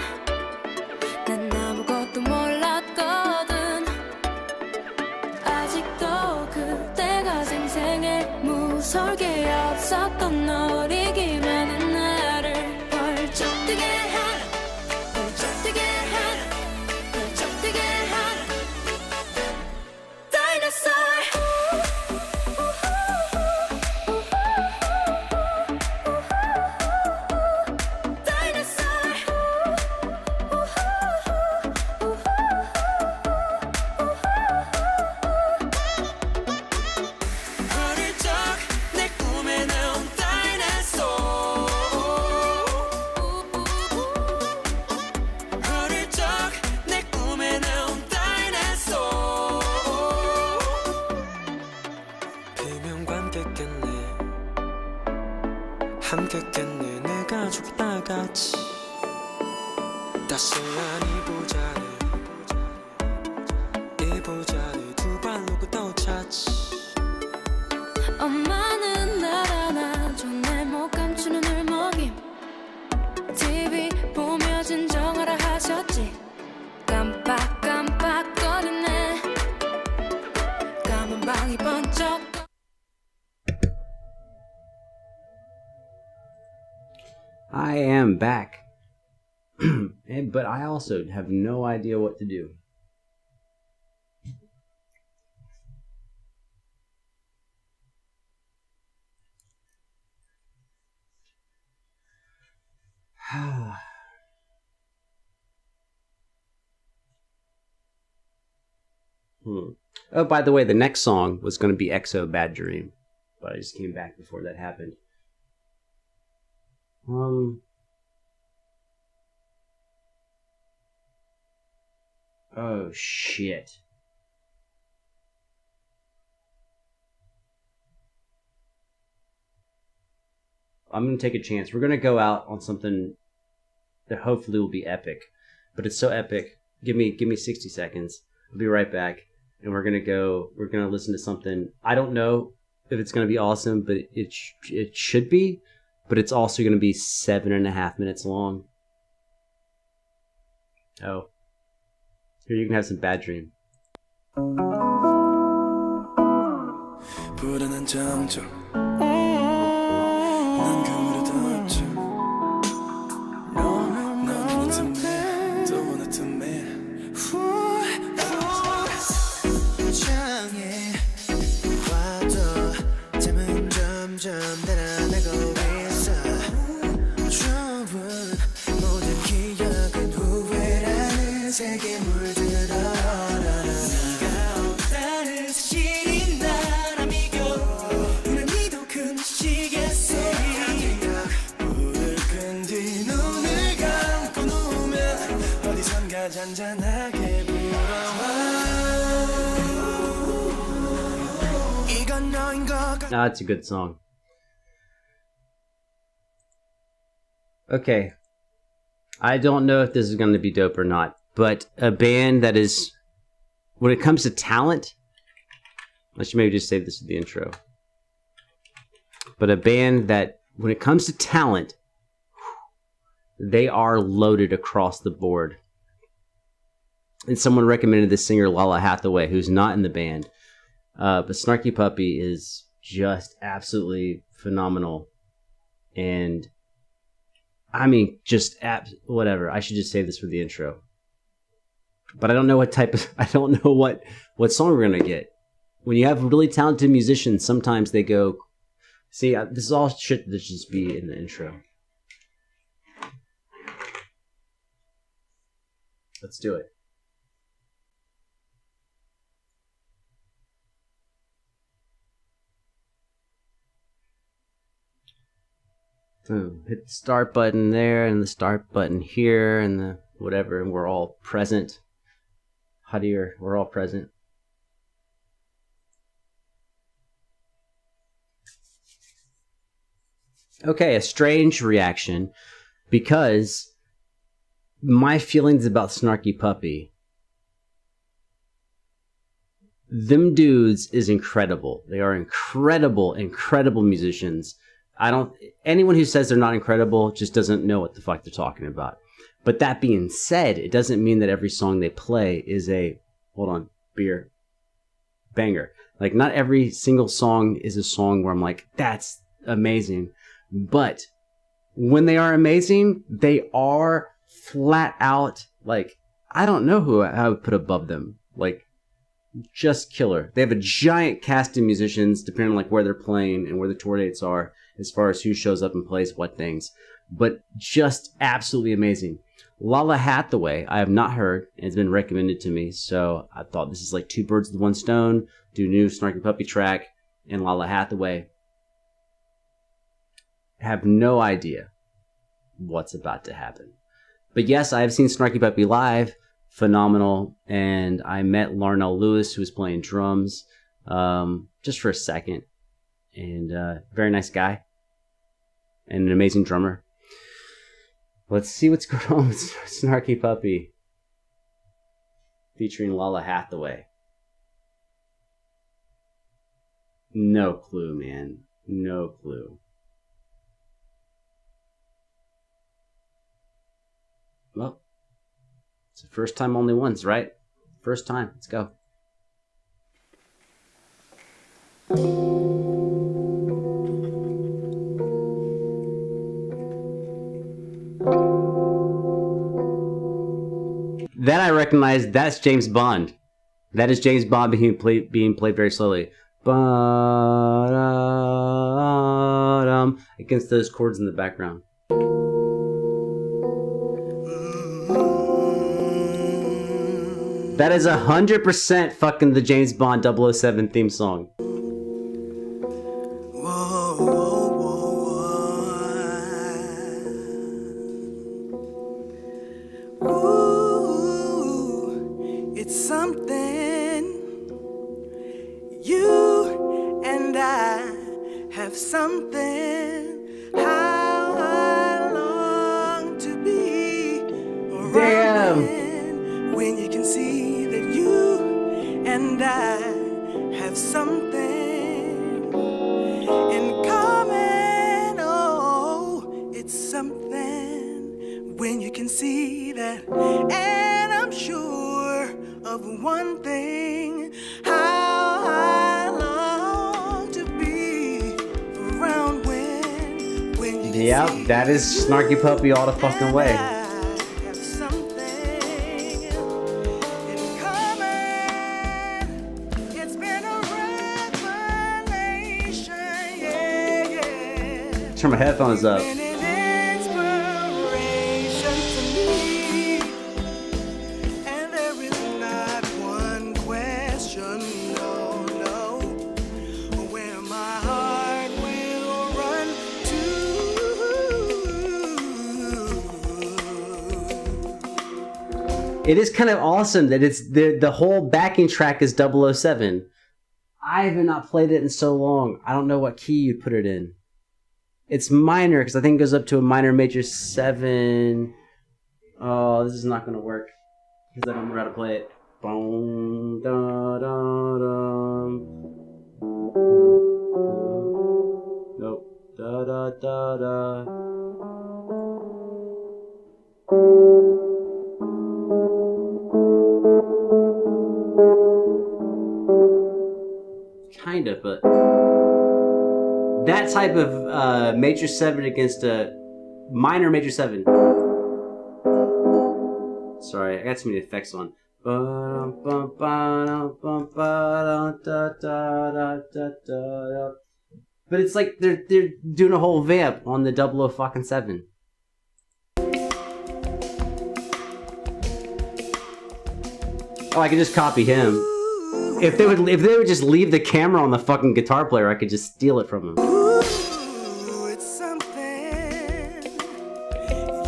난 아무것도 몰랐거든 아직도 그때가 생생해 무설계 없었던 어리기만 한 나를 벌쩍 뛰게 한 벌쩍 뛰게 한 벌쩍 뛰게 한 Dinosaur 어릴 적 내 꿈에 나온 다이너소어 어릴 적 내 꿈에 나온 다이너소어 비명과 함께 깼네 내 가족이 다 같이 따스한 이보자리 두 발로 또 찾지 엄마는 날 안아줘 내 목 감추는 울먹임 TV 보며 진정하라 하셨지 깜빡깜빡거리네 까만 방이 번쩍 I am back. But I also have no idea what to do. Oh, by the way, the next song was going to be EXO Bad Dream, but I just came back before that happened. Oh, shit. I'm gonna take a chance. We're gonna go out on something that hopefully will be epic, but it's so epic. Give me 60 seconds. I'll be right back, and we're gonna listen to something. I don't know if it's gonna be awesome, but it should be. But it's also gonna be 7.5 minutes long. Oh, here you can have some bad dream. 불안한 정적 난 그물에 던져 너는 wanna to me don't wanna to me 창에 와도 잠은 점점 달아나고 있어 좁은 모든 기억은 후회라는 색에 물들어 네가 없다는 사실이 날 믿고 눈을 믿어 큰 시계새 불을 끈 뒤 눈을 감고 누우면 어디선가 잔잔하게 불어와 이건 너인 것 같아. That's a good song. Okay. I don't know if this is going to be dope or not, but a band that is, when it comes to talent, I should maybe just save this for the intro. But a band that, when it comes to talent, they are loaded across the board. And someone recommended this singer Lala Hathaway, who's not in the band. But Snarky Puppy is just absolutely phenomenal. And I mean, just whatever. I should just save this for the intro. But I don't know what song we're gonna get. When you have really talented musicians, sometimes they go, see, this is all shit that should just be in the intro. Let's do it. So hit the start button there and the start button here and the whatever, and we're all present. We're all present. Okay, a strange reaction because my feelings about Snarky Puppy, them dudes is incredible. They are incredible musicians. Anyone who says they're not incredible just doesn't know what the fuck they're talking about. But that being said, it doesn't mean that every song they play is a, banger. Like, not every single song is a song where I'm like, that's amazing. But when they are amazing, they are flat out, like, I don't know who I would put above them. Like, just killer. They have a giant cast of musicians, depending on like where they're playing and where the tour dates are, as far as who shows up and plays what things. But just absolutely amazing. Lala Hathaway, I have not heard, and it's been recommended to me, so I thought this is like two birds with one stone. Do a new Snarky Puppy track, and Lala Hathaway. Have no idea what's about to happen. But yes, I have seen Snarky Puppy live. Phenomenal. And I met Larnell Lewis, who was playing drums, just for a second. And very nice guy. And an amazing drummer. Let's see what's going on with Snarky Puppy. Featuring Lala Hathaway. No clue, man. No clue. Well, it's the first time only once, right? First time. Let's go. That I recognize, that's James Bond. That is James Bond being played very slowly. Against those chords in the background. That is 100% fucking the James Bond 007 theme song. Ooh, it's something you and I have something. have something in common. Oh, it's something when you can see that. And I'm sure of one thing, how I long to be around when you Yep, can see that is Snarky Puppy all the fucking way. have something in common. It's been a revelation, yeah, yeah. Turn my headphones up. Been an inspiration to me, and there is not one question, no, no, where my heart will run to. It is kind of awesome that it's the whole backing track is 007. I have not played it in so long. I don't know what key you'd put it in. It's minor because I think it goes up to a minor major 7. Oh, this is not going to work because I don't remember how to play it. Boom, da, da, da. Nope. Da, da, da, da. Kind of, but that type of major 7 against a minor major 7. Sorry, I got too many effects on. But it's like they're doing a whole vamp on the 007. Oh, I can just copy him. If they would just leave the camera on the fucking guitar player, I could just steal it from him. Ooh, it's something.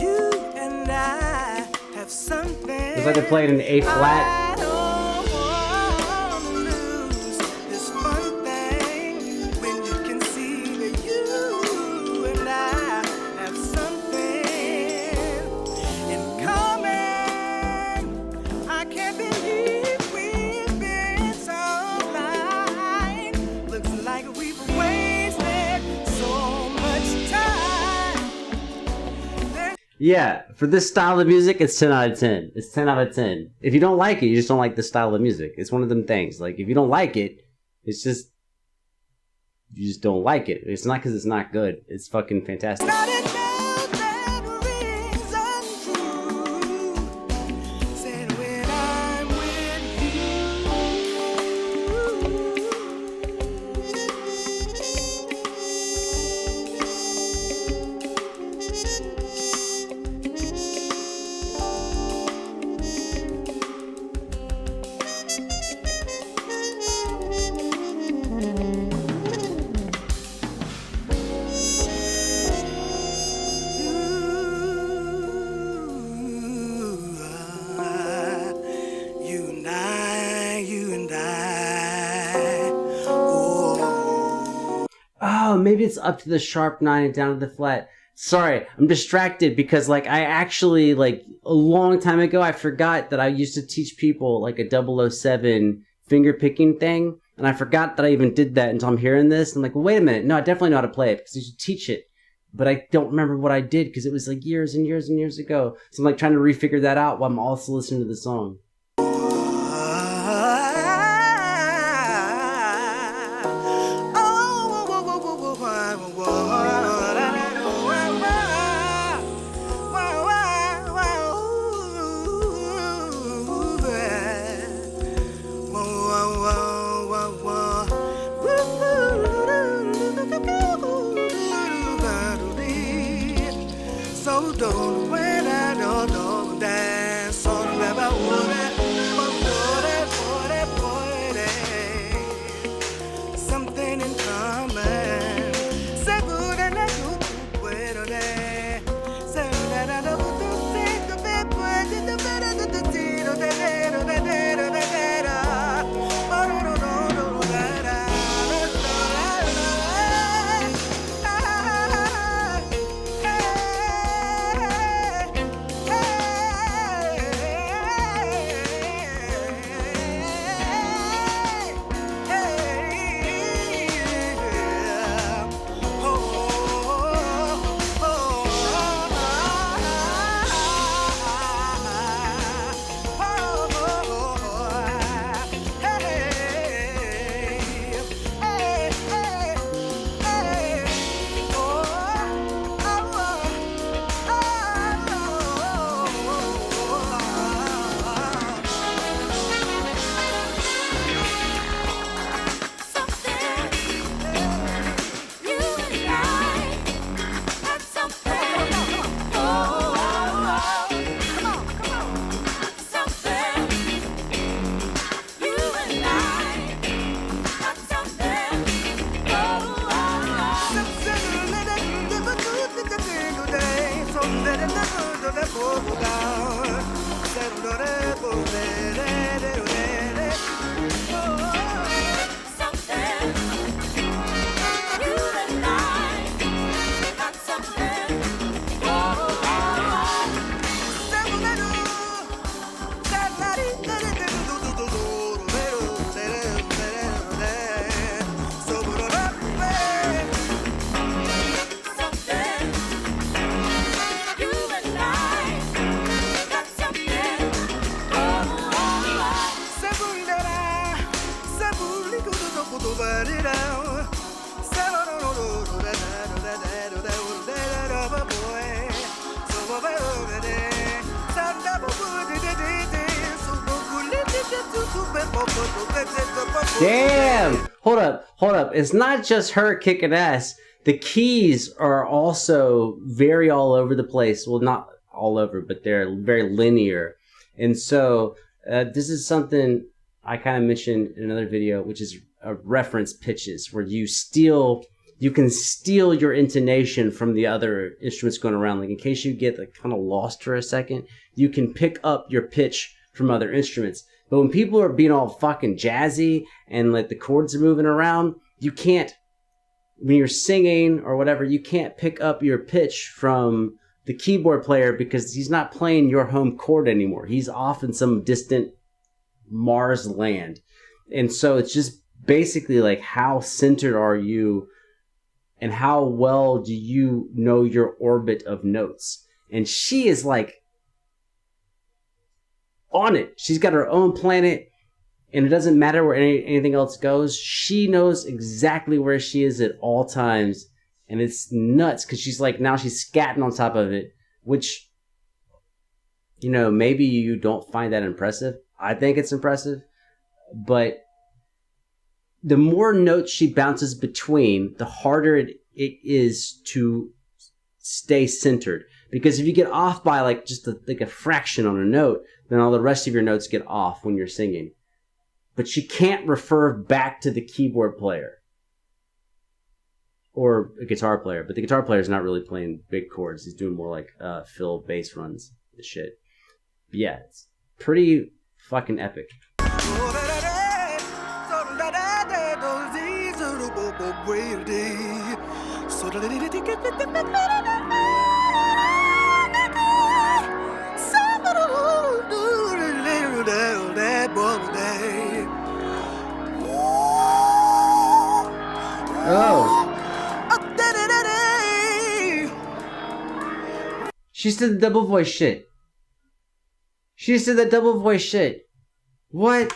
You and I have something. It's like they're playing an A flat. I don't wanna lose this one thing when you can see that you and I have something in common. I can't believe we've been so blind. Looks like we've wasted so much time. Yeah, for this style of music, it's 10 out of 10. It's 10 out of 10. If you don't like it, you just don't like the style of music. It's one of them things. Like, if you don't like it, it's just... You just don't like it. It's not because it's not good. It's fucking fantastic. Not a doubt that rings untrue. Said when I'm with you and I. Oh. Oh, maybe it's up to the sharp 9 and down to the flat. Sorry, I'm distracted because, like, I actually, like, a long time ago, I forgot that I used to teach people, like, a 007 finger picking thing. And I forgot that I even did that until I'm hearing this. I'm like, well, wait a minute. No, I definitely know how to play it because you should teach it. But I don't remember what I did because it was, like, years and years and years ago. So I'm, like, trying to refigure that out while I'm also listening to the song. So don't when I don't dance on something in common. Seguro na tu puedo de. Seguro na tu te puedo de tiro de Damn! Hold up. It's not just her kicking ass. The keys are also very all over the place. Well, not all over, but they're very linear. And so this is something I kind of mentioned in another video, which is reference pitches, where you can steal your intonation from the other instruments going around. Like in case you get like kind of lost for a second, you can pick up your pitch from other instruments. But when people are being all fucking jazzy and like the chords are moving around, you can't, when you're singing or whatever, you can't pick up your pitch from the keyboard player because he's not playing your home chord anymore. He's off in some distant Mars land. And so it's just basically like, how centered are you and how well do you know your orbit of notes? And she is like on it. She's got her own planet, and it doesn't matter where anything else goes. She knows exactly where she is at all times, and it's nuts because she's like, now she's scatting on top of it, which, you know, maybe you don't find that impressive. I think it's impressive, but the more notes she bounces between, the harder it is to stay centered. Because if you get off by like just a fraction on a note, then all the rest of your notes get off when you're singing. But she can't refer back to the keyboard player or a guitar player. But the guitar player is not really playing big chords. He's doing more like fill bass runs and shit. But yeah, it's pretty fucking epic. Oh. She said the double voice shit. She said the double voice shit. What?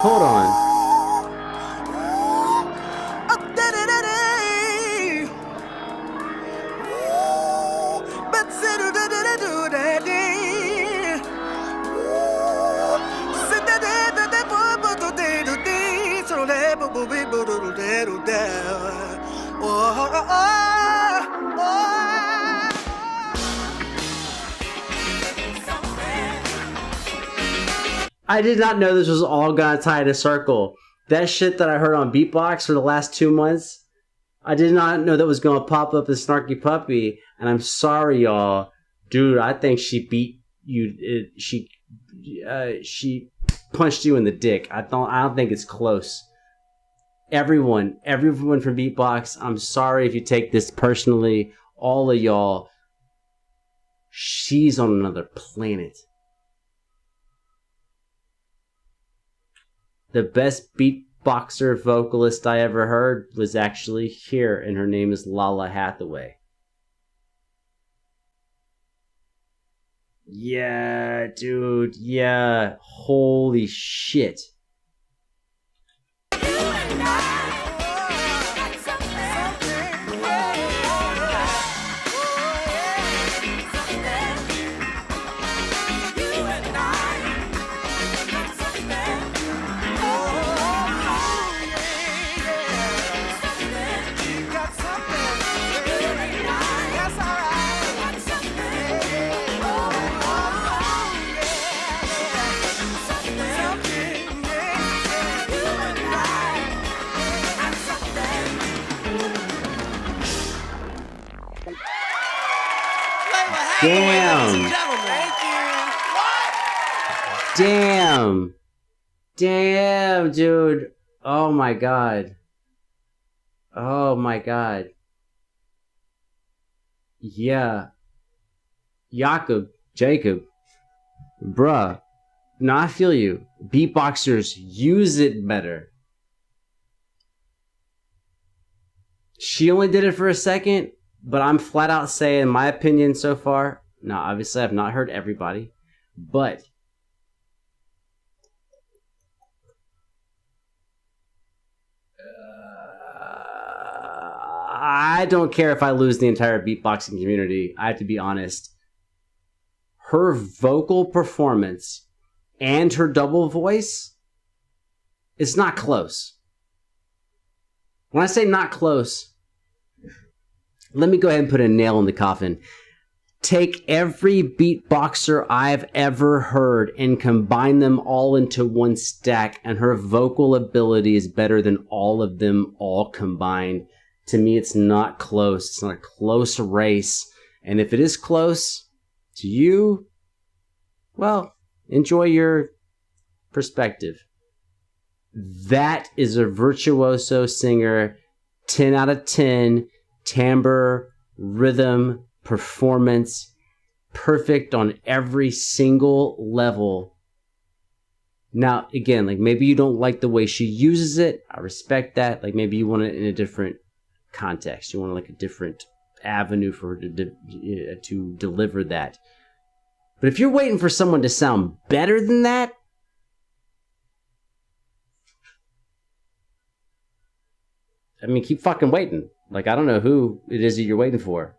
Hold on. I did not know this was all gonna tie in a circle. That shit that I heard on Beatbox for the last 2 months, I did not know that was gonna pop up as Snarky Puppy, and I'm sorry, y'all. Dude, I think she beat you. She punched you in the dick. I don't think it's close. Everyone from Beatbox, I'm sorry if you take this personally. All of y'all, she's on another planet. The best beatboxer vocalist I ever heard was actually here, and her name is Lala Hathaway. Yeah, dude, yeah. Holy shit. Damn. Damn. Damn, dude. Oh my god. Oh my god. Yeah. Jacob. Bruh. No, I feel you. Beatboxers use it better. She only did it for a second, but I'm flat out saying my opinion so far. Now, obviously, I've not heard everybody, but I don't care if I lose the entire beatboxing community. I have to be honest. Her vocal performance and her double voice is not close. When I say not close, let me go ahead and put a nail in the coffin. Take every beatboxer I've ever heard and combine them all into one stack, and her vocal ability is better than all of them all combined. To me, it's not close. It's not a close race. And if it is close to you, well, enjoy your perspective. That is a virtuoso singer. 10 out of 10. Timbre, rhythm, performance. Perfect on every single level. Now, again, like maybe you don't like the way she uses it. I respect that. Like maybe you want it in a different context. You want like a different avenue for her to deliver that. But if you're waiting for someone to sound better than that, I mean, keep fucking waiting. Like, I don't know who it is that you're waiting for.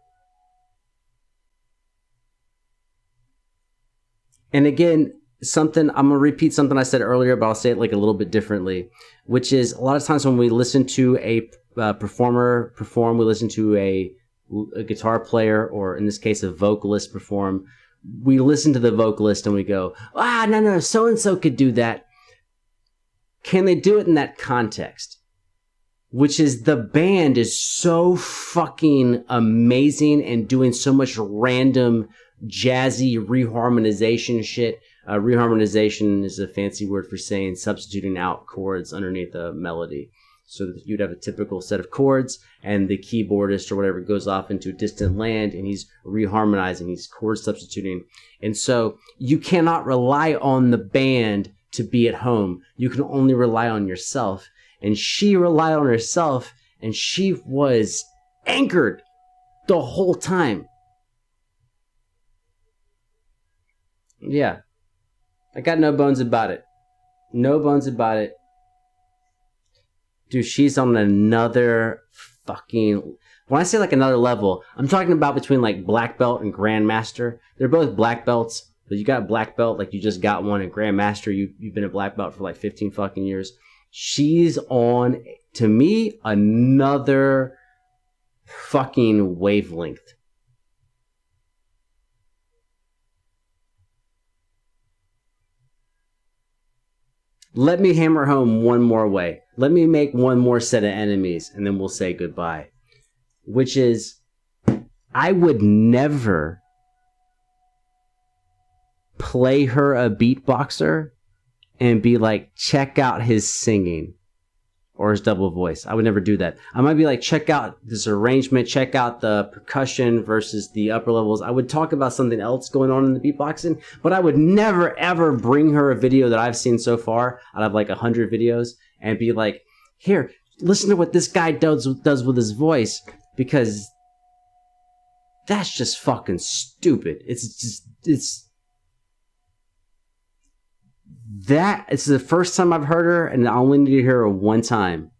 And again, I'm going to repeat something I said earlier, but I'll say it like a little bit differently, which is a lot of times when we listen to a performer perform, we listen to a guitar player, or in this case, a vocalist perform, we listen to the vocalist and we go, no, so-and-so could do that. Can they do it in that context? Which is the band is so fucking amazing and doing so much random jazzy reharmonization shit. Reharmonization is a fancy word for saying substituting out chords underneath the melody. So that you'd have a typical set of chords and the keyboardist or whatever goes off into a distant land and he's reharmonizing, he's chord substituting. And so you cannot rely on the band to be at home. You can only rely on yourself. And she relied on herself and she was anchored the whole time. Yeah. I got no bones about it. No bones about it. Dude, she's on another fucking... When I say like another level, I'm talking about between like black belt and grandmaster. They're both black belts, but you got black belt like you just got one, and grandmaster, you've been a black belt for like 15 fucking years. She's on, to me, another fucking wavelength. Let me hammer home one more way. Let me make one more set of enemies, and then we'll say goodbye. Which is, I would never play her a beatboxer and be like, check out his singing or his double voice. I would never do that. I might be like, check out this arrangement, check out the percussion versus the upper levels. I would talk about something else going on in the beatboxing, but I would never ever bring her a video that I've seen so far out of like 100 videos and be like, here, listen to what this guy does with his voice, because that's just fucking stupid. It's the first time I've heard her, and I only need to hear her one time.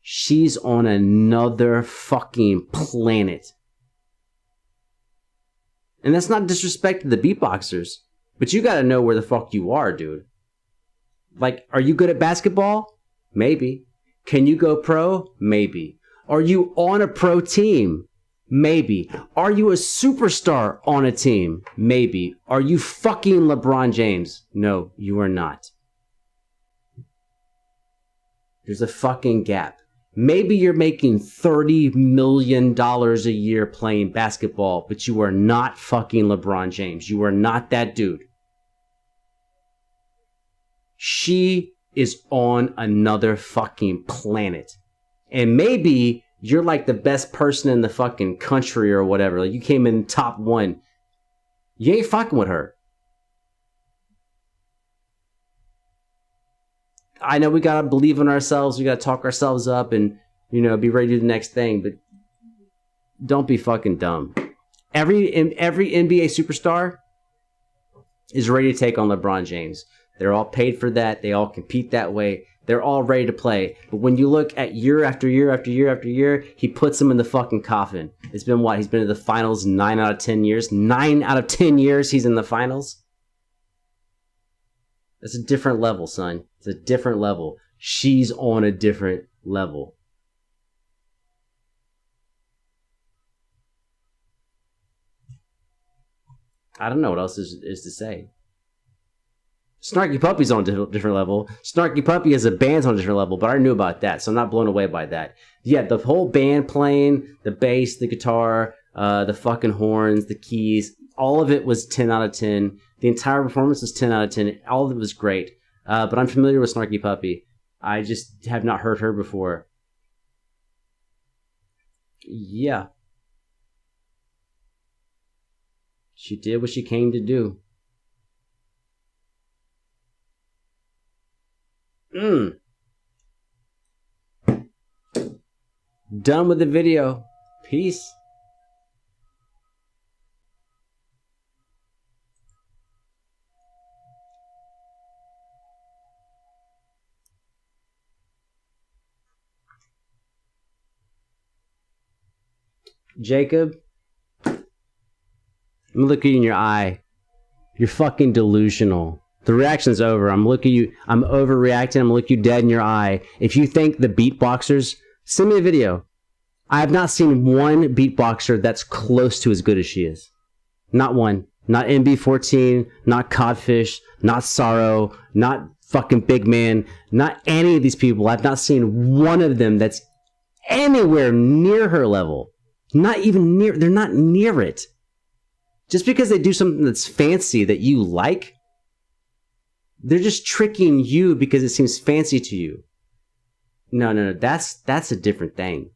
She's on another fucking planet. And that's not disrespect to the beatboxers, but you gotta know where the fuck you are, dude. Like, are you good at basketball? Maybe. Can you go pro? Maybe. Are you on a pro team? Maybe. Are you a superstar on a team? Maybe. Are you fucking LeBron James? No, you are not. There's a fucking gap. Maybe you're making $30 million a year playing basketball, but you are not fucking LeBron James. You are not that dude. She is on another fucking planet. And maybe you're like the best person in the fucking country or whatever. Like you came in top 1. You ain't fucking with her. I know we gotta believe in ourselves. We gotta talk ourselves up and, you know, be ready to do the next thing. But don't be fucking dumb. Every NBA superstar is ready to take on LeBron James. They're all paid for that. They all compete that way. They're all ready to play. But when you look at year after year after year after year, he puts them in the fucking coffin. It's been what? He's been to the finals 9 out of 10 years. 9 out of 10 years he's in the finals. That's a different level, son. It's a different level. She's on a different level. I don't know what else is to say. Snarky Puppy's on a different level. Snarky Puppy as a band's on a different level, but I already knew about that, so I'm not blown away by that. Yeah, the whole band playing, the bass, the guitar, the fucking horns, the keys, all of it was 10 out of 10. The entire performance was 10 out of 10. All of it was great. But I'm familiar with Snarky Puppy. I just have not heard her before. Yeah. She did what she came to do. Done with the video. Peace. Jacob, I'm looking you in your eye. You're fucking delusional. The reaction's over. I'm looking at you. I'm overreacting. I'm looking you dead in your eye. If you think the beatboxers, send me a video. I have not seen one beatboxer that's close to as good as she is. Not one. Not MB14, not Codfish, not Sorrow, not fucking Big Man, not any of these people. I've not seen one of them that's anywhere near her level. Not even near. They're not near it. Just because they do something that's fancy that you like, they're just tricking you because it seems fancy to you. No. That's a different thing.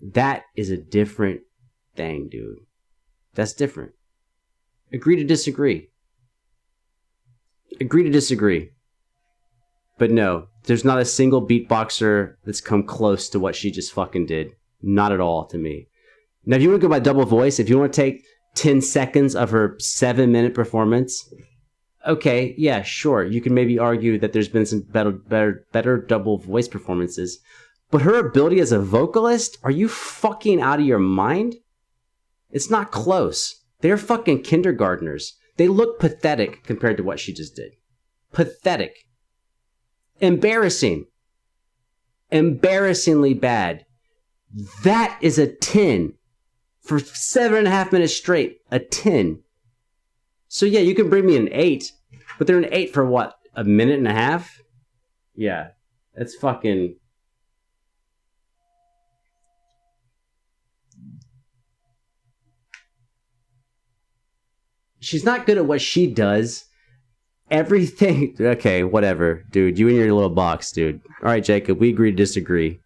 That is a different thing, dude. That's different. Agree to disagree. Agree to disagree. But no, there's not a single beatboxer that's come close to what she just fucking did. Not at all to me. Now, if you want to go by double voice, if you want to take 10 seconds of her 7-minute performance, okay, yeah, sure. You can maybe argue that there's been some better double voice performances. But her ability as a vocalist, are you fucking out of your mind? It's not close. They're fucking kindergartners. They look pathetic compared to what she just did. Pathetic. Embarrassing. Embarrassingly bad. That is a 10. For 7.5 minutes straight, a 10. So yeah, you can bring me an 8, but they're an 8 for what? A minute and a half? Yeah, that's fucking... She's not good at what she does. Everything... Okay, whatever, dude. You and your little box, dude. All right, Jacob, we agree to disagree.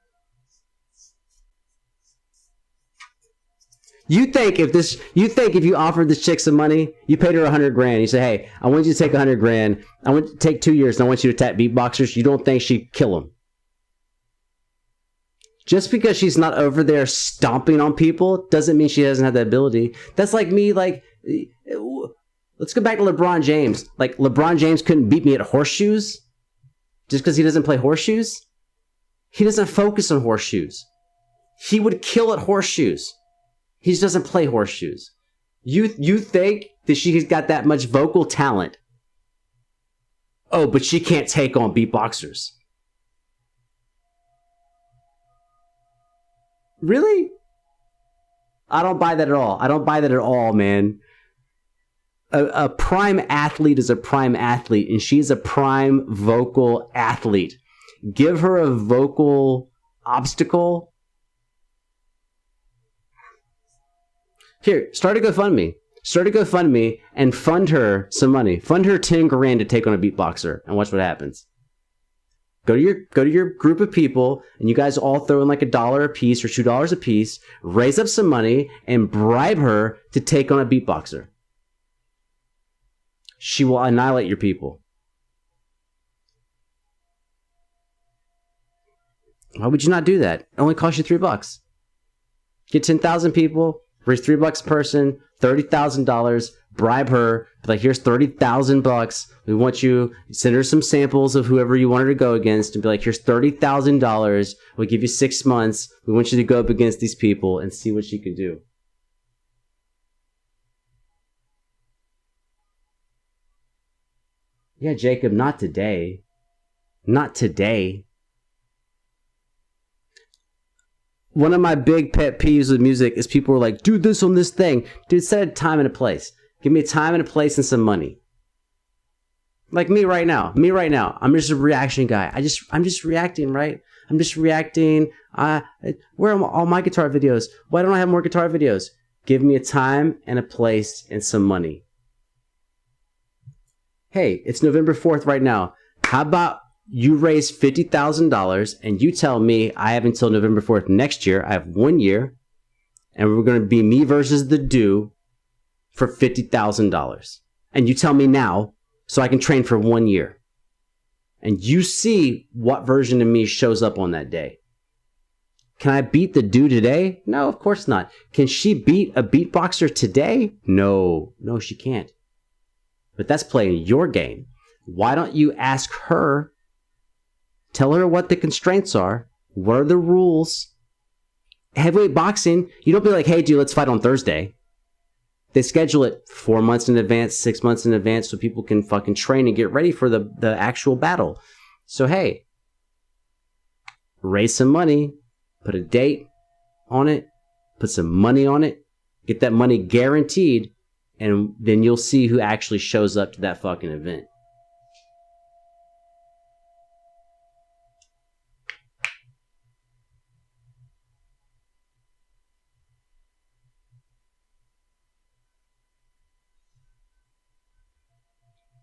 You think if you offered this chick some money, you paid her $100,000, you say, hey, I want you to take $100,000, I want you to take 2 years, and I want you to tap beatboxers, you don't think she'd kill them? Just because she's not over there stomping on people doesn't mean she doesn't have that ability. That's like me, like, let's go back to LeBron James. Like, LeBron James couldn't beat me at horseshoes just because he doesn't play horseshoes. He doesn't focus on horseshoes. He would kill at horseshoes. He just doesn't play horseshoes. You think that she's got that much vocal talent? Oh, but she can't take on beatboxers. Really? I don't buy that at all. I don't buy that at all, man. A prime athlete is a prime athlete, and she's a prime vocal athlete. Give her a vocal obstacle. Here, start a GoFundMe. Start a GoFundMe and fund her some money. Fund her 10 grand to take on a beatboxer and watch what happens. Go to your group of people and you guys all throw in like $1 a piece or $2 a piece, raise up some money and bribe her to take on a beatboxer. She will annihilate your people. Why would you not do that? It only costs you $3. Get 10,000 people, raise $3 a person, $30,000, bribe her, be like, here's $30,000. We want you, send her some samples of whoever you want her to go against and be like, here's $30,000. We'll give you 6 months. We want you to go up against these people and see what she can do. Yeah, Jacob, not today. Not today. One of my big pet peeves with music is people are like, do this on this thing. Dude, set a time and a place. Give me a time and a place and some money. Like me right now. I'm just a reaction guy. I'm just reacting, right? I'm just reacting. Where are all my guitar videos? Why don't I have more guitar videos? Give me a time and a place and some money. Hey, it's November 4th right now. How about you raise $50,000 and you tell me I have until November 4th next year. I have 1 year and we're going to be me versus the do for $50,000. And you tell me now so I can train for 1 year. And you see what version of me shows up on that day. Can I beat the do today? No, of course not. Can she beat a beatboxer today? No, she can't. But that's playing your game. Why don't you ask her? Tell her what the constraints are. What are the rules? Heavyweight boxing, you don't be like, hey, dude, let's fight on Thursday. They schedule it 4 months in advance, 6 months in advance so people can fucking train and get ready for the actual battle. So, hey, raise some money, put a date on it, put some money on it, get that money guaranteed, and then you'll see who actually shows up to that fucking event.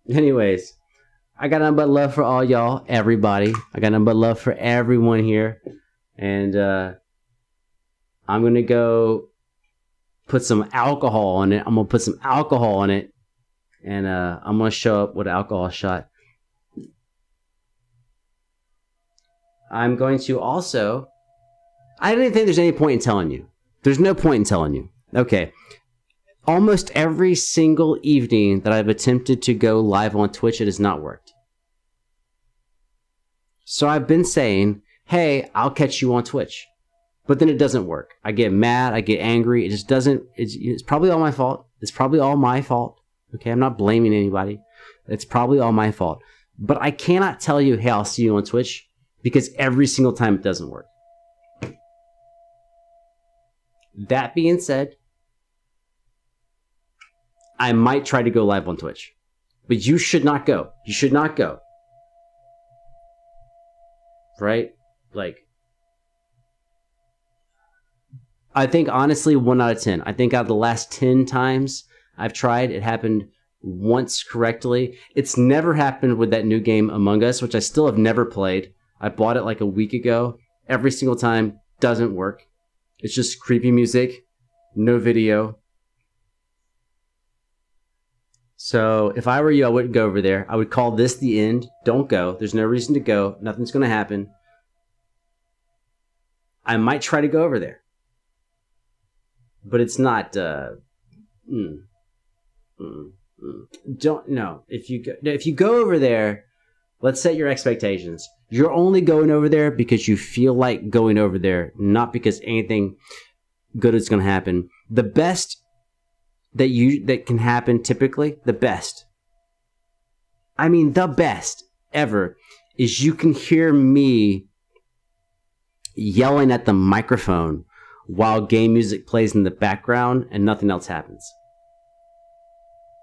Anyways, I got nothing but love for all y'all, everybody. I got nothing but love for everyone here. And I'm going to go put some alcohol on it. I'm going to put some alcohol on it. And I'm going to show up with an alcohol shot. I'm going to also... I don't even think there's any point in telling you. There's no point in telling you. Okay. Almost every single evening that I've attempted to go live on Twitch, it has not worked. So I've been saying, hey, I'll catch you on Twitch. But then it doesn't work. I get mad. I get angry. It just doesn't. It's probably all my fault. It's probably all my fault. Okay, I'm not blaming anybody. It's probably all my fault. But I cannot tell you, hey, I'll see you on Twitch, because every single time it doesn't work. That being said, I might try to go live on Twitch. But you should not go. You should not go. Right? Like, I think honestly 1 out of 10. I think out of the last 10 times I've tried, it happened once correctly. It's never happened with that new game Among Us, which I still have never played. I bought it like a week ago. Every single time, doesn't work. It's just creepy music, no video. So if I were you, I wouldn't go over there. I would call this the end. Don't go. There's no reason to go. Nothing's going to happen. I might try to go over there. But it's not... Don't no. If you go over there, let's set your expectations. You're only going over there because you feel like going over there, not because anything good is going to happen. The best that can happen typically, the best ever, is you can hear me yelling at the microphone while game music plays in the background and nothing else happens.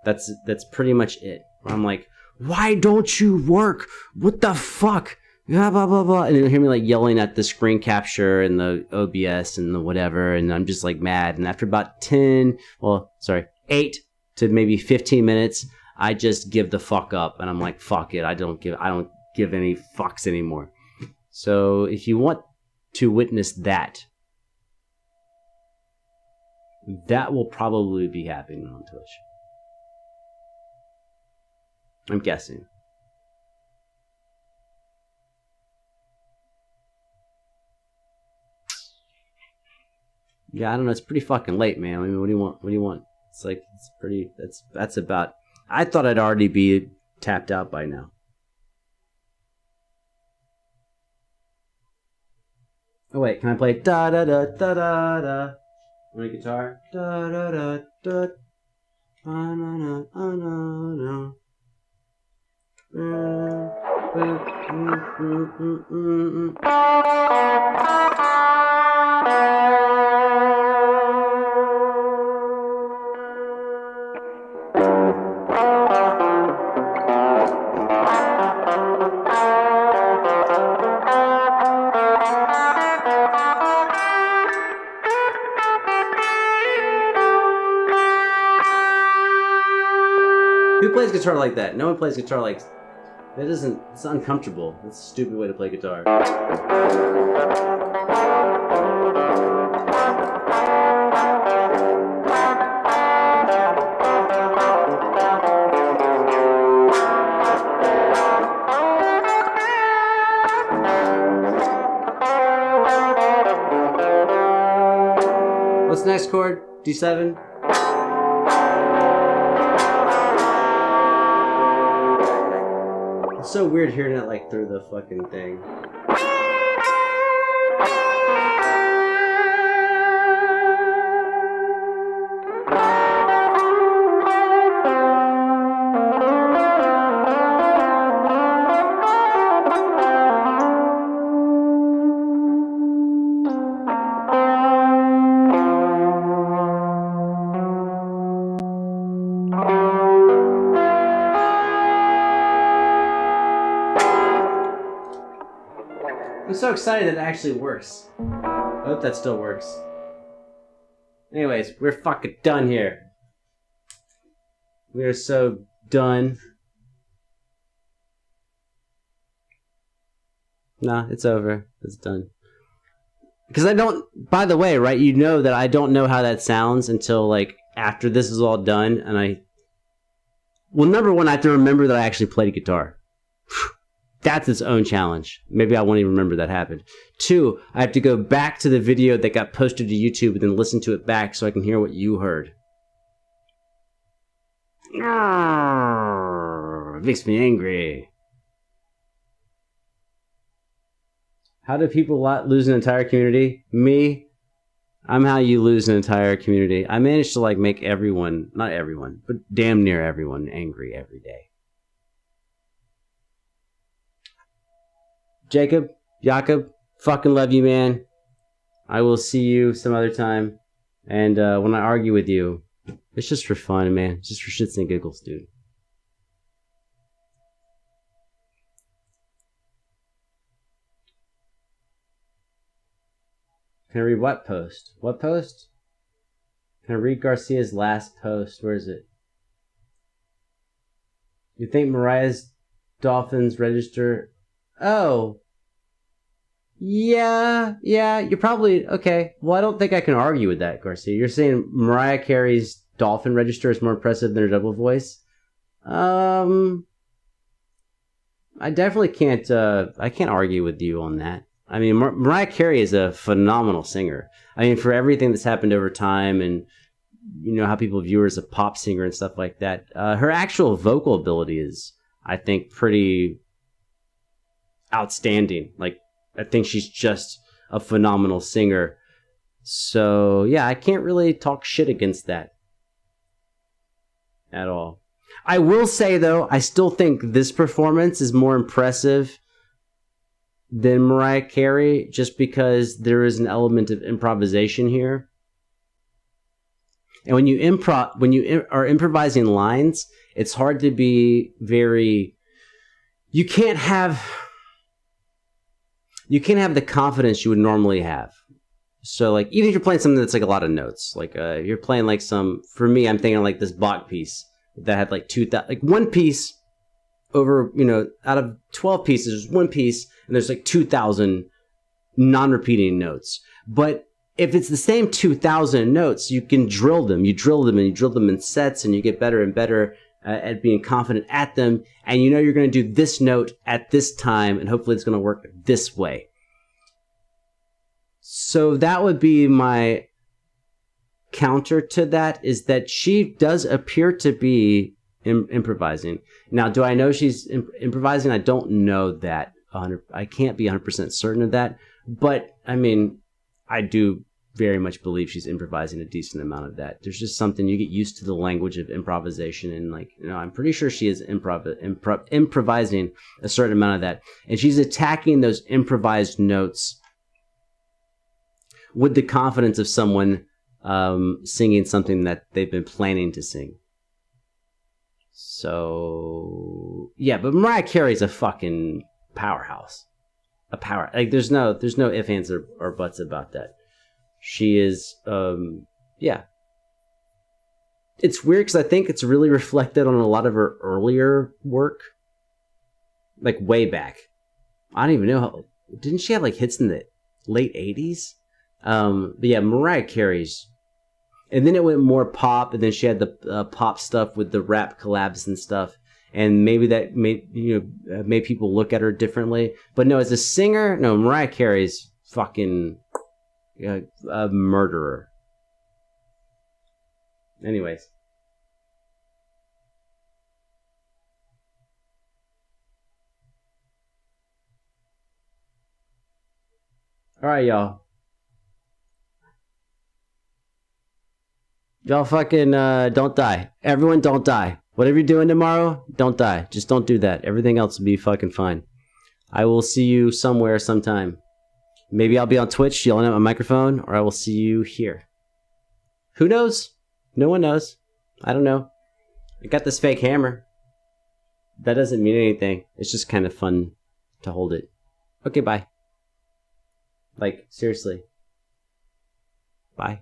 That's pretty much it. I'm like, why don't you work? What the fuck? yeah, blah, blah, blah. And you'll hear me like yelling at the screen capture and the OBS and the whatever. And I'm just like mad. And after about 8 to maybe 15 minutes, I just give the fuck up. And I'm like, fuck it. I don't give any fucks anymore. So if you want to witness that, that will probably be happening on Twitch. I'm guessing. Yeah, I don't know. It's pretty fucking late, man. I mean, what do you want? What do you want? It's like, it's pretty, that's about, I thought I'd already be tapped out by now. Oh, wait, can I play da da da da da da on a guitar? Da da da da. Na na na na Who plays guitar like that? No one plays guitar like that. Isn't, it's uncomfortable. It's a stupid way to play guitar. What's the next chord? D7? It's so weird hearing it like through the fucking thing. I'm so excited that it actually works. I hope that still works. Anyways, we're fucking done here. We are so done. Nah, it's over. It's done. Because I don't, by the way, right, you know that I don't know how that sounds until, like, after this is all done, and well, number one, I have to remember that I actually played a guitar. That's its own challenge. Maybe I won't even remember that happened. 2, I have to go back to the video that got posted to YouTube and then listen to it back so I can hear what you heard. It makes me angry. How do people lose an entire community? Me, I'm how you lose an entire community. I managed to like make everyone, not everyone, but damn near everyone angry every day. Jacob, fucking love you, man. I will see you some other time. And when I argue with you, it's just for fun, man. It's just for shits and giggles, dude. Can I read what post? What post? Can I read Garcia's last post? Where is it? You think Mariah's Dolphins register? Oh. Yeah, you're probably, okay. Well, I don't think I can argue with that, Garcia. You're saying Mariah Carey's dolphin register is more impressive than her double voice? I definitely can't, I can't argue with you on that. I mean, Mariah Carey is a phenomenal singer. I mean, for everything that's happened over time and, you know, how people view her as a pop singer and stuff like that, her actual vocal ability is, I think, pretty outstanding. Like, I think she's just a phenomenal singer. So, yeah, I can't really talk shit against that at all. I will say, though, I still think this performance is more impressive than Mariah Carey, just because there is an element of improvisation here. And when you are improvising lines, it's hard to be very... You can't have... you can't have the confidence you would normally have. So like even if you're playing something that's like a lot of notes, like you're playing like for me, I'm thinking like this Bach piece that had like one piece over, out of 12 pieces, there's one piece and there's like 2,000 non-repeating notes. But if it's the same 2,000 notes, you can drill them. You drill them and you drill them in sets, and you get better and better at being confident at them. And you're going to do this note at this time, and hopefully it's going to work this way. So that would be my counter to that, is that she does appear to be improvising. Now, do I know she's improvising? I don't know that. I can't be 100% certain of that. But, I mean, I do very much believe she's improvising a decent amount of that. There's just something, you get used to the language of improvisation, and like, I'm pretty sure she is improvising a certain amount of that. And she's attacking those improvised notes with the confidence of someone singing something that they've been planning to sing. So, yeah, but Mariah Carey's a fucking powerhouse. Like, there's no ifs, ands, or buts about that. She is, yeah. It's weird because I think it's really reflected on a lot of her earlier work. Like, way back. I don't even know didn't she have, like, hits in the late 80s? But yeah, Mariah Carey's. And then it went more pop, and then she had the pop stuff with the rap collabs and stuff. And maybe that made people look at her differently. But no, as a singer, no, Mariah Carey's fucking a murderer. Anyways. All right, y'all. Y'all fucking don't die. Everyone don't die. Whatever you're doing tomorrow, don't die. Just don't do that. Everything else will be fucking fine. I will see you somewhere sometime. Maybe I'll be on Twitch yelling at my microphone, or I will see you here. Who knows? No one knows. I don't know. I got this fake hammer. That doesn't mean anything. It's just kind of fun to hold it. Okay, bye. Like, seriously. Bye.